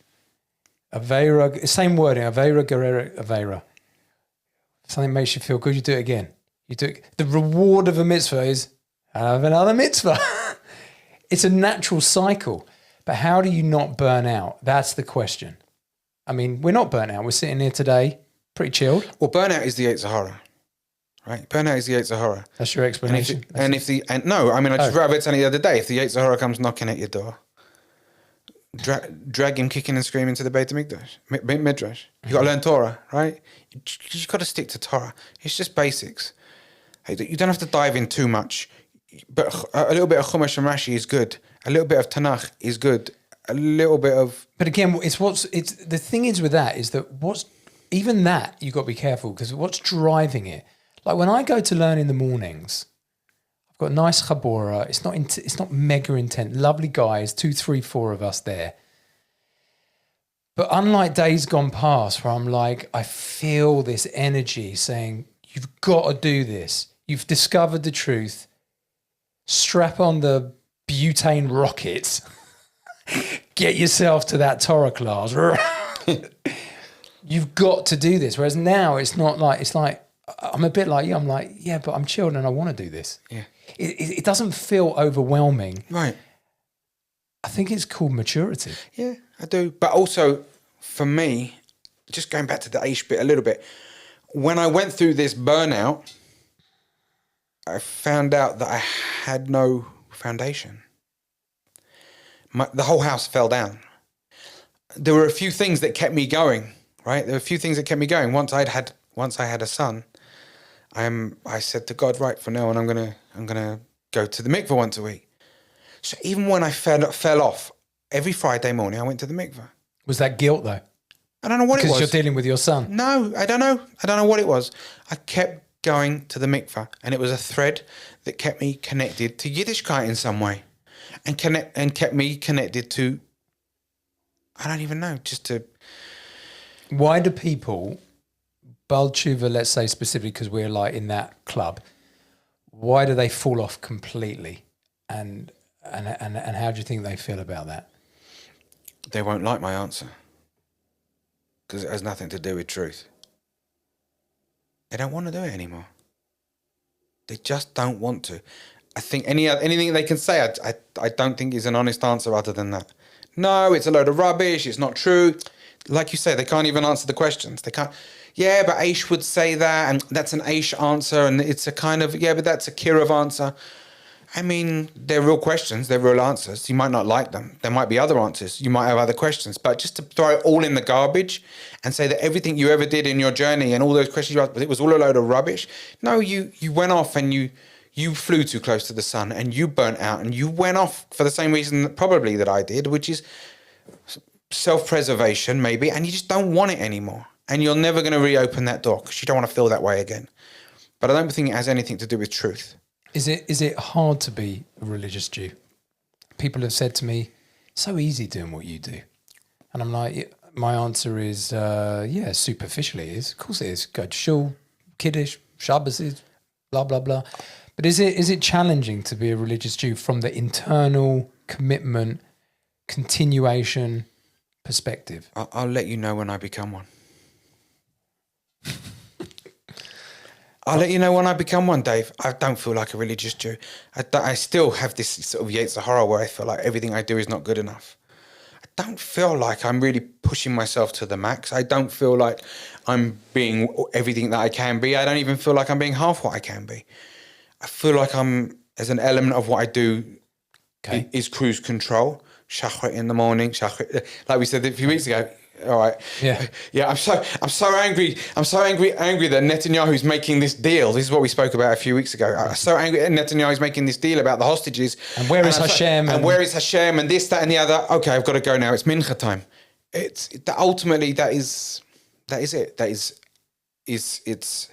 Aveira, same wording. Aveira gereret aveira. Something makes you feel good. You do it again. You do it. The reward of a mitzvah is have another mitzvah. It's a natural cycle. But how do you not burn out? That's the question. I mean, we're not burnt out. We're sitting here today, pretty chilled. Well, burnout is the 𝗏𝗄𝗏, right? Burnout is the ` That's your explanation. I read something the other day. If the 𝗏𝗏 comes knocking at your door, drag him kicking and screaming to the Beit Midrash. You got to learn Torah, right? You got to stick to Torah. It's just basics. You don't have to dive in too much, but a little bit of Chumash and Rashi is good. A little bit of Tanakh is good. A little bit of... But again, the thing is with that is that even that, you've got to be careful, because what's driving it? Like when I go to learn in the mornings, I've got a nice chabora. It's not mega intense. Lovely guys, 2, 3, 4 of us there. But unlike days gone past where I'm like, I feel this energy saying, you've got to do this. You've discovered the truth. Strap on the butane rockets. Get yourself to that Torah class. You've got to do this. Whereas now it's like I'm a bit like you. I'm like, yeah, but I'm chilled and I want to do this. Yeah. It doesn't feel overwhelming. Right. I think it's called maturity. Yeah, I do. But also, for me, just going back to the Aish bit a little bit, when I went through this burnout, I found out that I had no foundation. The whole house fell down. There were a few things that kept me going, right? There were a few things that kept me going. Once I had a son, I said to God, right, from now on, I'm gonna go to the mikveh once a week. So even when I fell off, every Friday morning I went to the mikveh. Was that guilt though? I don't know what it was. Because you're dealing with your son. No, I don't know. I don't know what it was. I kept going to the mikveh, and it was a thread that kept me connected to Yiddishkeit in some way, and kept me connected to, I don't even know, just to. Why do people, 𝗏𝗏 𝗃𝗏𝗀, let's say specifically because we're like in that club, why do they fall off completely? And how do you think they feel about that? They won't like my answer because it has nothing to do with truth. They don't want to do it anymore. They just don't want to. I think anything they can say, I don't think is an honest answer other than that. No, it's a load of rubbish. It's not true. Like you say, they can't even answer the questions. They can't. Yeah, but Aish would say that, and that's an Aish answer, and it's a kind of, yeah, but that's a 𝗏𝗃 answer. I mean, they're real questions. They're real answers. You might not like them. There might be other answers. You might have other questions. But just to throw it all in the garbage and say that everything you ever did in your journey and all those questions you asked, it was all a load of rubbish. No, you went off and you flew too close to the sun and you burnt out and you went off for the same reason probably that I did, which is self-preservation maybe, and you just don't want it anymore. And you're never going to reopen that door because you don't want to feel that way again. But I don't think it has anything to do with truth. Is it hard to be a religious Jew? People have said to me, so easy doing what you do. And I'm like, my answer is, yeah, superficially it is. Of course it is. Go to shul, Kiddush, Shabbos is, blah, blah, blah. But is it challenging to be a religious Jew from the internal commitment, continuation perspective? I'll let you know when I become one. I'll let you know when I become one, Dave. I don't feel like a religious Jew. I still have this sort of 𝗏𝗄𝗃 where I feel like everything I do is not good enough. I don't feel like I'm really pushing myself to the max. I don't feel like I'm being everything that I can be. I don't even feel like I'm being half what I can be. I feel like as an element of what I do is cruise control. Shachrit in the morning, like we said a few weeks ago. All right. Yeah. I'm so angry. I'm so angry that Netanyahu's making this deal. This is what we spoke about a few weeks ago. I'm so angry that Netanyahu's making this deal about the hostages. And where is Hashem? And where is Hashem? And this, that, and the other. Okay, I've got to go now. It's mincha time. Ultimately that is it. It's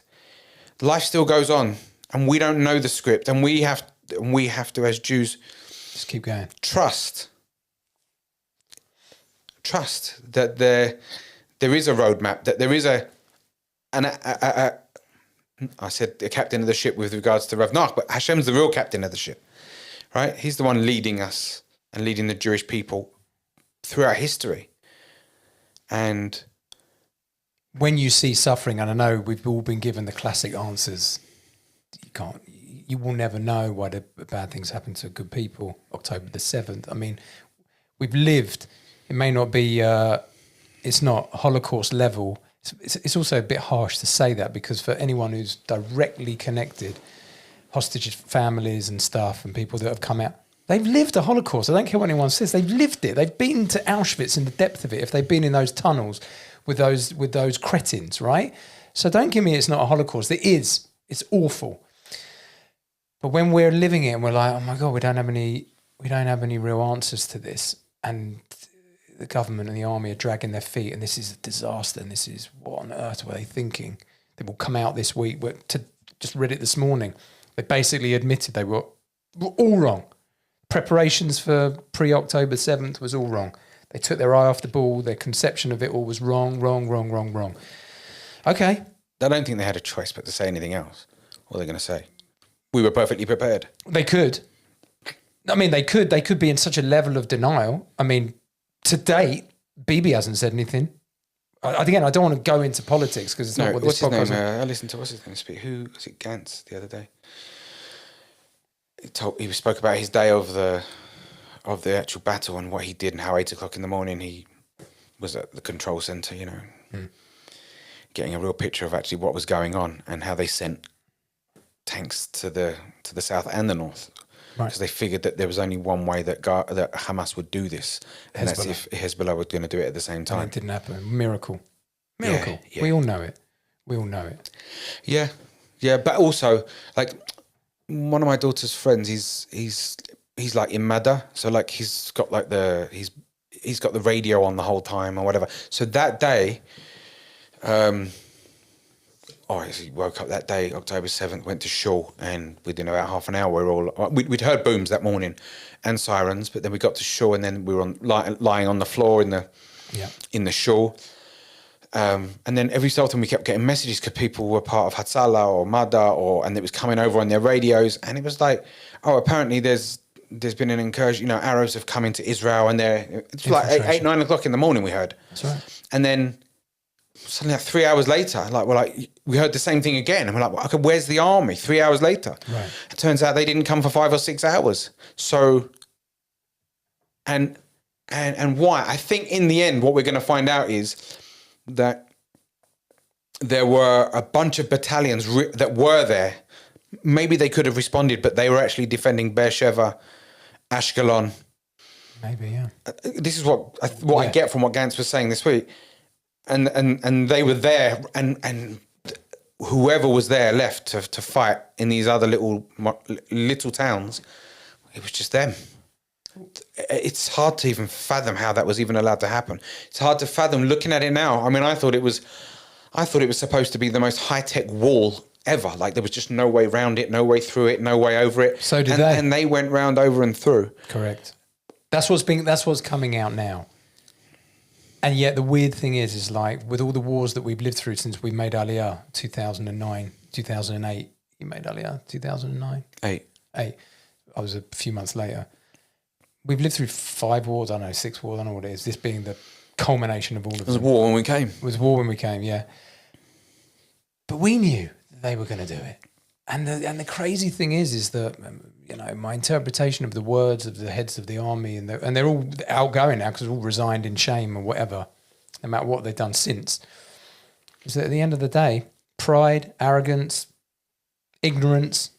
life still goes on, and we don't know the script, and we have to as Jews just keep going. Trust that there is a roadmap, that there is I said the captain of the ship with regards to Rav Nach, but Hashem's the real captain of the ship, right? He's the one leading us and leading the Jewish people throughout history. And when you see suffering, and I know we've all been given the classic answers, you will never know why the bad things happen to good people. October the 7th. I mean, we've lived. It may not be, it's not Holocaust level. It's also a bit harsh to say that, because for anyone who's directly connected, hostage families and stuff and people that have come out, they've lived a Holocaust. I don't care what anyone says. They've lived it. They've been to Auschwitz in the depth of it, if they've been in those tunnels with those cretins, right? So don't give me it's not a Holocaust. It is. It's awful. But when we're living it and we're like, oh my God, we don't have any real answers to this. And the government and the army are dragging their feet, and this is a disaster, and this is, what on earth were they thinking? They will come out this week. Just read it this morning. They basically admitted they were all wrong. Preparations for pre-October 7th was all wrong. They took their eye off the ball. Their conception of it all was wrong. Okay. I don't think they had a choice but to say anything else. What are they going to say? We were perfectly prepared. They could. I mean, they could be in such a level of denial. I mean, to date, Bibi hasn't said anything. Again, I don't want to go into politics because it's not what this podcast is. I listened to what's his name speak. Who was it? Gantz the other day. He spoke about his day of the actual battle and what he did, and how 8 o'clock in the morning he was at the control center. Getting a real picture of actually what was going on and how they sent tanks to the south and the north. Because they figured that there was only one way that Hamas would do this, and that's if Hezbollah were going to do it at the same time. And it didn't happen. Miracle. Yeah. We all know it. Yeah, but also, like, one of my daughter's friends, he's like in Mada, so like he's got the radio on the whole time or whatever. So that day, he woke up that day, October 7th, went to shul, and within about half an hour, we'd heard booms that morning and sirens, but then we got to shul, and then we were lying on the floor in the shul. And then every so often we kept getting messages because people were part of Hatzalah or Mada, and it was coming over on their radios, and it was like, apparently there's been an incursion, Arabs have come into Israel, and it's like 8, 9 o'clock in the morning we heard. That's right. And then suddenly, like 3 hours later, we heard the same thing again, and we're like, well, okay, where's the army? 3 hours later. Right. It turns out they didn't come for 5 or 6 hours. So, and why? I think in the end, what we're going to find out is that there were a bunch of battalions that were there. Maybe they could have responded, but they were actually defending Beersheba, Ashkelon. Maybe, yeah. This is what I get from what Gantz was saying this week. And they were there, and whoever was there left to fight in these other little towns, it was just them. It's hard to even fathom how that was even allowed to happen. It's hard to fathom looking at it now. I mean, I thought it was supposed to be the most high-tech wall ever. Like there was just no way around it, no way through it, no way over it. So did they. And they went round, over and through. Correct. That's what's coming out now. And yet the weird thing is like with all the wars that we've lived through since we made Aliyah, 2009, 2008. You made Aliyah, 2009? 8. I was a few months later. We've lived through 5 wars, 6 wars, I don't know what it is. This being the culmination of all of them. It was war when we came. It was war when we came, yeah. But we knew they were going to do it. And the crazy thing is that, my interpretation of the words of the heads of the army, and they're all outgoing now because they're all resigned in shame or whatever, no matter what they've done since, is that at the end of the day, pride, arrogance, ignorance,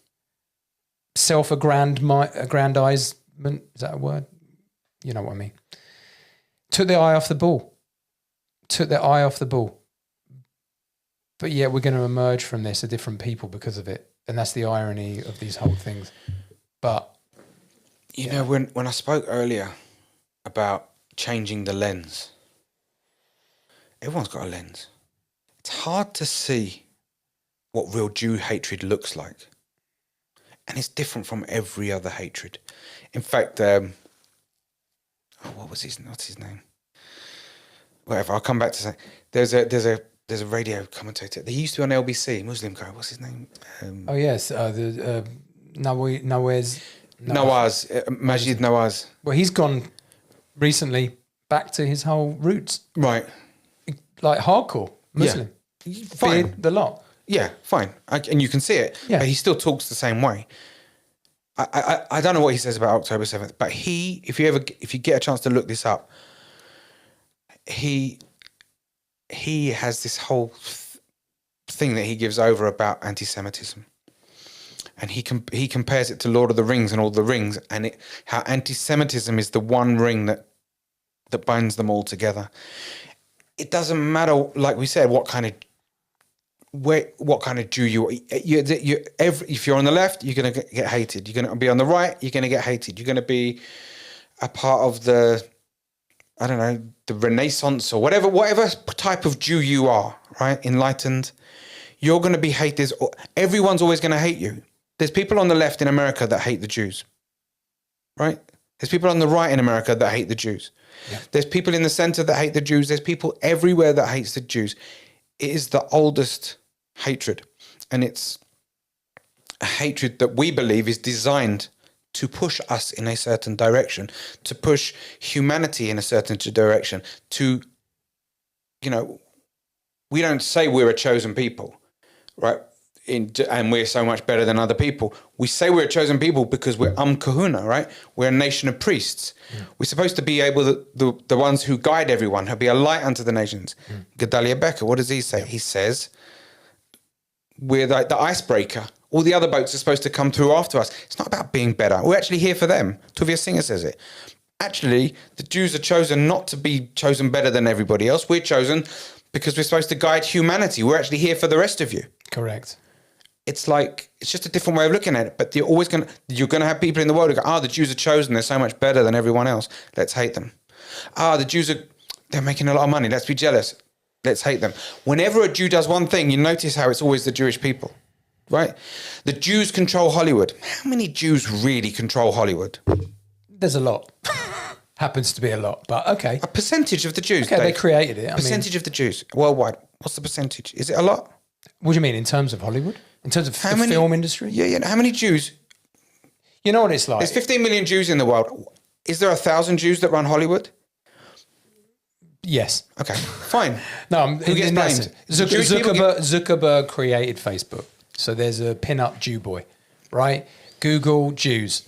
self-aggrandizement, is that a word? You know what I mean. Took their eye off the ball. But yeah, we're going to emerge from this a different people because of it. And that's the irony of these whole things. But when I spoke earlier about changing the lens, everyone's got a lens. It's hard to see what real Jew hatred looks like. And it's different from every other hatred. In fact, what's his name? Whatever, I'll come back to say. There's a radio commentator. They used to be on LBC, Muslim guy. What's his name? Nawaz, Majid Nawaz. Well, he's gone recently back to his whole roots. Right. Like hardcore Muslim. Yeah. Fine. Beard, the lot. Yeah, fine. And you can see it. Yeah. But he still talks the same way. I don't know what he says about October 7th, but if you get a chance to look this up, he has this whole thing that he gives over about antisemitism. And he compares it to Lord of the Rings and all the rings, and how anti-Semitism is the one ring that binds them all together. It doesn't matter, like we said, what kind of Jew you are. If you're on the left, you're going to get hated. You're going to be on the right, you're going to get hated. You're going to be a part of the Renaissance or whatever type of Jew you are, right? Enlightened. You're going to be hated. Everyone's always going to hate you. There's people on the left in America that hate the Jews, right? There's people on the right in America that hate the Jews. Yeah. There's people in the center that hate the Jews. There's people everywhere that hates the Jews. It is the oldest hatred. And it's a hatred that we believe is designed to push us in a certain direction, to push humanity in a certain direction, we don't say we're a chosen people, right? And we're so much better than other people. We say we're a chosen people because we're kahuna, right? We're a nation of priests. Yeah. We're supposed to be able to, the ones who guide everyone, who be a light unto the nations. 𝗥𝗲𝘁, what does he say? He says, we're like the icebreaker. All the other boats are supposed to come through after us. It's not about being better. We're actually here for them. 𝗵𝘃 says it. Actually, the Jews are chosen not to be chosen better than everybody else. We're chosen because we're supposed to guide humanity. We're actually here for the rest of you. Correct. it's like, it's just a different way of looking at it. But you're going to have people in the world who go, the Jews are chosen. They're so much better than everyone else. Let's hate them. The Jews they're making a lot of money. Let's be jealous. Let's hate them. Whenever a Jew does one thing, you notice how it's always the Jewish people, right? The Jews control Hollywood. How many Jews really control Hollywood? There's a lot. Happens to be a lot, but okay. A percentage of the Jews. Okay, Dave. they created it. Percentage of the Jews worldwide. What's the percentage? Is it a lot? What do you mean in terms of Hollywood? In terms of the film industry? Yeah. How many Jews? You know what it's like? There's 15 million Jews in the world. Is there 1,000 Jews that run Hollywood? Yes. Okay, fine. No, who gets blamed? Zuckerberg created Facebook. So there's a pin-up Jew boy, right? Google, Jews.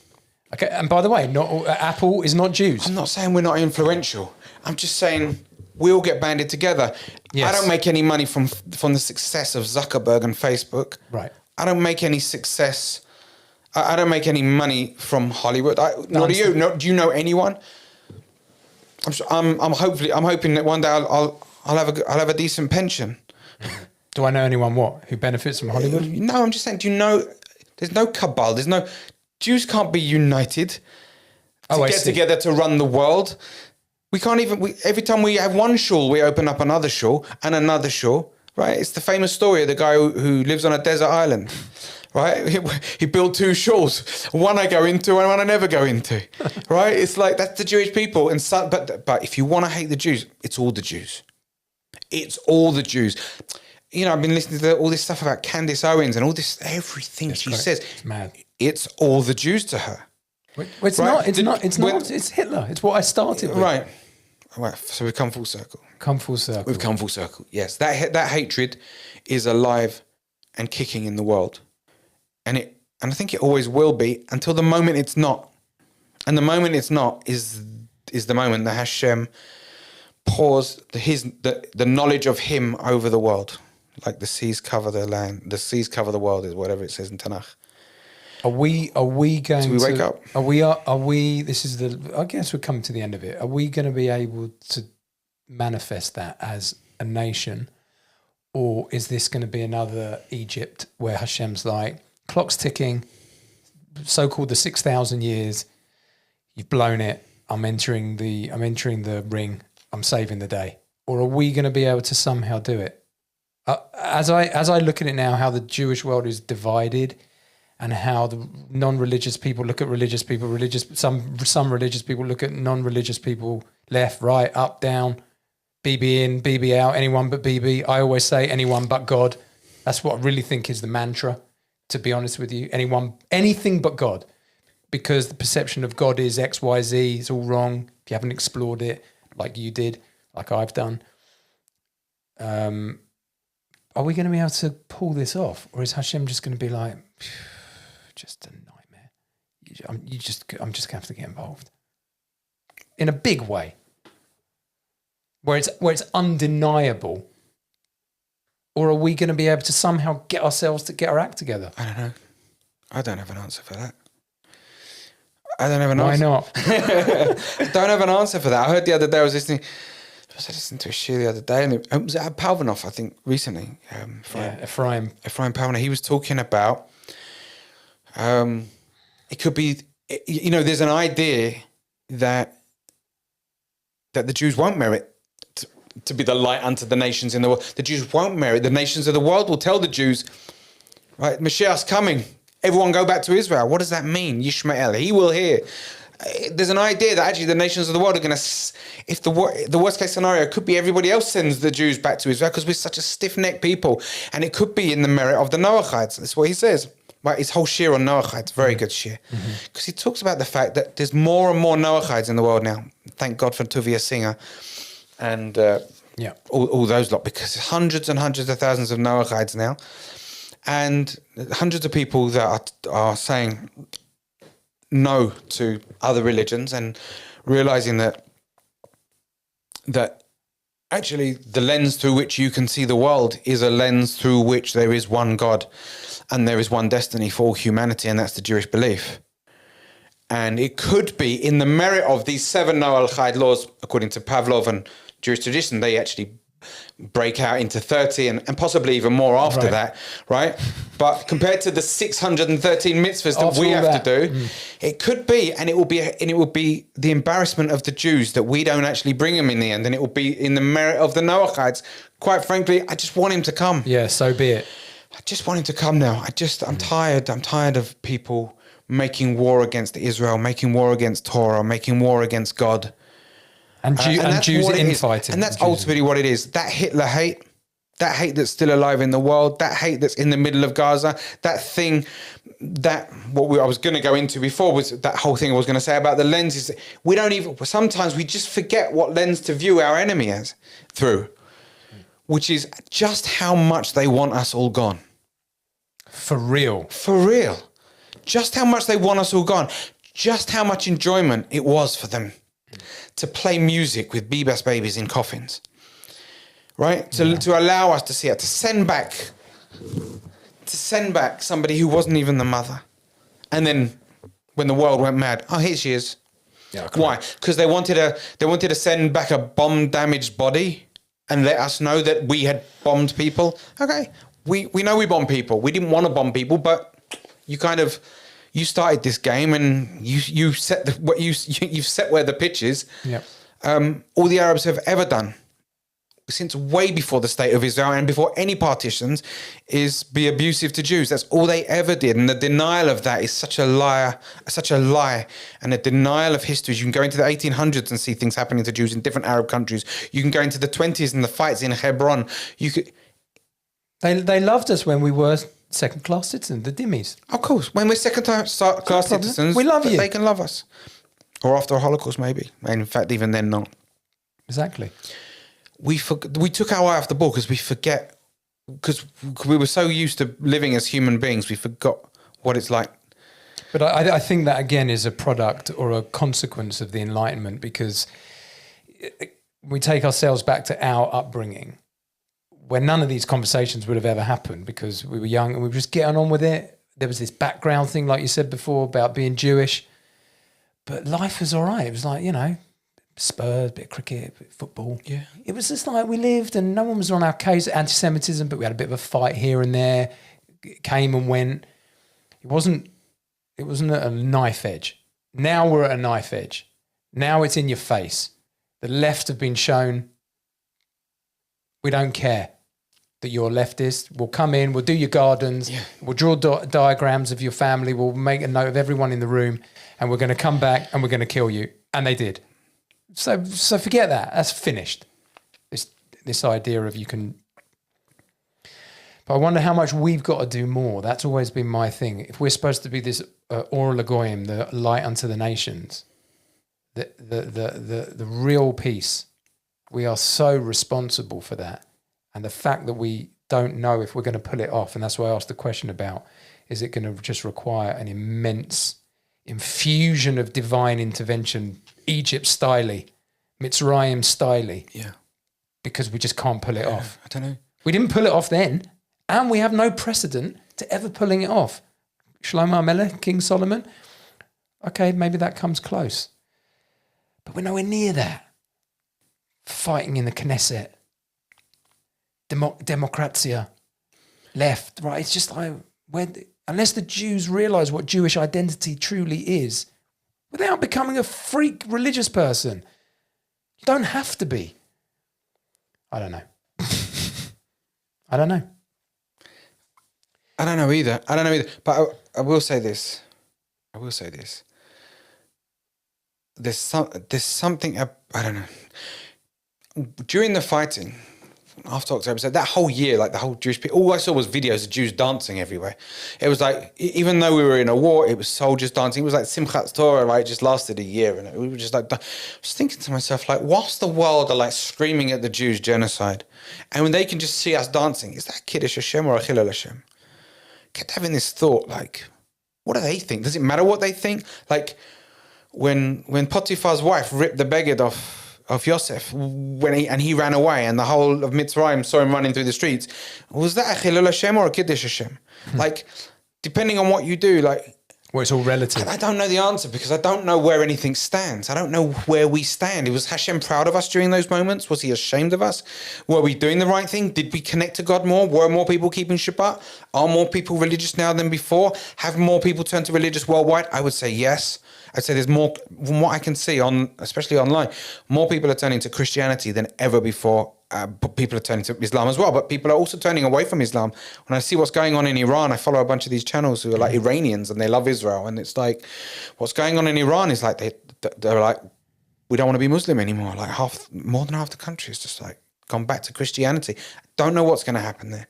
Okay, and by the way, Apple is not Jews. I'm not saying we're not influential. I'm just saying we all get banded together. Yes. I don't make any money from the success of Zuckerberg and Facebook. Right. I don't make any success. I don't make any money from Hollywood. Nor do you. Do you know anyone? I'm hoping that one day I'll have a decent pension. Do I know anyone who benefits from Hollywood? No, I'm just saying. Do you know? There's no cabal. Jews can't be united to get together to run the world. We can't even. Every time we have one shul, we open up another shul and another shul. Right? It's the famous story of the guy who lives on a desert island. Right? He built 2 shuls. One I go into and one I never go into. Right? It's like, that's the Jewish people. But if you want to hate the Jews, it's all the Jews. It's all the Jews. You know, I've been listening to all this stuff about Candace Owens and all this, everything she says. It's mad. It's all the Jews to her. Well, it's not. It's Hitler. It's what I started with. Right. So we've come full circle. We've come full circle. Yes. That hatred is alive and kicking in the world. And I think it always will be until the moment it's not. And the moment it's not is the moment that Hashem pours the knowledge of Him over the world. Like the seas cover the land, the seas cover the world is whatever it says in Tanakh. Are we going to... So we wake up. Are we, this is I guess we're coming to the end of it. Are we going to be able to manifest that as a nation? Or is this going to be another Egypt where Hashem's like, clock's ticking, so-called the 6,000 years, you've blown it, I'm entering the ring, I'm saving the day? Or are we going to be able to somehow do it? As I look at it now, how the Jewish world is divided and how the non-religious people look at religious people, some religious people look at non-religious people, left, right, up, down, BB in, BB out, anyone but BB. I always say anyone but God. That's what I really think is the mantra, to be honest with you. Anything but God. Because the perception of God is X, Y, Z, it's all wrong. If you haven't explored it like you did, like I've done. Are we going to be able to pull this off? Or is Hashem just going to be like, just a nightmare? I'm just going to have to get involved. In a big way. Where it's undeniable. Or are we going to be able to somehow get ourselves to get our act together? I don't know. I don't have an answer for that. I don't have an answer. Why not? I don't have an answer for that. I heard the other day, I was listening to a shir the other day, and it was at 𝗵𝗲, I think, recently. Ephraim 𝗵𝗲. He was talking about, it could be, there's an idea that the Jews won't merit to be the light unto the nations in the world. The Jews won't merit. The nations of the world will tell the Jews, right, Mashiach's coming. Everyone go back to Israel. What does that mean? Yishmael, he will hear. There's an idea that actually the nations of the world are going to, if the worst case scenario could be everybody else sends the Jews back to Israel because we're such a stiff-necked people. And it could be in the merit of the Noachites. That's what he says. Right, his whole shir on Noachites, very good shir. Because he talks about the fact that there's more and more Noachites in the world now. Thank God for 𝗵𝗲 singer. And all those lot, because hundreds and hundreds of thousands of Noachites now, and hundreds of people that are saying no to other religions and realizing that actually the lens through which you can see the world is a lens through which there is one God and there is one destiny for all humanity, and that's the Jewish belief. And it could be in the merit of these 7 Noahide laws, according to Pavlov and Jewish tradition, they actually break out into 30 and possibly even more after Right. that, right? But compared to the 613 mitzvahs that After we all have that, to do, it could be, and it will be the embarrassment of the Jews that we don't actually bring him in the end, and it will be in the merit of the Noachites. Quite frankly, I just want him to come. Yeah, so be it. I just want him to come now. I'm tired. I'm tired of people making war against Israel, making war against Torah, making war against God. And, that's Jews what it is. infighting. And that's ultimately what it is. That Hitler hate, that hate that's still alive in the world, that hate that's in the middle of Gaza, that thing that I was going to go into before was that whole thing I was going to say about the lenses. Sometimes we just forget what lens to view our enemy as through, which is just how much they want us all gone. For real. For real. Just how much they want us all gone. Just how much enjoyment it was for them to play music with Bebas babies in coffins, right? To allow us to see it, to send back somebody who wasn't even the mother. And then when the world went mad, oh, here she is. Yeah, why? Because they wanted to send back a bomb-damaged body and let us know that we had bombed people. Okay, we know we bombed people. We didn't want to bomb people, but you started this game and you set you've set where the pitch is. Yep. All the Arabs have ever done since way before the state of Israel and before any partitions is be abusive to Jews. That's all they ever did. And the denial of that is such a lie and a denial of history. You can go into the 1800s and see things happening to Jews in different Arab countries. You can go into the 20s and the fights in Hebron. They loved us when we were second-class citizens, the dhimmis. Of course, when we're second-class citizens, We love you. they can love us. Or after a Holocaust, maybe. And in fact, even then, not. Exactly. We took our eye off the ball because we were so used to living as human beings, we forgot what it's like. But I think that, again, is a product or a consequence of the Enlightenment, because we take ourselves back to our upbringing, where none of these conversations would have ever happened because we were young and we were just getting on with it. There was this background thing, like you said before, about being Jewish. But life was all right. It was like, Spurs, a bit of cricket, a bit of football. Yeah. It was just like we lived and no one was on our case. Antisemitism, but we had a bit of a fight here and there. It came and went. It wasn't at a knife edge. Now we're at a knife edge. Now it's in your face. The left have been shown, we don't care that you're leftist. We'll come in, we'll do your gardens, we'll draw diagrams of your family, we'll make a note of everyone in the room, and we're going to come back and we're going to kill you. And they did. So forget that. That's finished. This idea of you can... But I wonder how much we've got to do more. That's always been my thing. If we're supposed to be this 𝗲𝗲 𝗲𝗲, the light unto the nations, the real peace, we are so responsible for that. And the fact that we don't know if we're going to pull it off, and that's why I asked the question about, is it going to just require an immense infusion of divine intervention, Egypt-style, Mitzrayim-style? Yeah. Because we just can't pull it off. I don't know. We didn't pull it off then, and we have no precedent to ever pulling it off. Shlomo HaMelech, King Solomon, okay, maybe that comes close. But we're nowhere near that. Fighting in the Knesset, democratia, left, right. It's just like, unless the Jews realise what Jewish identity truly is, without becoming a freak religious person, you don't have to be. I don't know. I don't know. I don't know either. But I will say this. There's something, I don't know. During the fighting, after October, so that whole year, like the whole Jewish people, all I saw was videos of Jews dancing everywhere. It was like, even though we were in a war, it was soldiers dancing. It was like Simchat Torah, right? It just lasted a year. And we were just like, I was thinking to myself, like, whilst the world are like screaming at the Jews genocide, and when they can just see us dancing, is that Kiddush Hashem or Achillel Hashem? Kept having this thought, like, what do they think? Does it matter what they think? Like, when Potiphar's wife ripped the beged off Yosef and he ran away, and the whole of Mitzrayim saw him running through the streets, was that a Chilul Hashem or a Kiddush Hashem? Like, depending on what you do, like, Well, it's all relative. I don't know the answer because I don't know where anything stands. I don't know where we stand. Was Hashem proud of us during those moments? Was he ashamed of us? Were we doing the right thing? Did we connect to God more? Were more people keeping Shabbat? Are more people religious now than before? Have more people turned to religious worldwide? I would say yes. I'd say there's more, from what I can see on, especially online, more people are turning to Christianity than ever before. But people are turning to Islam as well, but people are also turning away from Islam. When I see what's going on in Iran, I follow a bunch of these channels who are like Iranians and they love Israel. And it's like, what's going on in Iran is like, they're like, we don't want to be Muslim anymore. Like more than half the country is just like gone back to Christianity. Don't know what's going to happen there.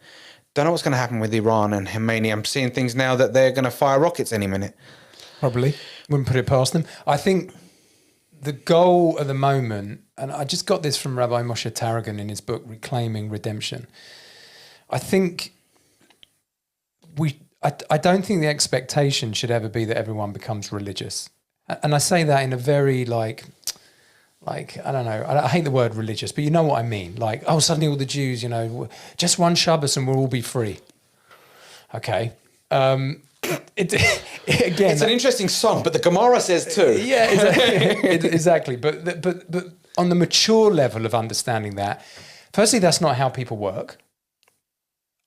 Don't know what's going to happen with Iran and Khomeini. I'm seeing things now that they're going to fire rockets any minute. Probably. Wouldn't put it past them. I think the goal at the moment, and I just got this from Rabbi Moshe Tarragon in his book, Reclaiming Redemption. I think I don't think the expectation should ever be that everyone becomes religious. And I say that in a very like, I don't know, I hate the word religious, but you know what I mean. Like, oh, suddenly all the Jews, just one Shabbos and we'll all be free. Okay. It's an interesting song, but the Gemara says too. Yeah, exactly. But on the mature level of understanding that, firstly, that's not how people work.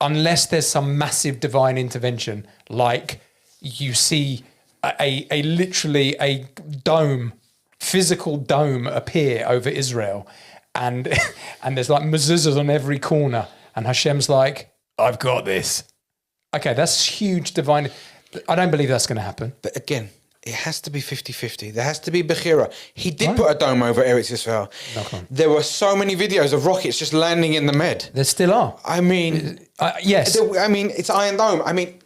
Unless there's some massive divine intervention, like you see a literally a dome, physical dome appear over Israel, and there's like mezuzahs on every corner, and Hashem's like, I've got this. Okay, that's huge divine. I don't believe that's going to happen. But again, it has to be 50-50. There has to be Bechira. He did put a dome over Eretz Yisrael. Okay. There were so many videos of rockets just landing in the Med. There still are. I mean, yes. I mean, it's Iron Dome. I mean,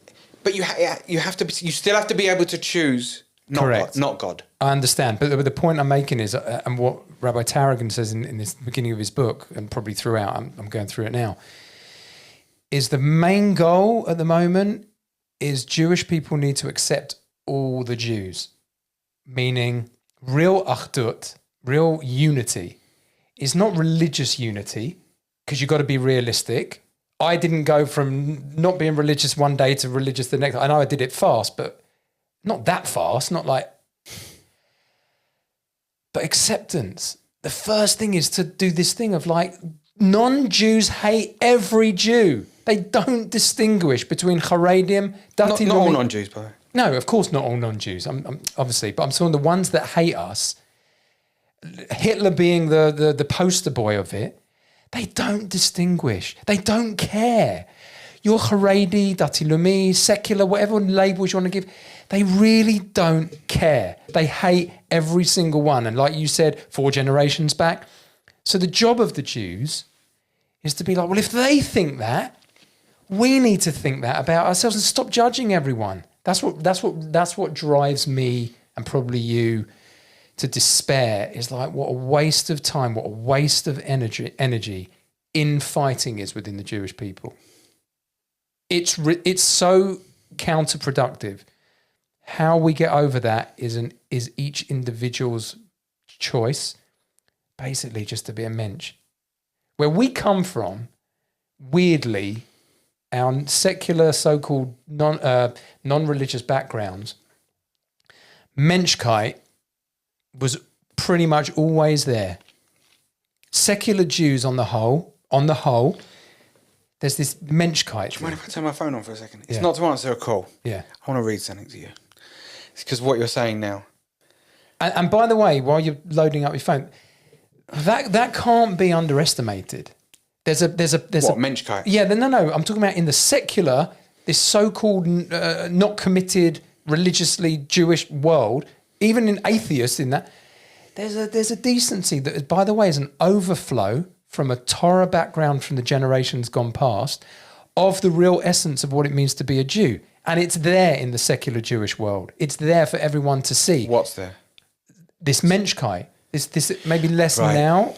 but you have to. You still have to be able to choose. Correct. Not God. I understand, but the point I'm making is, and what Rabbi Tarragon says in the beginning of his book, and probably throughout, I'm going through it now, is the main goal at the moment is Jewish people need to accept all the Jews, meaning real achdut, real unity, is not religious unity, because you've got to be realistic. I didn't go from not being religious one day to religious the next. I know I did it fast, but not that fast, not like... But acceptance. The first thing is to do this thing of like, non-Jews hate every Jew. They don't distinguish between Haredim, Dati... Not all non-Jews, by the way. No, of course not all non-Jews, I'm obviously, but I'm talking the ones that hate us, Hitler being the poster boy of it, they don't distinguish. They don't care. You're Haredi, Dati Lumi, secular, whatever labels you want to give, they really don't care. They hate every single one. And like you said, 4 generations back. So the job of the Jews is to be like, well, if they think that, we need to think that about ourselves and stop judging everyone. That's what drives me and probably you to despair, is like, what a waste of time, what a waste of energy infighting is within the Jewish people. It's so counterproductive. How we get over that is each individual's choice, basically just to be a mensch. Where we come from, weirdly, our secular, so-called non-religious backgrounds, menschkeit was pretty much always there. Secular Jews on the whole, there's this menschkeit. Do you mind if I turn my phone on for a second? It's not to answer a call. Yeah. I want to read something to you. It's because of what you're saying now. And by the way, while you're loading up your phone, that can't be underestimated. There's a menschkeit? Yeah, no. I'm talking about in the secular, this so-called not committed, religiously Jewish world, even in atheists in that, there's a decency that, by the way, is an overflow from a Torah background from the generations gone past of the real essence of what it means to be a Jew. And it's there in the secular Jewish world. It's there for everyone to see. What's there? This menschkeit. This maybe less now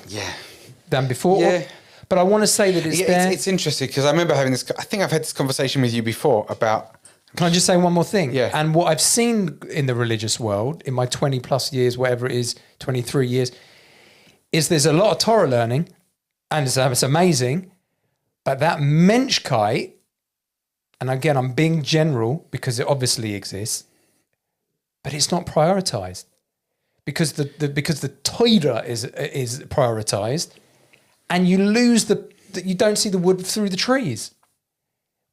than before. Yeah. But I want to say that it's there. It's interesting because I remember having this... I think I've had this conversation with you before about... Can I just say one more thing? Yeah. And what I've seen in the religious world, in my 20 plus years, whatever it is, 23 years, is there's a lot of Torah learning, and it's amazing, but that menschkeit, and again, I'm being general because it obviously exists, but it's not prioritized because the Torah is prioritized, and you lose you don't see the wood through the trees.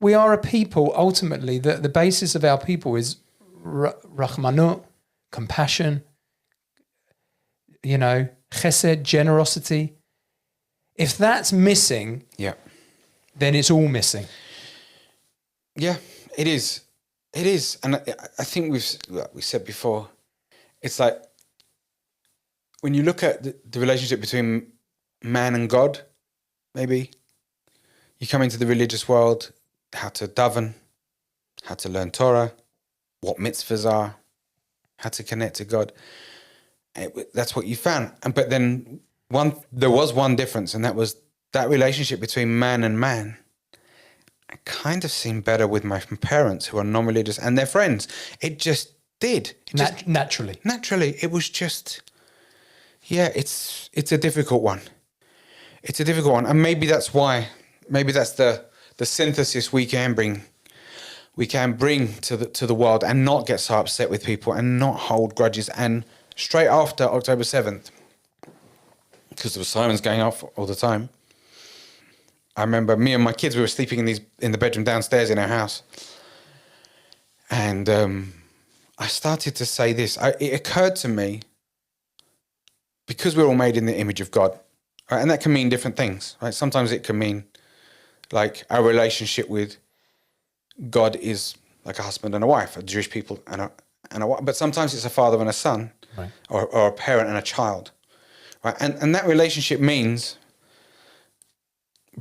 We are a people, ultimately, the basis of our people is Rahmanut, compassion, chesed, generosity. If that's missing, then it's all missing. Yeah, it is. It is. And I think we said before, it's like when you look at the relationship between man and God, maybe, you come into the religious world, how to daven, how to learn Torah, what mitzvahs are, how to connect to God. That's what you found. But then there was one difference, and that was that relationship between man and man. I kind of seemed better with my parents who are non-religious and their friends. It just did. Naturally. Naturally. It was just, it's a difficult one. It's a difficult one. And maybe that's why, maybe that's the synthesis we can bring to the world and not get so upset with people and not hold grudges. And straight after October 7th, because there were sirens going off all the time, I remember me and my kids, we were sleeping in the bedroom downstairs in our house. And I started to say this. It occurred to me, because we're all made in the image of God, right? And that can mean different things, right? Sometimes it can mean like our relationship with God is like a husband and a wife, a Jewish people and a wife. But sometimes it's a father and a son, right, or a parent and a child, right? And that relationship means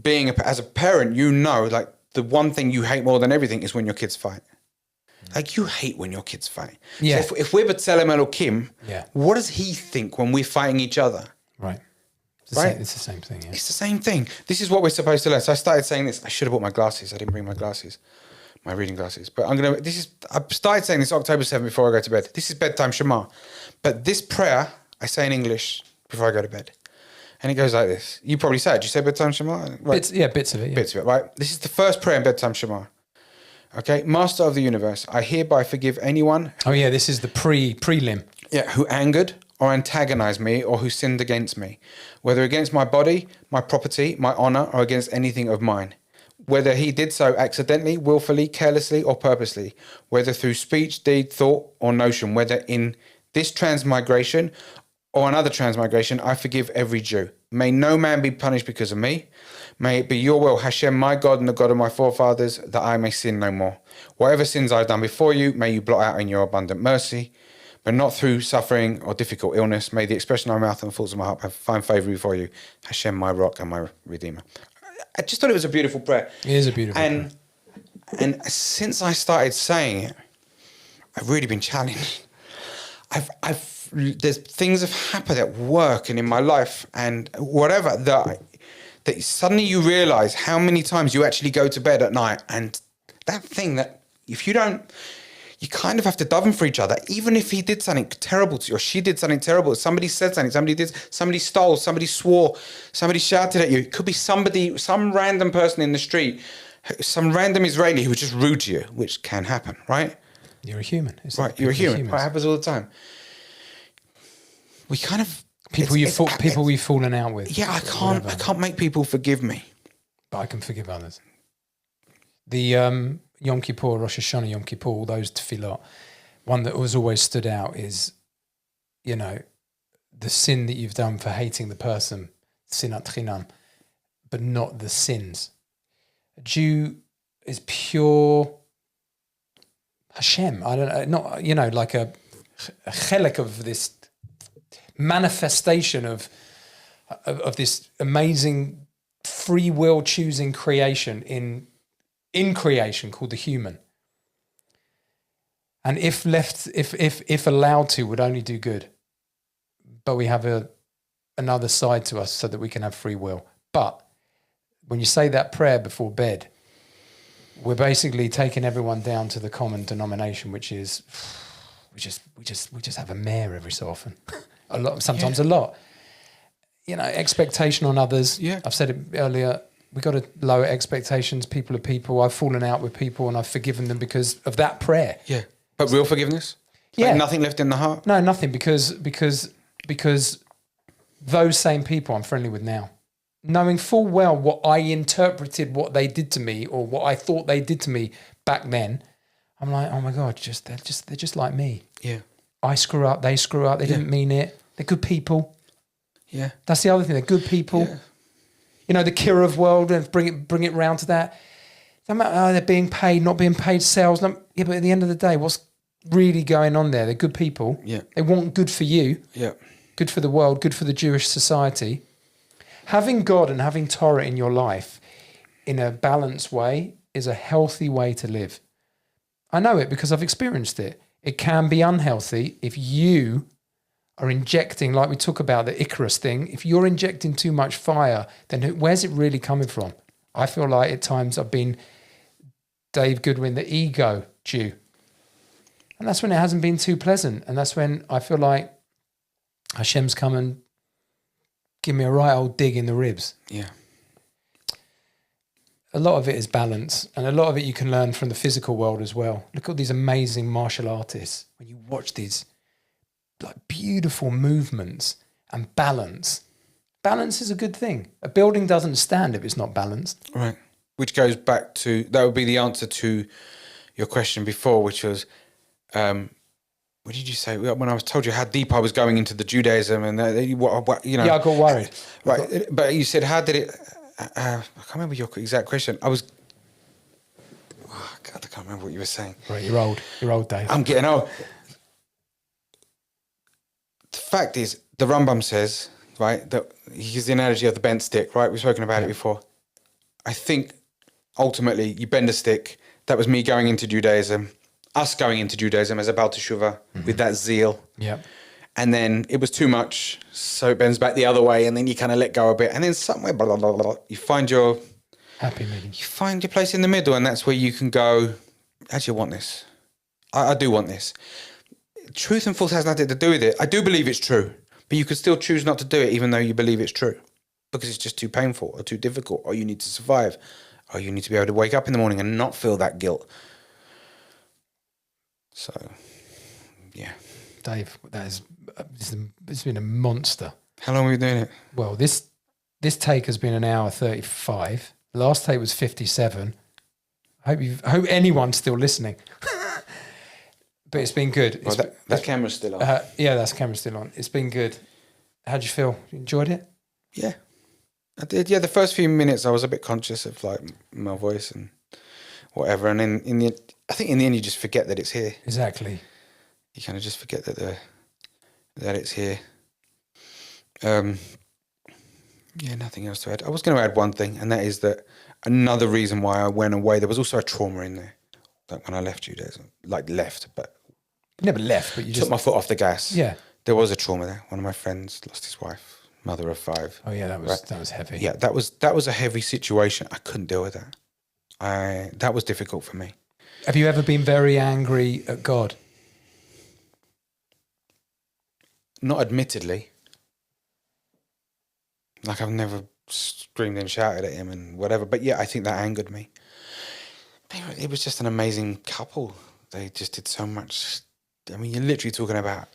being as a parent, like the one thing you hate more than everything is when your kids fight. Like you hate when your kids fight. Yeah. So if we're 𝗏𝗏 𝗏𝗃, what does he think when we're fighting each other? Right. It's the same thing. Yeah. It's the same thing. This is what we're supposed to learn. So I started saying this. I should have brought my glasses. I didn't bring my glasses, my reading glasses. But I started saying this October 7th before I go to bed. This is bedtime Shema. But this prayer, I say in English before I go to bed. And it goes like this. You probably say it. You say bedtime Shema? Right. Bits of it. Yeah. Bits of it, right? This is the first prayer in bedtime Shema. Okay? Master of the universe, I hereby forgive anyone. Oh, yeah, this is the prelim. Yeah, who angered or antagonized me or who sinned against me, whether against my body, my property, my honor, or against anything of mine. Whether he did so accidentally, willfully, carelessly, or purposely, whether through speech, deed, thought, or notion, whether in this transmigration or another transmigration, I forgive every Jew. May no man be punished because of me. May it be your will, Hashem, my God and the God of my forefathers, that I may sin no more. Whatever sins I've done before you, may you blot out in your abundant mercy, but not through suffering or difficult illness. May the expression of my mouth and the thoughts of my heart find favor before you, Hashem, my rock and my redeemer. I just thought it was a beautiful prayer. It is a beautiful prayer. And since I started saying it, I've really been challenged. There's things have happened at work and in my life and whatever that suddenly you realize how many times you actually go to bed at night, and that thing that if you don't, you kind of have to daven for each other, even if he did something terrible to you or she did something terrible, somebody said something, somebody stole, somebody swore, somebody shouted at you. It could be somebody, some random person in the street, some random Israeli who was just rude to you, which can happen, right? You're a human. You're a human. It happens all the time. We kind of people we've fallen out with. Yeah, I can't make people forgive me, but I can forgive others. The Yom Kippur, Rosh Hashanah, Yom Kippur, all those tefillot. One that was always stood out is, the sin that you've done for hating the person, sinat chinam, but not the sins. A Jew is pure Hashem. I don't know, not like a chelik of this manifestation of this amazing free will choosing creation in creation called the human, and if allowed to, would only do good. But we have another side to us so that we can have free will. But when you say that prayer before bed, we're basically taking everyone down to the common denomination, which is we just have a mare every so often. A lot, sometimes a lot. Expectation on others. Yeah. I've said it earlier. We got to lower expectations. People are people. I've fallen out with people and I've forgiven them because of that prayer. Yeah. But real forgiveness? Yeah. Like nothing left in the heart? No, nothing, because those same people I'm friendly with now, knowing full well what I interpreted what they did to me or what I thought they did to me back then, I'm like, oh my God, they're just like me. Yeah. I screw up, they screw up, they didn't mean it. They're good people. Yeah. That's the other thing, they're good people. Yeah. You know, the 𝗘𝗏𝗏 world, and bring it round to that. No matter they're being paid, not being paid, sales. Yeah, but at the end of the day, what's really going on there? They're good people. Yeah. They want good for you. Yeah. Good for the world, good for the Jewish society. Having God and having Torah in your life in a balanced way is a healthy way to live. I know it because I've experienced it. It can be unhealthy if you are injecting, like we talk about the Icarus thing, if you're injecting too much fire, then where's it really coming from? I feel like at times I've been Dave Goodwin, the ego Jew. And that's when it hasn't been too pleasant. And that's when I feel like Hashem's come and give me a right old dig in the ribs. Yeah. A lot of it is balance, and a lot of it you can learn from the physical world as well. Look at all these amazing martial artists. When you watch these like beautiful movements and balance. Balance is a good thing. A building doesn't stand if it's not balanced. Right. Which goes back to, that would be the answer to your question before, which was, what did you say? When I was told you how deep I was going into the Judaism and what you know. Yeah, I got worried. Right. But you said, how did it, I can't remember your exact question. God, I can't remember what you were saying. Right, you're old, Dave. I'm getting old. The fact is, the Rambam says, right, that he gives the analogy of the bent stick, right? We've spoken about it before. I think ultimately you bend a stick. That was me going into Judaism, us going into Judaism as a 𝗲𝗄 𝗃𝗃 with that zeal. Yeah. And then it was too much, so it bends back the other way, and then you kind of let go a bit, and then somewhere, blah, blah, blah, blah, you find your happy medium. You find your place in the middle, and that's where you can go, actually, I want this. I do want this. Truth and false has nothing to do with it. I do believe it's true, but you could still choose not to do it even though you believe it's true, because it's just too painful or too difficult, or you need to survive, or you need to be able to wake up in the morning and not feel that guilt. So, yeah. Dave, it's been a monster. How long have we been doing it? Well, this take has been 1 hour 35. The last take was 57. I hope anyone's still listening. But it's been good. Well, that camera's still on. Yeah, that's camera's still on. It's been good. How'd you feel? You enjoyed it? Yeah, I did. Yeah, the first few minutes I was a bit conscious of like my voice and whatever, and then I think in the end you just forget that it's here. Exactly. You kind of just forget that it's here. Yeah, nothing else to add. I was going to add one thing, and that is that another reason why I went away, there was also a trauma in there. Like when I left Judaism, but you never left, but you took my foot off the gas. Yeah, there was a trauma there. One of my friends lost his wife, mother of 5. Oh yeah, that was heavy. Yeah, that was a heavy situation. I couldn't deal with that. That was difficult for me. Have you ever been very angry at God? Not admittedly. Like I've never screamed and shouted at him and whatever. But yeah, I think that angered me. It was just an amazing couple. They just did so much. I mean, you're literally talking about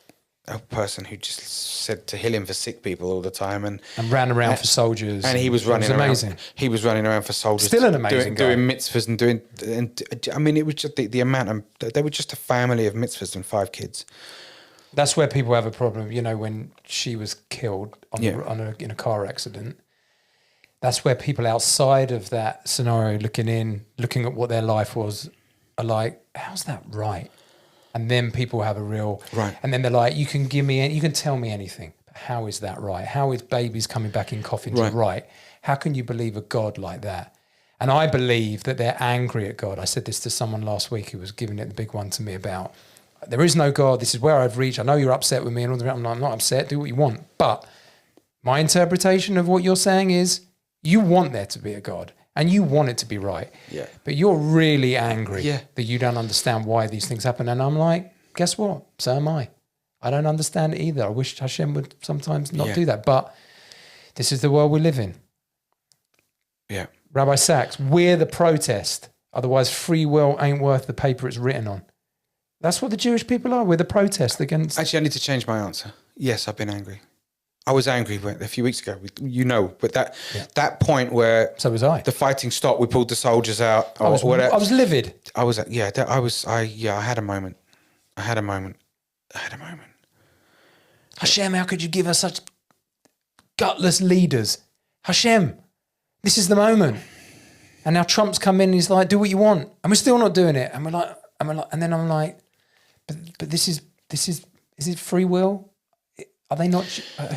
a person who just said 𝗃𝗃 for sick people all the time and ran around for soldiers. And he was running around. Amazing. He was running around for soldiers. Still an amazing guy. Doing mitzvahs and I mean, it was just the amount of, they were just a family of mitzvahs and 5 kids. That's where people have a problem. You know, when she was killed in a car accident, that's where people outside of that scenario looking at what their life was, are like, how's that right? And then people have a real... Right. And then they're like, you can tell me anything. But how is that right? How is babies coming back in coffins right? How can you believe a God like that? And I believe that they're angry at God. I said this to someone last week who was giving it the big one to me about... There is no God. This is where I've reached. I know you're upset with me and all that. I'm like, I'm not upset. Do what you want. But my interpretation of what you're saying is you want there to be a God and you want it to be right. Yeah. But you're really angry Yeah. that you don't understand why these things happen. And I'm like, guess what? So am I. I don't understand it either. I wish Hashem would sometimes not do that. But this is the world we live in. Yeah. Rabbi Sachs, we're the protest. Otherwise, free will ain't worth the paper it's written on. That's what the Jewish people are. We're the protest against. Actually, I need to change my answer. Yes, I've been angry. I was angry a few weeks ago, but that point where So was I. the fighting stopped, we pulled the soldiers out. I was livid. I had a moment. Hashem, how could you give us such gutless leaders? Hashem, this is the moment. And now Trump's come in and he's like, do what you want. And we're still not doing it. And and then I'm like, but this is it free will? Are they not?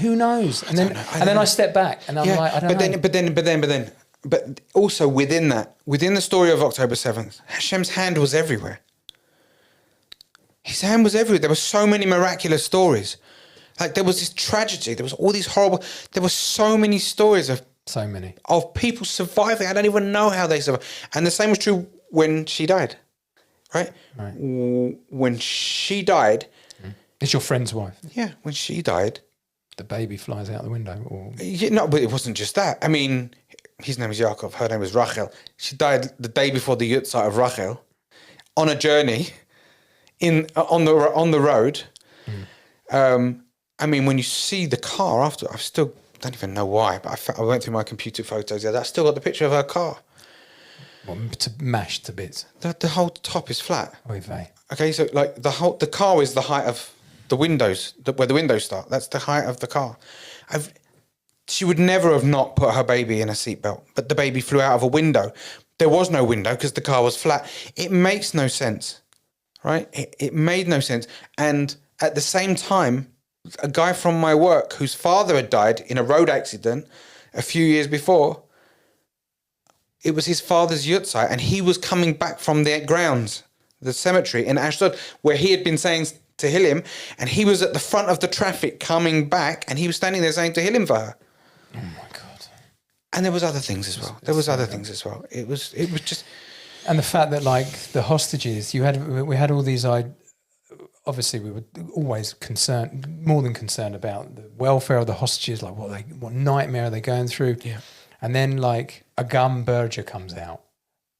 Who knows? And then I step back and I'm like, I don't know. But also within the story of October 7th, Hashem's hand was everywhere. His hand was everywhere. There were so many miraculous stories. Like there was this tragedy. There was all these horrible. There were so many stories of people surviving. I don't even know how they survived. And the same was true when she died. Right? When she died. It's your friend's wife. Yeah, when she died. The baby flies out the window. No, but it wasn't just that. I mean, his name was Yaakov. Her name was Rachel. She died the day before the Yahrzeit of Rachel on a journey on the road. I mean, when you see the car after, I still don't even know why, but I went through my computer photos there. I still got the picture of her car. Well, mashed to bits. The whole top is flat. Oy vey. Okay, so like the car is the height of the windows, where the windows start. That's the height of the car. She would never have not put her baby in a seatbelt, but the baby flew out of a window. There was no window because the car was flat. It makes no sense, right? It made no sense. And at the same time, a guy from my work whose father had died in a road accident a few years before, it was his father's Yahrzeit, and he was coming back from their grounds, the cemetery in Ashdod, where he had been saying Tehillim, and he was at the front of the traffic coming back, and he was standing there saying Tehillim for her. Oh my God. And there was other things as well. It was just... And the fact that like the hostages, we had all these... Obviously, we were always more than concerned about the welfare of the hostages, like what nightmare are they going through? Yeah. And then like 𝗥𝗲𝘄 comes out,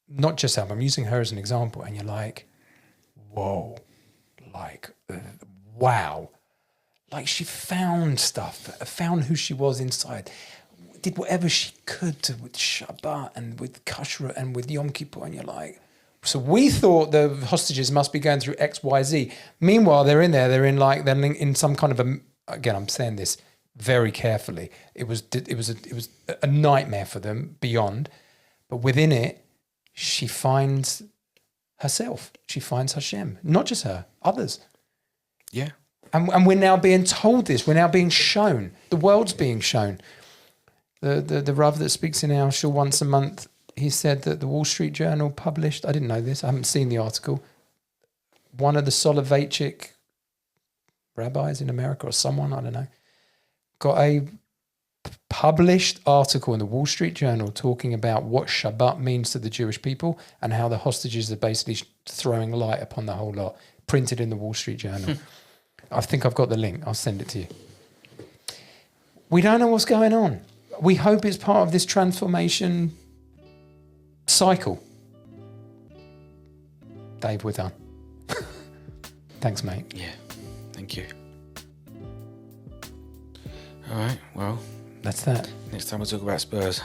not just her, but I'm using her as an example, and you're like, whoa, like, wow. Like she found stuff, found who she was inside, did whatever she could with Shabbat and with Kashrut and with Yom Kippur, and you're like, so we thought the hostages must be going through X, Y, Z. Meanwhile, they're in some kind of again, I'm saying this very carefully. It was a nightmare for them beyond, but within it, she finds herself. She finds Hashem, not just her, others. Yeah. And we're now being told this. We're now being shown. The world's being shown. The Rav that speaks in our shul once a month, he said that the Wall Street Journal published, I didn't know this, I haven't seen the article, one of the 𝗗𝗏𝘄 rabbis in America or someone, I don't know, got a published article in the Wall Street Journal talking about what Shabbat means to the Jewish people and how the hostages are basically throwing light upon the whole lot, printed in the Wall Street Journal. I think I've got the link. I'll send it to you. We don't know what's going on. We hope it's part of this transformation cycle. Dave, we're done. Thanks, mate. Yeah, thank you. All right, well. That's that. Next time we'll talk about Spurs.